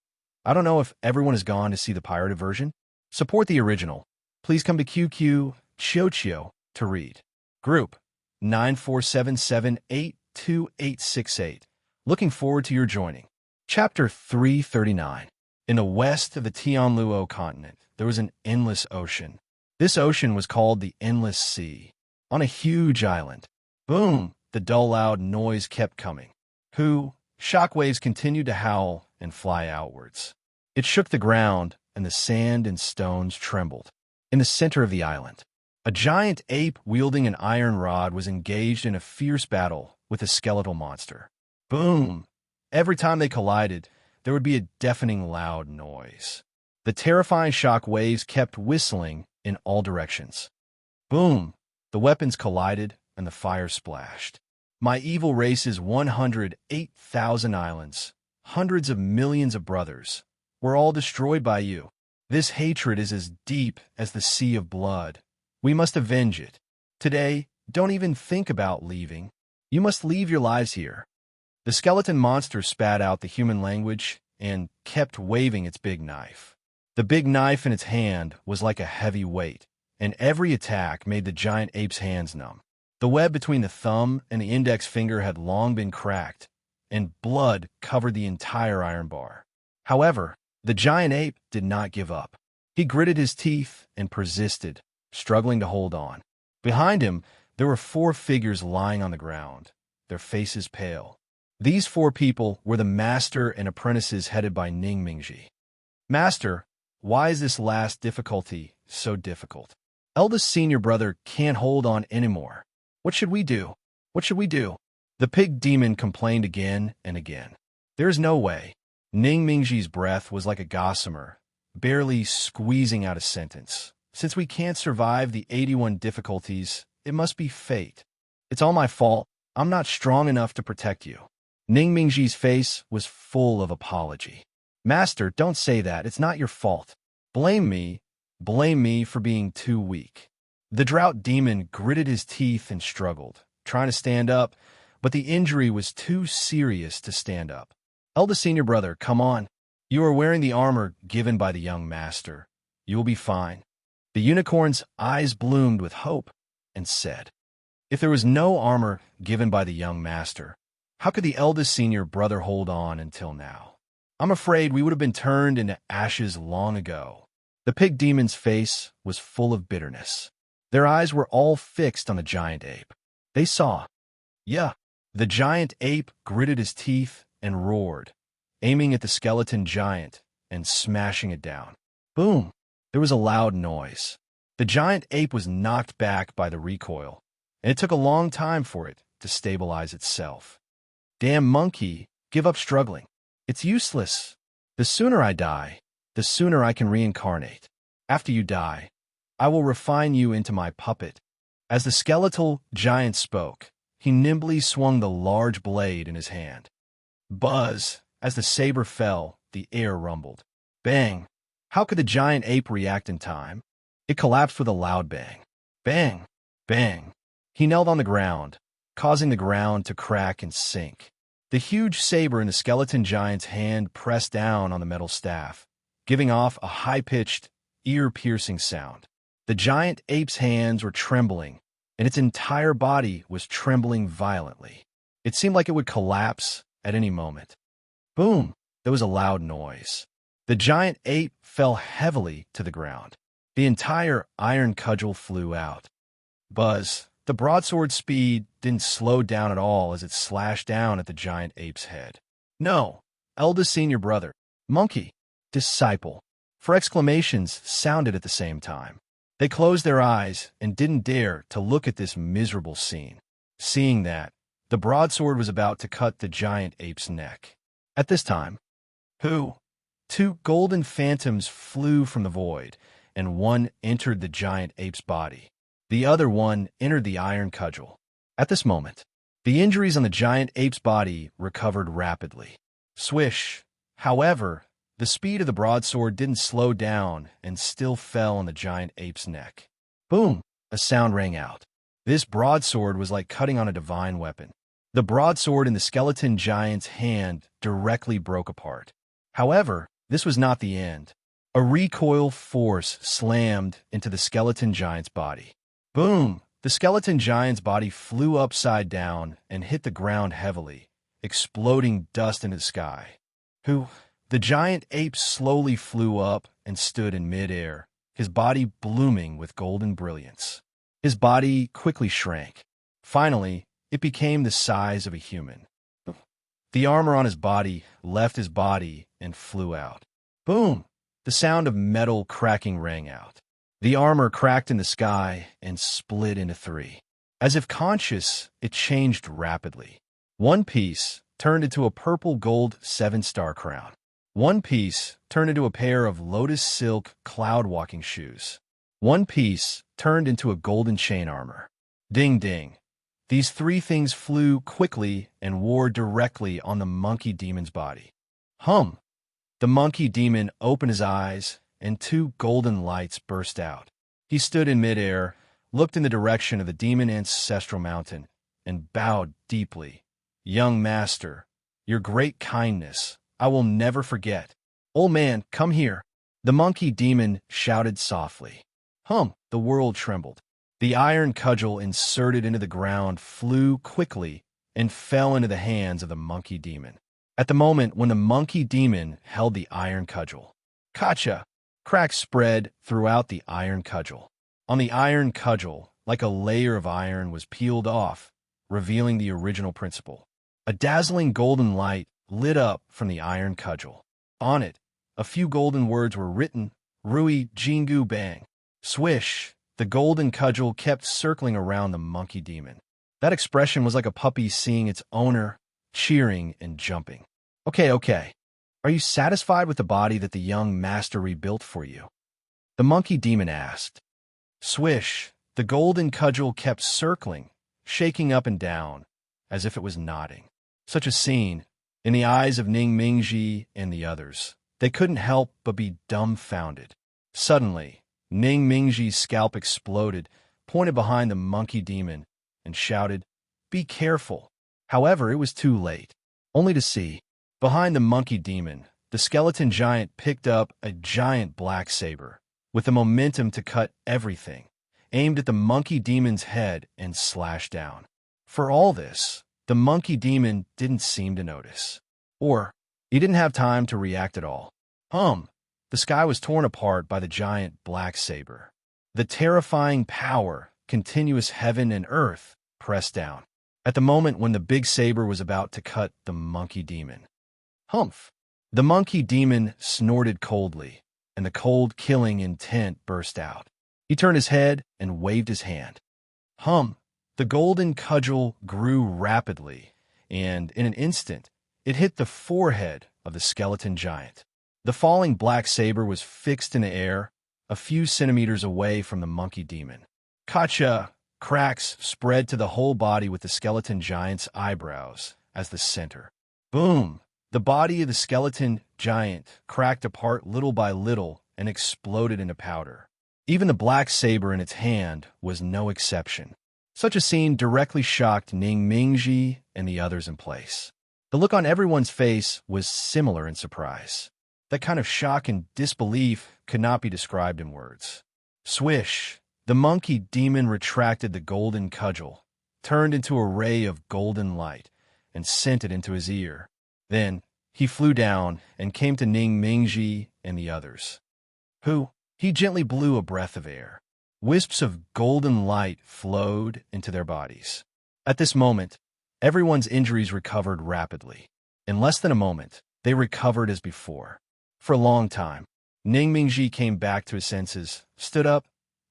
I don't know if everyone has gone to see the pirated version. Support the original. Please come to QQ Chiochio to read. Group 9477828868. Looking forward to your joining. Chapter 339. In the west of the Tianluo continent, there was an endless ocean. This ocean was called the Endless Sea. On a huge island. Boom! The dull, loud noise kept coming. Shockwaves continued to howl and fly outwards. It shook the ground, and the sand and stones trembled. In the center of the island, a giant ape wielding an iron rod was engaged in a fierce battle with a skeletal monster. Boom! Every time they collided, there would be a deafening loud noise. The terrifying shock waves kept whistling in all directions. Boom! The weapons collided, and the fire splashed. My evil race's 108,000 islands, hundreds of millions of brothers, were all destroyed by you. This hatred is as deep as the sea of blood. We must avenge it. Today, don't even think about leaving. You must leave your lives here. The skeleton monster spat out the human language and kept waving its big knife. The big knife in its hand was like a heavy weight, and every attack made the giant ape's hands numb. The web between the thumb and the index finger had long been cracked, and blood covered the entire iron bar. However, the giant ape did not give up. He gritted his teeth and persisted, struggling to hold on. Behind him, there were 4 figures lying on the ground, their faces pale. These 4 people were the master and apprentices headed by Ning Mingji. Master, why is this last difficulty so difficult? Eldest senior brother can't hold on anymore. What should we do? What should we do? The pig demon complained again and again. There is no way. Ning Mingji's breath was like a gossamer, barely squeezing out a sentence. Since we can't survive the 81 difficulties, it must be fate. It's all my fault. I'm not strong enough to protect you. Ning Mingji's face was full of apology. Master, don't say that. It's not your fault. Blame me. Blame me for being too weak. The drought demon gritted his teeth and struggled, trying to stand up, but the injury was too serious to stand up. Eldest senior brother, come on. You are wearing the armor given by the young master. You will be fine. The unicorn's eyes bloomed with hope and said, if there was no armor given by the young master, how could the eldest senior brother hold on until now? I'm afraid we would have been turned into ashes long ago. The pig demon's face was full of bitterness. Their eyes were all fixed on the giant ape. They saw. Yeah. The giant ape gritted his teeth and roared, aiming at the skeleton giant and smashing it down. Boom! There was a loud noise. The giant ape was knocked back by the recoil, and it took a long time for it to stabilize itself. Damn monkey, give up struggling. It's useless. The sooner I die, the sooner I can reincarnate. After you die, I will refine you into my puppet. As the skeletal giant spoke, he nimbly swung the large blade in his hand. Buzz! As the saber fell, the air rumbled. Bang! How could the giant ape react in time? It collapsed with a loud bang. Bang! Bang! He knelt on the ground, causing the ground to crack and sink. The huge saber in the skeleton giant's hand pressed down on the metal staff, giving off a high-pitched, ear-piercing sound. The giant ape's hands were trembling, and its entire body was trembling violently. It seemed like it would collapse at any moment. Boom! There was a loud noise. The giant ape fell heavily to the ground. The entire iron cudgel flew out. Buzz! The broadsword's speed didn't slow down at all as it slashed down at the giant ape's head. No! Eldest senior brother. Monkey. Disciple. For exclamations sounded at the same time. They closed their eyes and didn't dare to look at this miserable scene. Seeing that, the broadsword was about to cut the giant ape's neck. At this time, two golden phantoms flew from the void, and one entered the giant ape's body. The other one entered the iron cudgel. At this moment, the injuries on the giant ape's body recovered rapidly. Swish! However, the speed of the broadsword didn't slow down and still fell on the giant ape's neck. Boom! A sound rang out. This broadsword was like cutting on a divine weapon. The broadsword in the skeleton giant's hand directly broke apart. However, this was not the end. A recoil force slammed into the skeleton giant's body. Boom! The skeleton giant's body flew upside down and hit the ground heavily, exploding dust into the sky. The giant ape slowly flew up and stood in midair, his body blooming with golden brilliance. His body quickly shrank. Finally, it became the size of a human. The armor on his body left his body and flew out. Boom! The sound of metal cracking rang out. The armor cracked in the sky and split into three. As if conscious, it changed rapidly. One piece turned into a purple gold 7-star crown. One piece turned into a pair of lotus silk cloud walking shoes. One piece turned into a golden chain armor. Ding ding. These three things flew quickly and wore directly on the monkey demon's body. Hum! The monkey demon opened his eyes, and two golden lights burst out. He stood in midair, looked in the direction of the demon ancestral mountain, and bowed deeply. Young master, your great kindness, I will never forget. Old man, come here. The monkey demon shouted softly. Hum! The world trembled. The iron cudgel inserted into the ground flew quickly and fell into the hands of the monkey demon. At the moment when the monkey demon held the iron cudgel, Kacha! Cracks spread throughout the iron cudgel. On the iron cudgel, like a layer of iron was peeled off, revealing the original principle. A dazzling golden light lit up from the iron cudgel. On it, a few golden words were written, Rui Jingu Bang. Swish! The golden cudgel kept circling around the monkey demon. That expression was like a puppy seeing its owner, cheering and jumping. Okay. Are you satisfied with the body that the young master rebuilt for you? The monkey demon asked. Swish, the golden cudgel kept circling, shaking up and down, as if it was nodding. Such a scene, in the eyes of Ning Mingji and the others. They couldn't help but be dumbfounded. Suddenly, Ning Mingji's scalp exploded, pointed behind the monkey demon, and shouted, "Be careful." However, it was too late. Only to see, behind the monkey demon, the skeleton giant picked up a giant black saber, with the momentum to cut everything, aimed at the monkey demon's head and slashed down. For all this, the monkey demon didn't seem to notice. Or, he didn't have time to react at all. The sky was torn apart by the giant black saber. The terrifying power, continuous heaven and earth, pressed down. At the moment when the big saber was about to cut the monkey demon. Humph! The monkey demon snorted coldly, and the cold killing intent burst out. He turned his head and waved his hand. The golden cudgel grew rapidly, and in an instant, it hit the forehead of the skeleton giant. The falling black saber was fixed in the air, a few centimeters away from the monkey demon. Kacha! Cracks spread to the whole body with the skeleton giant's eyebrows as the center. Boom! The body of the skeleton giant cracked apart little by little and exploded into powder. Even the black saber in its hand was no exception. Such a scene directly shocked Ning Mingji and the others in place. The look on everyone's face was similar in surprise. That kind of shock and disbelief could not be described in words. Swish! The monkey demon retracted the golden cudgel, turned into a ray of golden light, and sent it into his ear. Then, he flew down and came to Ning Mingji and the others. He gently blew a breath of air. Wisps of golden light flowed into their bodies. At this moment, everyone's injuries recovered rapidly. In less than a moment, they recovered as before. For a long time, Ning Mingji came back to his senses, stood up,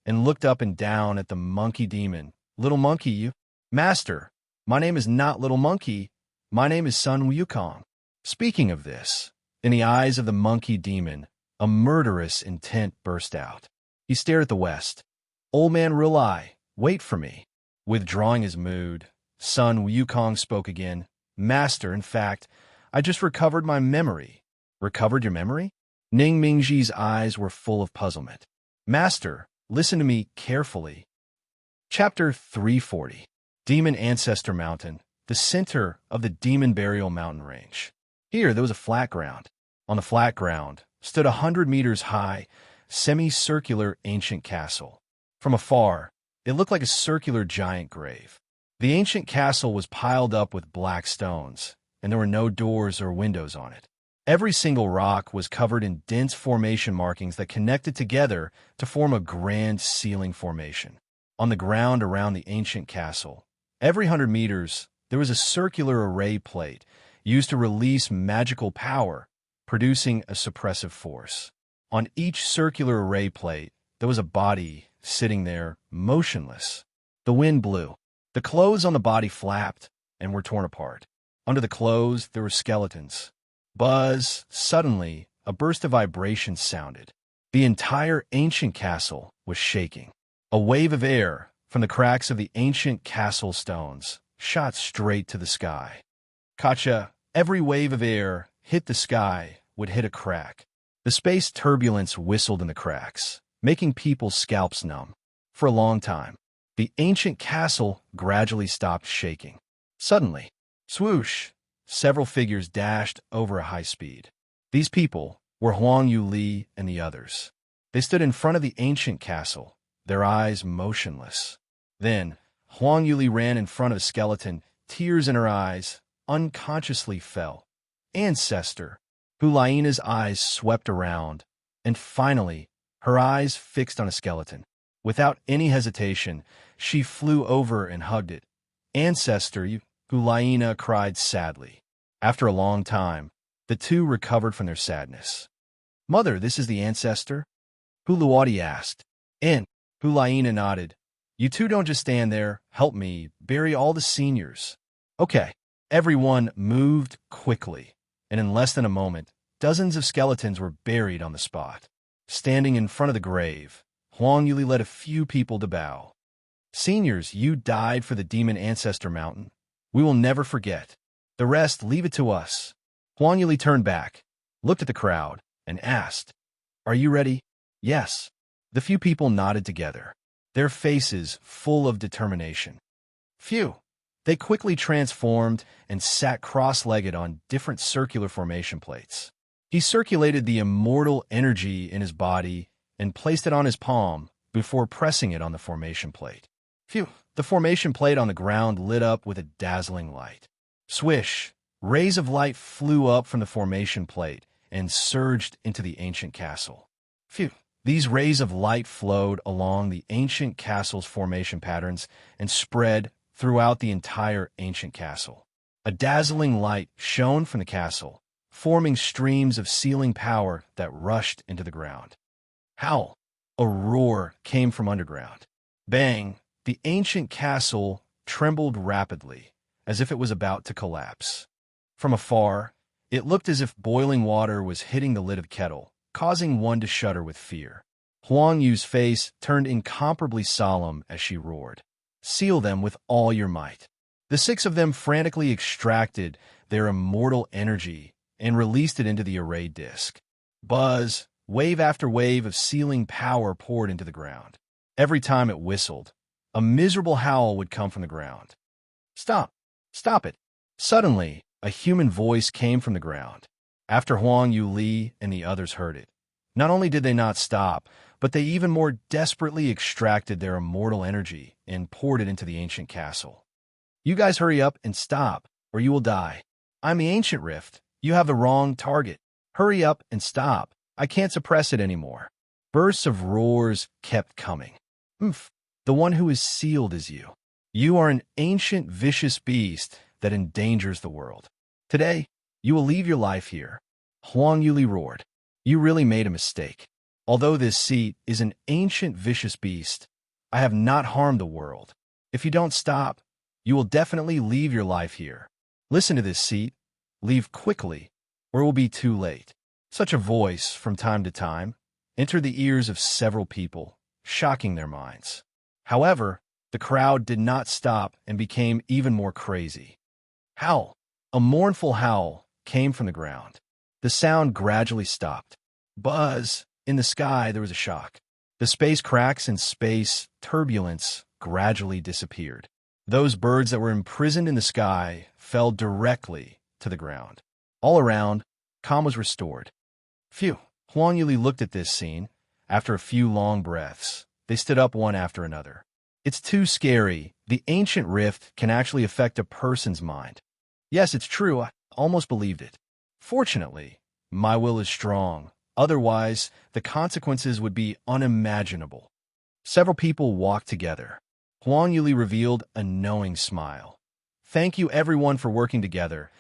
and looked up and down at the monkey demon. Little monkey, you? Master, my name is not Little Monkey. My name is Sun Wukong. Speaking of this, in the eyes of the monkey demon, a murderous intent burst out. He stared at the west. Old man Rilai, wait for me. Withdrawing his mood, Sun Wukong spoke again. Master, in fact, I just recovered my memory. Recovered your memory? Ning Mingji's eyes were full of puzzlement. Master, listen to me carefully. Chapter 340. Demon Ancestor Mountain, the center of the Demon Burial Mountain Range. Here there was a flat ground. On the flat ground stood 100 meters high, semicircular ancient castle. From afar, it looked like a circular giant grave. The ancient castle was piled up with black stones, and there were no doors or windows on it. Every single rock was covered in dense formation markings that connected together to form a grand ceiling formation. On the ground around the ancient castle, every 100 meters, there was a circular array plate used to release magical power, producing a suppressive force. On each circular array plate, there was a body sitting there, motionless. The wind blew. The clothes on the body flapped and were torn apart. Under the clothes, there were skeletons. Buzz! Suddenly, a burst of vibration sounded. The entire ancient castle was shaking. A wave of air from the cracks of the ancient castle stones shot straight to the sky. Kacha, every wave of air hit the sky would hit a crack. The space turbulence whistled in the cracks, making people's scalps numb. For a long time, the ancient castle gradually stopped shaking. Suddenly, swoosh! Several figures dashed over a high speed. These people were Huang Yu Li and the others. They stood in front of the ancient castle, their eyes motionless. Then, Huang Yu Li ran in front of a skeleton, tears in her eyes, unconsciously fell. Ancestor! Hulaina's eyes swept around, and finally, her eyes fixed on a skeleton. Without any hesitation, she flew over and hugged it. Ancestor, Hulaina cried sadly. After a long time, the two recovered from their sadness. Mother, this is the ancestor? Huluwadi asked. And Hulaina nodded. You two don't just stand there. Help me bury all the seniors. Okay. Everyone moved quickly, and in less than a moment, Dozens of skeletons were buried on the spot. Standing in front of the grave, Huang Yuli led a few people to bow. Seniors, you died for the demon Ancestor mountain. We will never forget. The rest, leave it to us. Huang Yuli turned back, looked at the crowd, and asked, "Are you ready?" "Yes." The few people nodded together, their faces full of determination. Phew! They quickly transformed and sat cross-legged on different circular formation plates. He circulated the immortal energy in his body and placed it on his palm before pressing it on the formation plate. Phew! The formation plate on the ground lit up with a dazzling light. Swish! Rays of light flew up from the formation plate and surged into the ancient castle. Phew! These rays of light flowed along the ancient castle's formation patterns and spread throughout the entire ancient castle. A dazzling light shone from the castle, forming streams of sealing power that rushed into the ground. Howl! A roar came from underground. Bang! The ancient castle trembled rapidly, as if it was about to collapse. From afar, it looked as if boiling water was hitting the lid of the kettle, causing one to shudder with fear. Huang Yu's face turned incomparably solemn as she roared, "Seal them with all your might." The 6 of them frantically extracted their immortal energy and released it into the arrayed disk. Buzz! Wave after wave of sealing power poured into the ground. Every time it whistled, a miserable howl would come from the ground. "Stop! Stop it!" Suddenly, a human voice came from the ground. After Huang Yu Li and the others heard it, not only did they not stop, but they even more desperately extracted their immortal energy and poured it into the ancient castle. "You guys hurry up and stop, or you will die. I'm the Ancient Rift. You have the wrong target. Hurry up and stop. I can't suppress it anymore." Bursts of roars kept coming. "Oomph! The one who is sealed is you. You are an ancient, vicious beast that endangers the world. Today, you will leave your life here." Huang Yuli roared. "You really made a mistake. Although this seat is an ancient, vicious beast, I have not harmed the world. If you don't stop, you will definitely leave your life here. Listen to this seat. Leave quickly, or it will be too late." Such a voice, from time to time, entered the ears of several people, shocking their minds. However, the crowd did not stop and became even more crazy. Howl! A mournful howl came from the ground. The sound gradually stopped. Buzz! In the sky, there was a shock. The space cracks and space turbulence gradually disappeared. Those birds that were imprisoned in the sky fell directly to the ground. All around, calm was restored. Phew! Huang Yuli looked at this scene. After a few long breaths, they stood up one after another. "It's too scary. The ancient rift can actually affect a person's mind." "Yes, it's true. I almost believed it. Fortunately, my will is strong. Otherwise, the consequences would be unimaginable." Several people walked together. Huang Yuli revealed a knowing smile. "Thank you everyone for working together.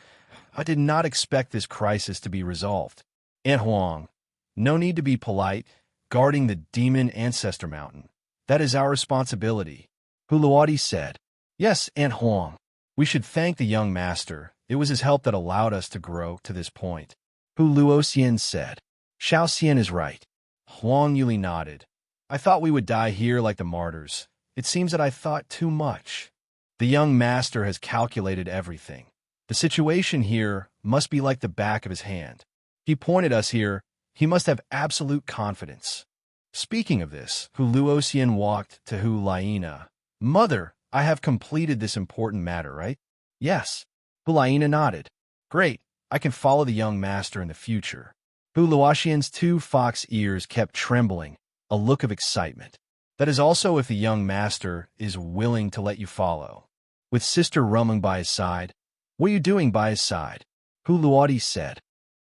I did not expect this crisis to be resolved. Aunt Huang, no need to be polite, guarding the demon Ancestor mountain. That is our responsibility," Hu Luodi said. "Yes, Aunt Huang. We should thank the young master. It was his help that allowed us to grow to this point," Hu Luoxian said. "Xiao Xian is right." Huang Yuli nodded. "I thought we would die here like the martyrs. It seems that I thought too much. The young master has calculated everything. The situation here must be like the back of his hand. He pointed us here. He must have absolute confidence." Speaking of this, Hu Luoxian walked to Hu Laina. "Mother, I have completed this important matter, right?" "Yes." Hu Laina nodded. "Great. I can follow the young master in the future." Hu Luoxian's 2 fox ears kept trembling, a look of excitement. "That is also if the young master is willing to let you follow." With Sister Rumming by his side. "What are you doing by his side?" Hu Luodi said.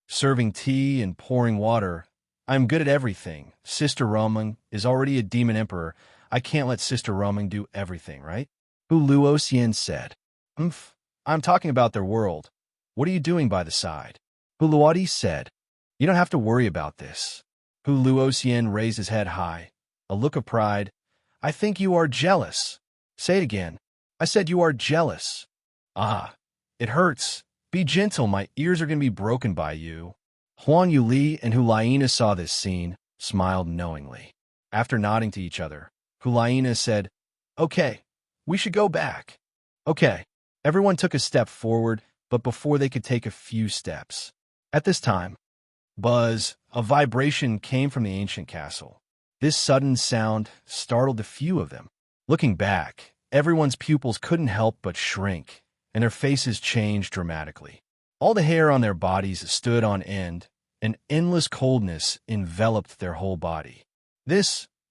"Serving tea and pouring water. I'm good at everything. Sister Rumming is already a demon emperor. I can't let Sister Rumming do everything, right?" Hu Luoxian said. I'm talking about their world. What are you doing by the side?" Hu Luodi said. "You don't have to worry about this." Hu Luoxian raised his head high, a look of pride. "I think you are jealous." "Say it again." "I said you are jealous." "Ah, it hurts. Be gentle, my ears are going to be broken by you." Huang Yuli and Hulaina saw this scene, smiled knowingly. After nodding to each other, Hulaina said, "Okay, we should go back." Okay. Everyone took a step forward, but before they could take a few steps. At this time, buzz, a vibration came from the ancient castle. This sudden sound startled a few of them. Looking back, everyone's pupils couldn't help but shrink, and their faces changed dramatically. All the hair on their bodies stood on end, and endless coldness enveloped their whole body.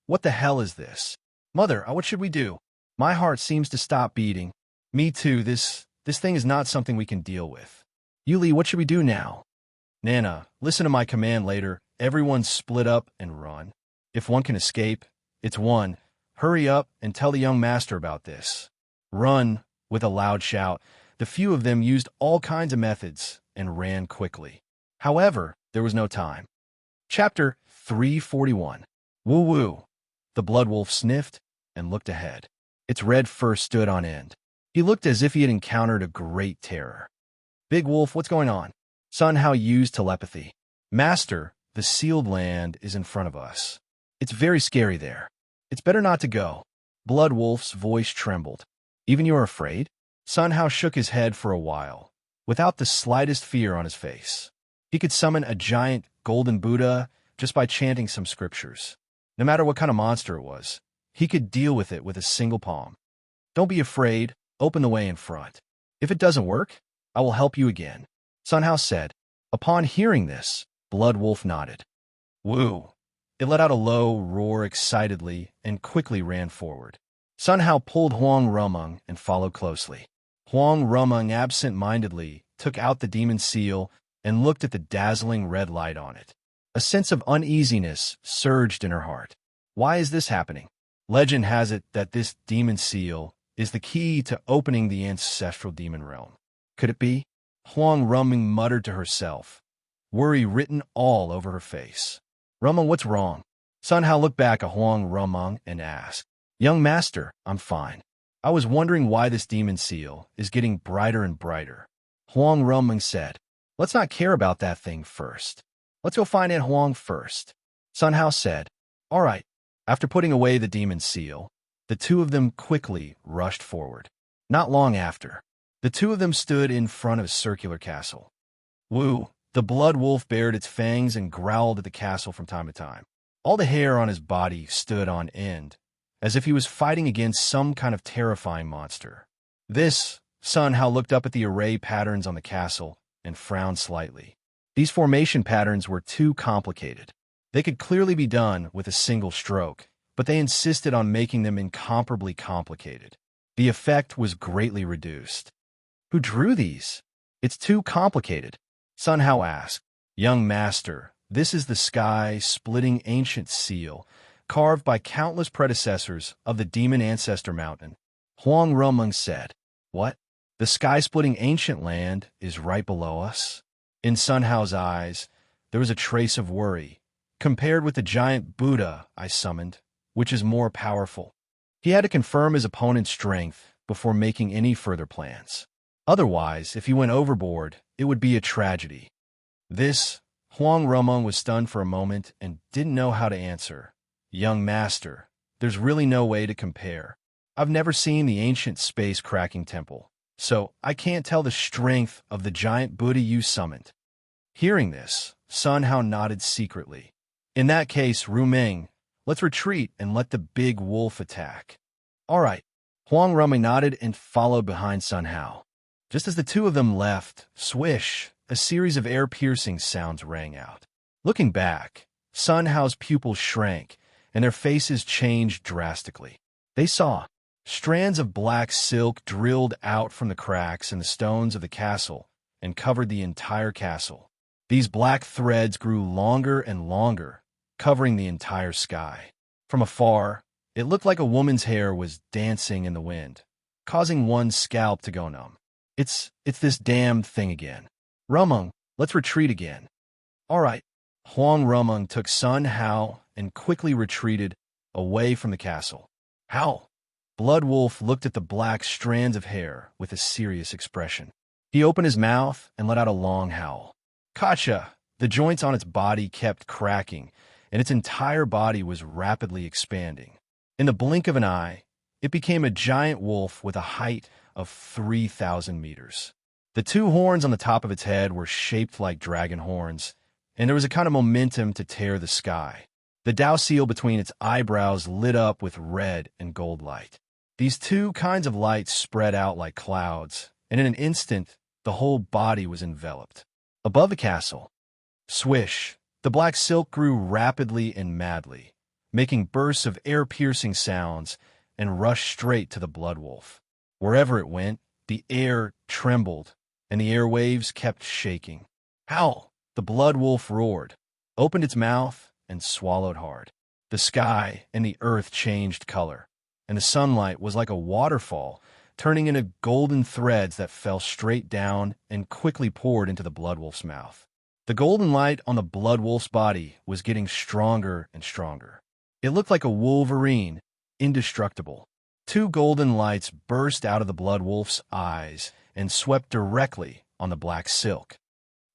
What the hell is this? Mother, what should we do? My heart seems to stop beating. Me too, this thing is not something we can deal with. Yuli, what should we do now? Nana, listen to my command later. Everyone split up and run. If one can escape, it's one. Hurry up and tell the young master about this. Run, with a loud shout. The few of them used all kinds of methods and ran quickly. However, there was no time. Chapter 341. Woo-woo. The blood wolf sniffed and looked ahead. Its red fur stood on end. He looked as if he had encountered a great terror. Big Wolf, what's going on? Sun Hao used telepathy. Master, the sealed land is in front of us. It's very scary there. It's better not to go. Blood Wolf's voice trembled. Even you're afraid? Sun Hao shook his head for a while, without the slightest fear on his face. He could summon a giant golden Buddha just by chanting some scriptures. No matter what kind of monster it was, he could deal with it with a single palm. Don't be afraid. Open the way in front. If it doesn't work, I will help you again, Sun Hao said. Upon hearing this, Blood Wolf nodded. Woo! It let out a low roar excitedly and quickly ran forward. Sun Hao pulled Huang Rumeng and followed closely. Huang Rumeng absent-mindedly took out the demon seal and looked at the dazzling red light on it. A sense of uneasiness surged in her heart. Why is this happening? Legend has it that this demon seal is the key to opening the ancestral demon realm. Could it be? Huang Rumeng muttered to herself, worry written all over her face. Rumeng, what's wrong? Sun Hao looked back at Huang Rumeng and asked, Young master, I'm fine. I was wondering why this demon seal is getting brighter and brighter. Huang Rumeng said, Let's not care about that thing first. Let's go find Aunt Huang first. Sun Hao said, All right. After putting away the demon seal, the two of them quickly rushed forward. Not long after, the two of them stood in front of a circular castle. Woo! The blood wolf bared its fangs and growled at the castle from time to time. All the hair on his body stood on end, as if he was fighting against some kind of terrifying monster. Sun Hao looked up at the array patterns on the castle and frowned slightly. These formation patterns were too complicated. They could clearly be done with a single stroke, but they insisted on making them incomparably complicated. The effect was greatly reduced. Who drew these? It's too complicated, Sun Hao asked. Young master, this is the sky-splitting ancient seal, carved by countless predecessors of the demon ancestor mountain. Huang Rumeng said, What? The sky-splitting ancient land is right below us? In Sun Hao's eyes, there was a trace of worry, compared with the giant Buddha I summoned, which is more powerful. He had to confirm his opponent's strength before making any further plans. Otherwise, if he went overboard, it would be a tragedy. Huang Rumeng was stunned for a moment and didn't know how to answer. Young master, there's really no way to compare. I've never seen the ancient space-cracking temple, so I can't tell the strength of the giant Buddha you summoned. Hearing this, Sun Hao nodded secretly. In that case, Rumeng, let's retreat and let the big wolf attack. All right. Huang Rumeng nodded and followed behind Sun Hao. Just as the two of them left, swish, a series of air-piercing sounds rang out. Looking back, Sun Hao's pupils shrank, and their faces changed drastically. They saw strands of black silk drilled out from the cracks in the stones of the castle and covered the entire castle. These black threads grew longer and longer, covering the entire sky. From afar, it looked like a woman's hair was dancing in the wind, causing one's scalp to go numb. It's this damned thing again. Rumeng, let's retreat again. All right. Huang Rumeng took Sun Hao and quickly retreated away from the castle. How? Blood Wolf looked at the black strands of hair with a serious expression. He opened his mouth and let out a long howl. Gotcha! The joints on its body kept cracking, and its entire body was rapidly expanding. In the blink of an eye, it became a giant wolf with a height of 3,000 meters. The two horns on the top of its head were shaped like dragon horns, and there was a kind of momentum to tear the sky. The Tao seal between its eyebrows lit up with red and gold light. These two kinds of light spread out like clouds, and in an instant, the whole body was enveloped. Above the castle, swish, the black silk grew rapidly and madly, making bursts of air-piercing sounds, and rushed straight to the blood wolf. Wherever it went, the air trembled, and the airwaves kept shaking. Howl! The blood wolf roared, opened its mouth, and swallowed hard. The sky and the earth changed color, and the sunlight was like a waterfall, turning into golden threads that fell straight down and quickly poured into the blood wolf's mouth. The golden light on the blood wolf's body was getting stronger and stronger. It looked like a wolverine, indestructible. Two golden lights burst out of the blood wolf's eyes and swept directly on the black silk.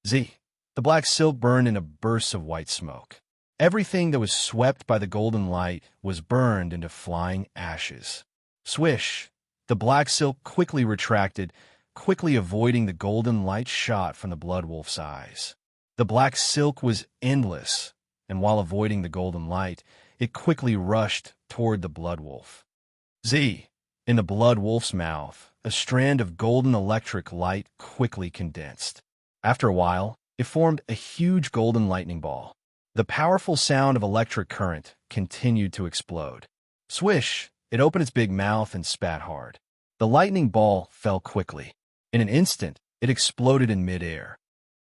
Z. The black silk burned into bursts of white smoke. Everything that was swept by the golden light was burned into flying ashes. Swish! The black silk quickly retracted, quickly avoiding the golden light shot from the blood wolf's eyes. The black silk was endless, and while avoiding the golden light, it quickly rushed toward the blood wolf. Z. In the blood wolf's mouth, a strand of golden electric light quickly condensed. After a while, it formed a huge golden lightning ball. The powerful sound of electric current continued to explode. Swish! It opened its big mouth and spat hard. The lightning ball fell quickly. In an instant, it exploded in midair.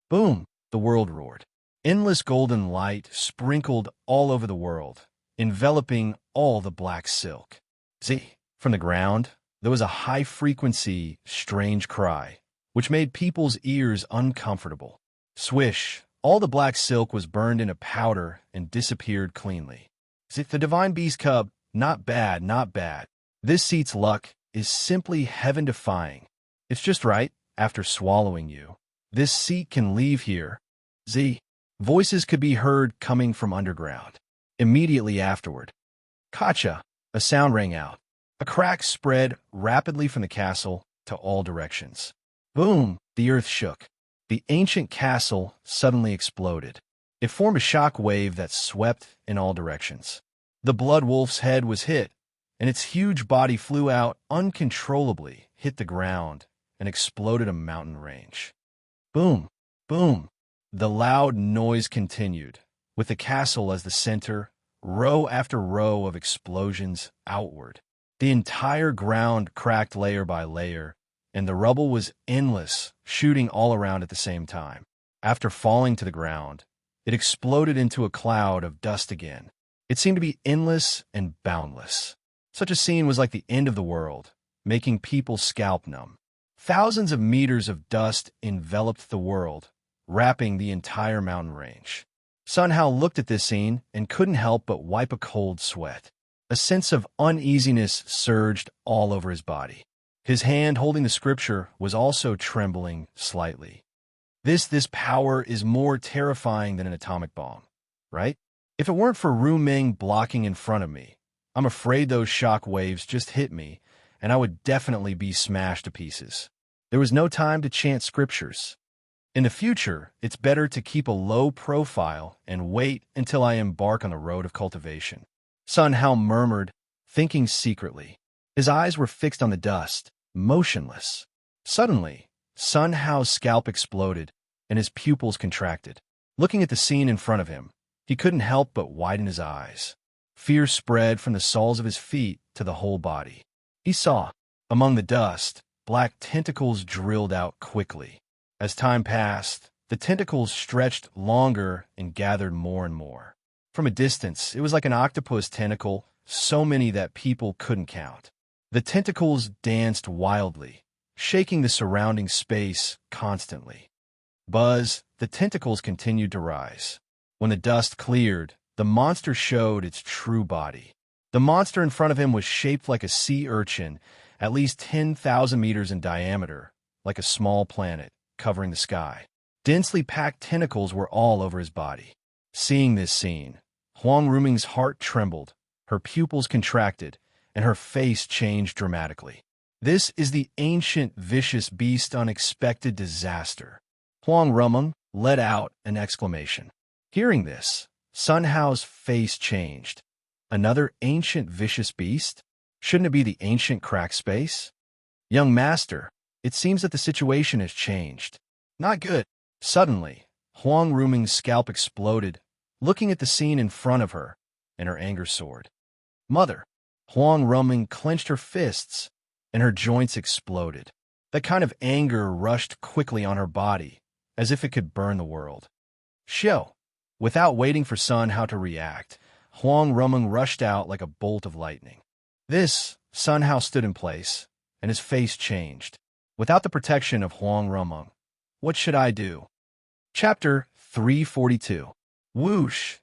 Boom! The world roared. Endless golden light sprinkled all over the world, enveloping all the black silk. Z. From the ground, there was a high-frequency, strange cry, which made people's ears uncomfortable. Swish! All the black silk was burned into powder and disappeared cleanly. Z. The divine beast cub, not bad, not bad. This seat's luck is simply heaven-defying. It's just right, after swallowing you. This seat can leave here. Z. Voices could be heard coming from underground. Immediately afterward, Kacha! A sound rang out. A crack spread rapidly from the castle to all directions. Boom! The earth shook. The ancient castle suddenly exploded. It formed a shock wave that swept in all directions. The blood wolf's head was hit, and its huge body flew out uncontrollably, hit the ground, and exploded a mountain range. Boom! Boom! The loud noise continued, with the castle as the center, row after row of explosions outward. The entire ground cracked layer by layer, and the rubble was endless, shooting all around at the same time. After falling to the ground, it exploded into a cloud of dust again. It seemed to be endless and boundless. Such a scene was like the end of the world, making people's scalp numb. Thousands of meters of dust enveloped the world, wrapping the entire mountain range. Sun Hao looked at this scene and couldn't help but wipe a cold sweat. A sense of uneasiness surged all over his body. His hand holding the scripture was also trembling slightly. This power is more terrifying than an atomic bomb, right? If it weren't for Ru Ming blocking in front of me, I'm afraid those shock waves just hit me, and I would definitely be smashed to pieces. There was no time to chant scriptures. In the future, it's better to keep a low profile and wait until I embark on the road of cultivation. Sun Hao murmured, thinking secretly. His eyes were fixed on the dust, motionless. Suddenly, Sun Hao's scalp exploded, and his pupils contracted. Looking at the scene in front of him, he couldn't help but widen his eyes. Fear spread from the soles of his feet to the whole body. He saw, among the dust, black tentacles drilled out quickly. As time passed, the tentacles stretched longer and gathered more and more. From a distance, it was like an octopus tentacle, so many that people couldn't count. The tentacles danced wildly, shaking the surrounding space constantly. Buzz, the tentacles continued to rise. When the dust cleared, the monster showed its true body. The monster in front of him was shaped like a sea urchin, at least 10,000 meters in diameter, like a small planet covering the sky. Densely packed tentacles were all over his body. Seeing this scene, Huang Ruming's heart trembled, her pupils contracted, and her face changed dramatically. This is the ancient, vicious beast unexpected disaster. Huang Ruming let out an exclamation. Hearing this, Sun Hao's face changed. Another ancient, vicious beast? Shouldn't it be the ancient crack space? Young master, it seems that the situation has changed. Not good. Suddenly, Huang Ruming's scalp exploded, looking at the scene in front of her, and her anger soared. Mother! Huang Ruming clenched her fists, and her joints exploded. That kind of anger rushed quickly on her body, as if it could burn the world. Xiao! Without waiting for Sun Hao to react, Huang Ruming rushed out like a bolt of lightning. Sun Hao stood in place, and his face changed. Without the protection of Huang Ruming, what should I do? Chapter 342. Whoosh!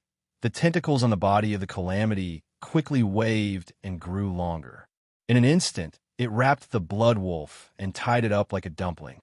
The tentacles on the body of the calamity quickly waved and grew longer. In an instant, it wrapped the blood wolf and tied it up like a dumpling.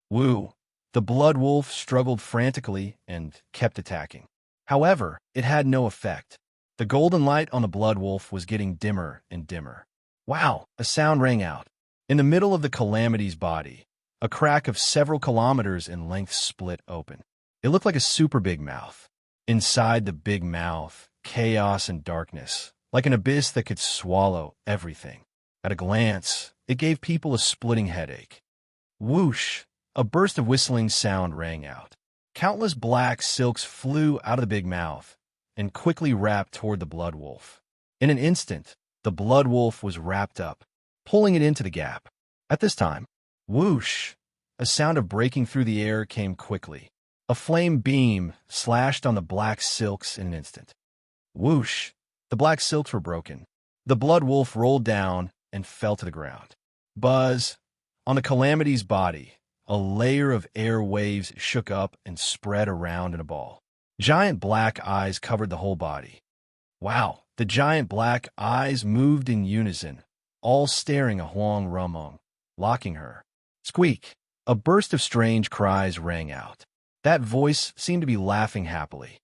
Woo! The blood wolf struggled frantically and kept attacking. However, it had no effect. The golden light on the blood wolf was getting dimmer and dimmer. Wow! A sound rang out. In the middle of the calamity's body, a crack of several kilometers in length split open. It looked like a super big mouth. Inside the big mouth, chaos and darkness, like an abyss that could swallow everything. At a glance, it gave people a splitting headache. Whoosh! A burst of whistling sound rang out. Countless black silks flew out of the big mouth and quickly wrapped toward the blood wolf. In an instant, the blood wolf was wrapped up, pulling it into the gap. At this time, whoosh! A sound of breaking through the air came quickly. A flame beam slashed on the black silks in an instant. Whoosh! The black silks were broken. The blood wolf rolled down and fell to the ground. Buzz! On the calamity's body, a layer of air waves shook up and spread around in a ball. Giant black eyes covered the whole body. Wow! The giant black eyes moved in unison, all staring at Huang Ruming, locking her. Squeak! A burst of strange cries rang out. That voice seemed to be laughing happily.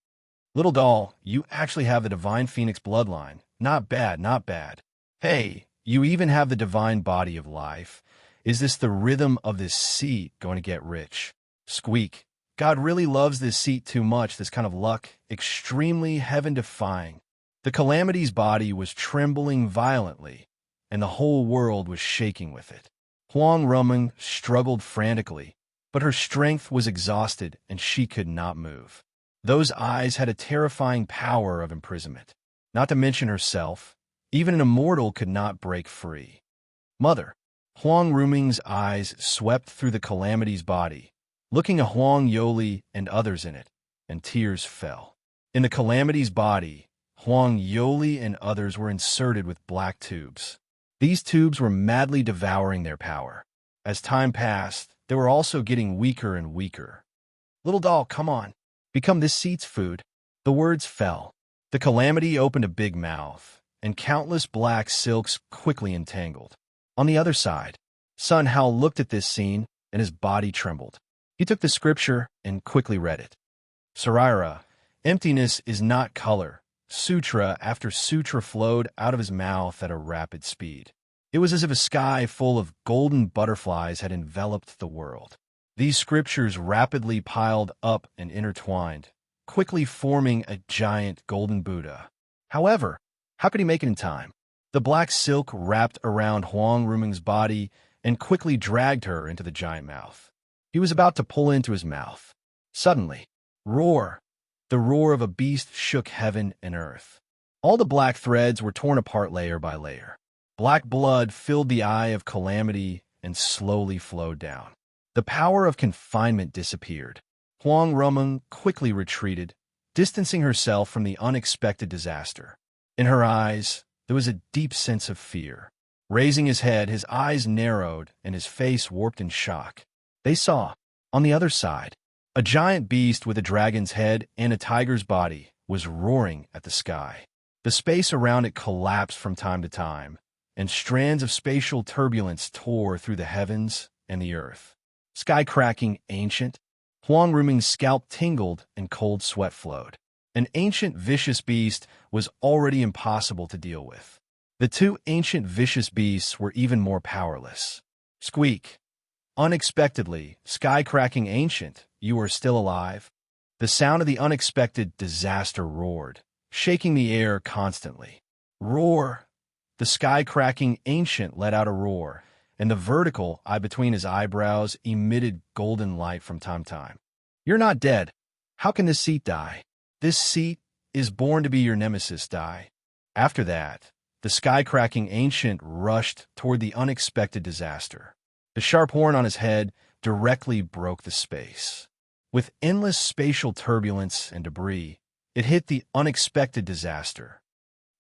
Little doll, you actually have the divine phoenix bloodline. Not bad, not bad. Hey, you even have the divine body of life. Is this the rhythm of this seat going to get rich? Squeak. God really loves this seat too much, this kind of luck, extremely heaven-defying. The calamity's body was trembling violently, and the whole world was shaking with it. Huang Ruming struggled frantically, but her strength was exhausted and she could not move. Those eyes had a terrifying power of imprisonment. Not to mention herself, even an immortal could not break free. Mother! Huang Ruming's eyes swept through the calamity's body, looking at Huang Yoli and others in it, and tears fell. In the calamity's body, Huang Yoli and others were inserted with black tubes. These tubes were madly devouring their power. As time passed, they were also getting weaker and weaker. Little doll, come on. Become this seat's food. The words fell. The calamity opened a big mouth, and countless black silks quickly entangled. On the other side, Sun Hao looked at this scene, and his body trembled. He took the scripture and quickly read it. Sarira, emptiness is not color. Sutra after sutra flowed out of his mouth at a rapid speed. It was as if a sky full of golden butterflies had enveloped the world. These scriptures rapidly piled up and intertwined, quickly forming a giant golden Buddha. However, how could he make it in time? The black silk wrapped around Huang Ruming's body and quickly dragged her into the giant mouth. He was about to pull into his mouth. Suddenly, roar! The roar of a beast shook heaven and earth. All the black threads were torn apart layer by layer. Black blood filled the eye of calamity and slowly flowed down. The power of confinement disappeared. Huang Ruming quickly retreated, distancing herself from the unexpected disaster. In her eyes, there was a deep sense of fear. Raising his head, his eyes narrowed and his face warped in shock. They saw, on the other side, a giant beast with a dragon's head and a tiger's body was roaring at the sky. The space around it collapsed from time to time, and strands of spatial turbulence tore through the heavens and the earth. Sky-cracking ancient, Huang Ruming's scalp tingled and cold sweat flowed. An ancient vicious beast was already impossible to deal with. The two ancient vicious beasts were even more powerless. Squeak. Unexpectedly, sky-cracking ancient, you are still alive? The sound of the unexpected disaster roared, shaking the air constantly. Roar! The sky-cracking ancient let out a roar, and the vertical eye between his eyebrows emitted golden light from time to time. You're not dead. How can this seat die? This seat is born to be your nemesis die. After that, the sky-cracking ancient rushed toward the unexpected disaster. The sharp horn on his head directly broke the space. With endless spatial turbulence and debris, it hit the unexpected disaster.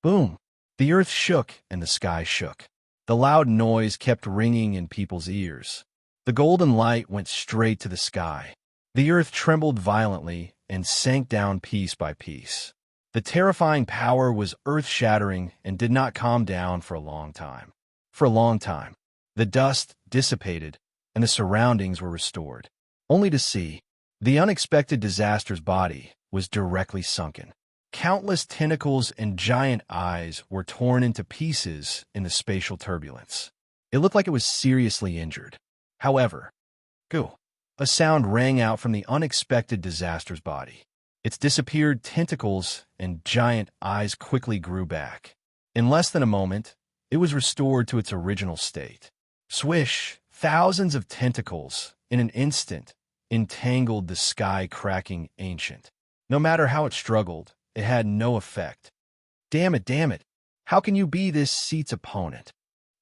Boom! The earth shook and the sky shook. The loud noise kept ringing in people's ears. The golden light went straight to the sky. The earth trembled violently and sank down piece by piece. The terrifying power was earth-shattering and did not calm down for a long time. For a long time, the dust dissipated and the surroundings were restored, only to see the unexpected disaster's body was directly sunken. Countless tentacles and giant eyes were torn into pieces in the spatial turbulence. It looked like it was seriously injured. However, a sound rang out from the unexpected disaster's body. Its disappeared tentacles and giant eyes quickly grew back. In less than a moment, it was restored to its original state. Swish! Thousands of tentacles, in an instant, entangled the sky-cracking ancient. No matter how it struggled, it had no effect. Damn it, how can you be this seat's opponent?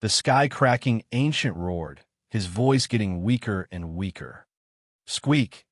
The sky-cracking ancient roared, his voice getting weaker and weaker. Squeak!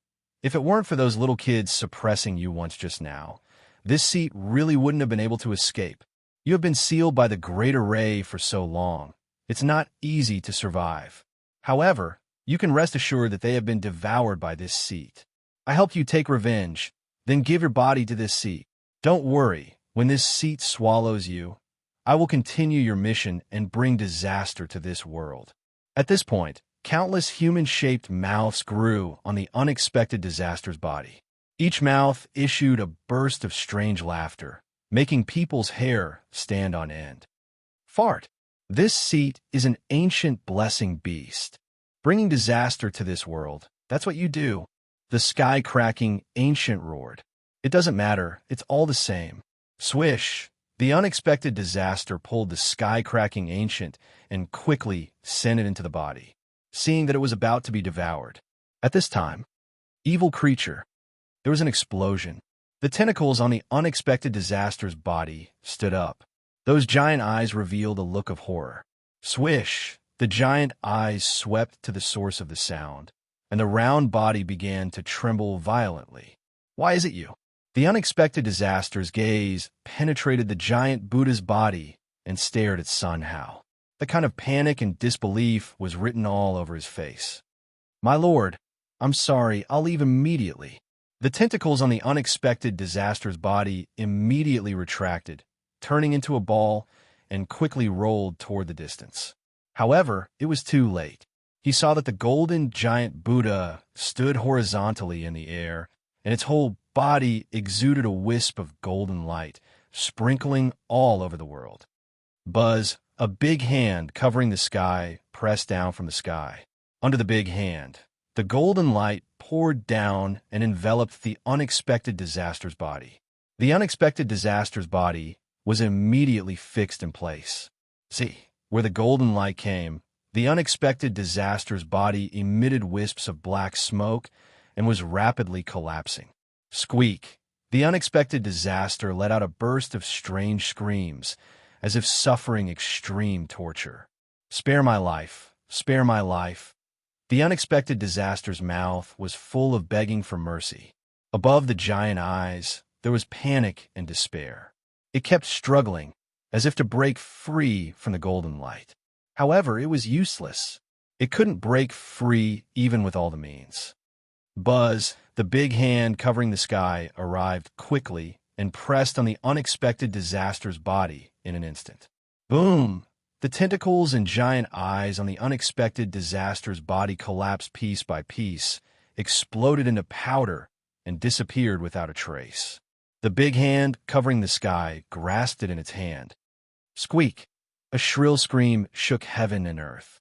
If it weren't for those little kids suppressing you once just now, this seat really wouldn't have been able to escape. You have been sealed by the great array for so long. It's not easy to survive. However, you can rest assured that they have been devoured by this seat. I helped you take revenge, then give your body to this seat. Don't worry, when this seat swallows you, I will continue your mission and bring disaster to this world. At this point, countless human-shaped mouths grew on the unexpected disaster's body. Each mouth issued a burst of strange laughter, making people's hair stand on end. Fart! This seat is an ancient blessing beast. Bringing disaster to this world, that's what you do. The sky-cracking ancient roared. It doesn't matter, it's all the same. Swish! The unexpected disaster pulled the sky-cracking ancient and quickly sent it into the body, seeing that it was about to be devoured. At this time, evil creature, there was an explosion. The tentacles on the unexpected disaster's body stood up. Those giant eyes revealed a look of horror. Swish! The giant eyes swept to the source of the sound, and the round body began to tremble violently. Why is it you? The unexpected disaster's gaze penetrated the giant Buddha's body and stared at Sun Hao. The kind of panic and disbelief was written all over his face. My lord, I'm sorry, I'll leave immediately. The tentacles on the unexpected disaster's body immediately retracted, turning into a ball, and quickly rolled toward the distance. However, it was too late. He saw that the golden giant Buddha stood horizontally in the air, and its whole body exuded a wisp of golden light, sprinkling all over the world. Buzz, a big hand covering the sky, pressed down from the sky. Under the big hand, the golden light poured down and enveloped the unexpected disaster's body. The unexpected disaster's body was immediately fixed in place. See, where the golden light came, the unexpected disaster's body emitted wisps of black smoke and was rapidly collapsing. Squeak! The unexpected disaster let out a burst of strange screams, as if suffering extreme torture. Spare my life! Spare my life! The unexpected disaster's mouth was full of begging for mercy. Above the giant eyes, there was panic and despair. It kept struggling, as if to break free from the golden light. However, it was useless. It couldn't break free even with all the means. Buzz, the big hand covering the sky, arrived quickly and pressed on the unexpected disaster's body in an instant. Boom! The tentacles and giant eyes on the unexpected disaster's body collapsed piece by piece, exploded into powder and disappeared without a trace. The big hand, covering the sky, grasped it in its hand. Squeak! A shrill scream shook heaven and earth.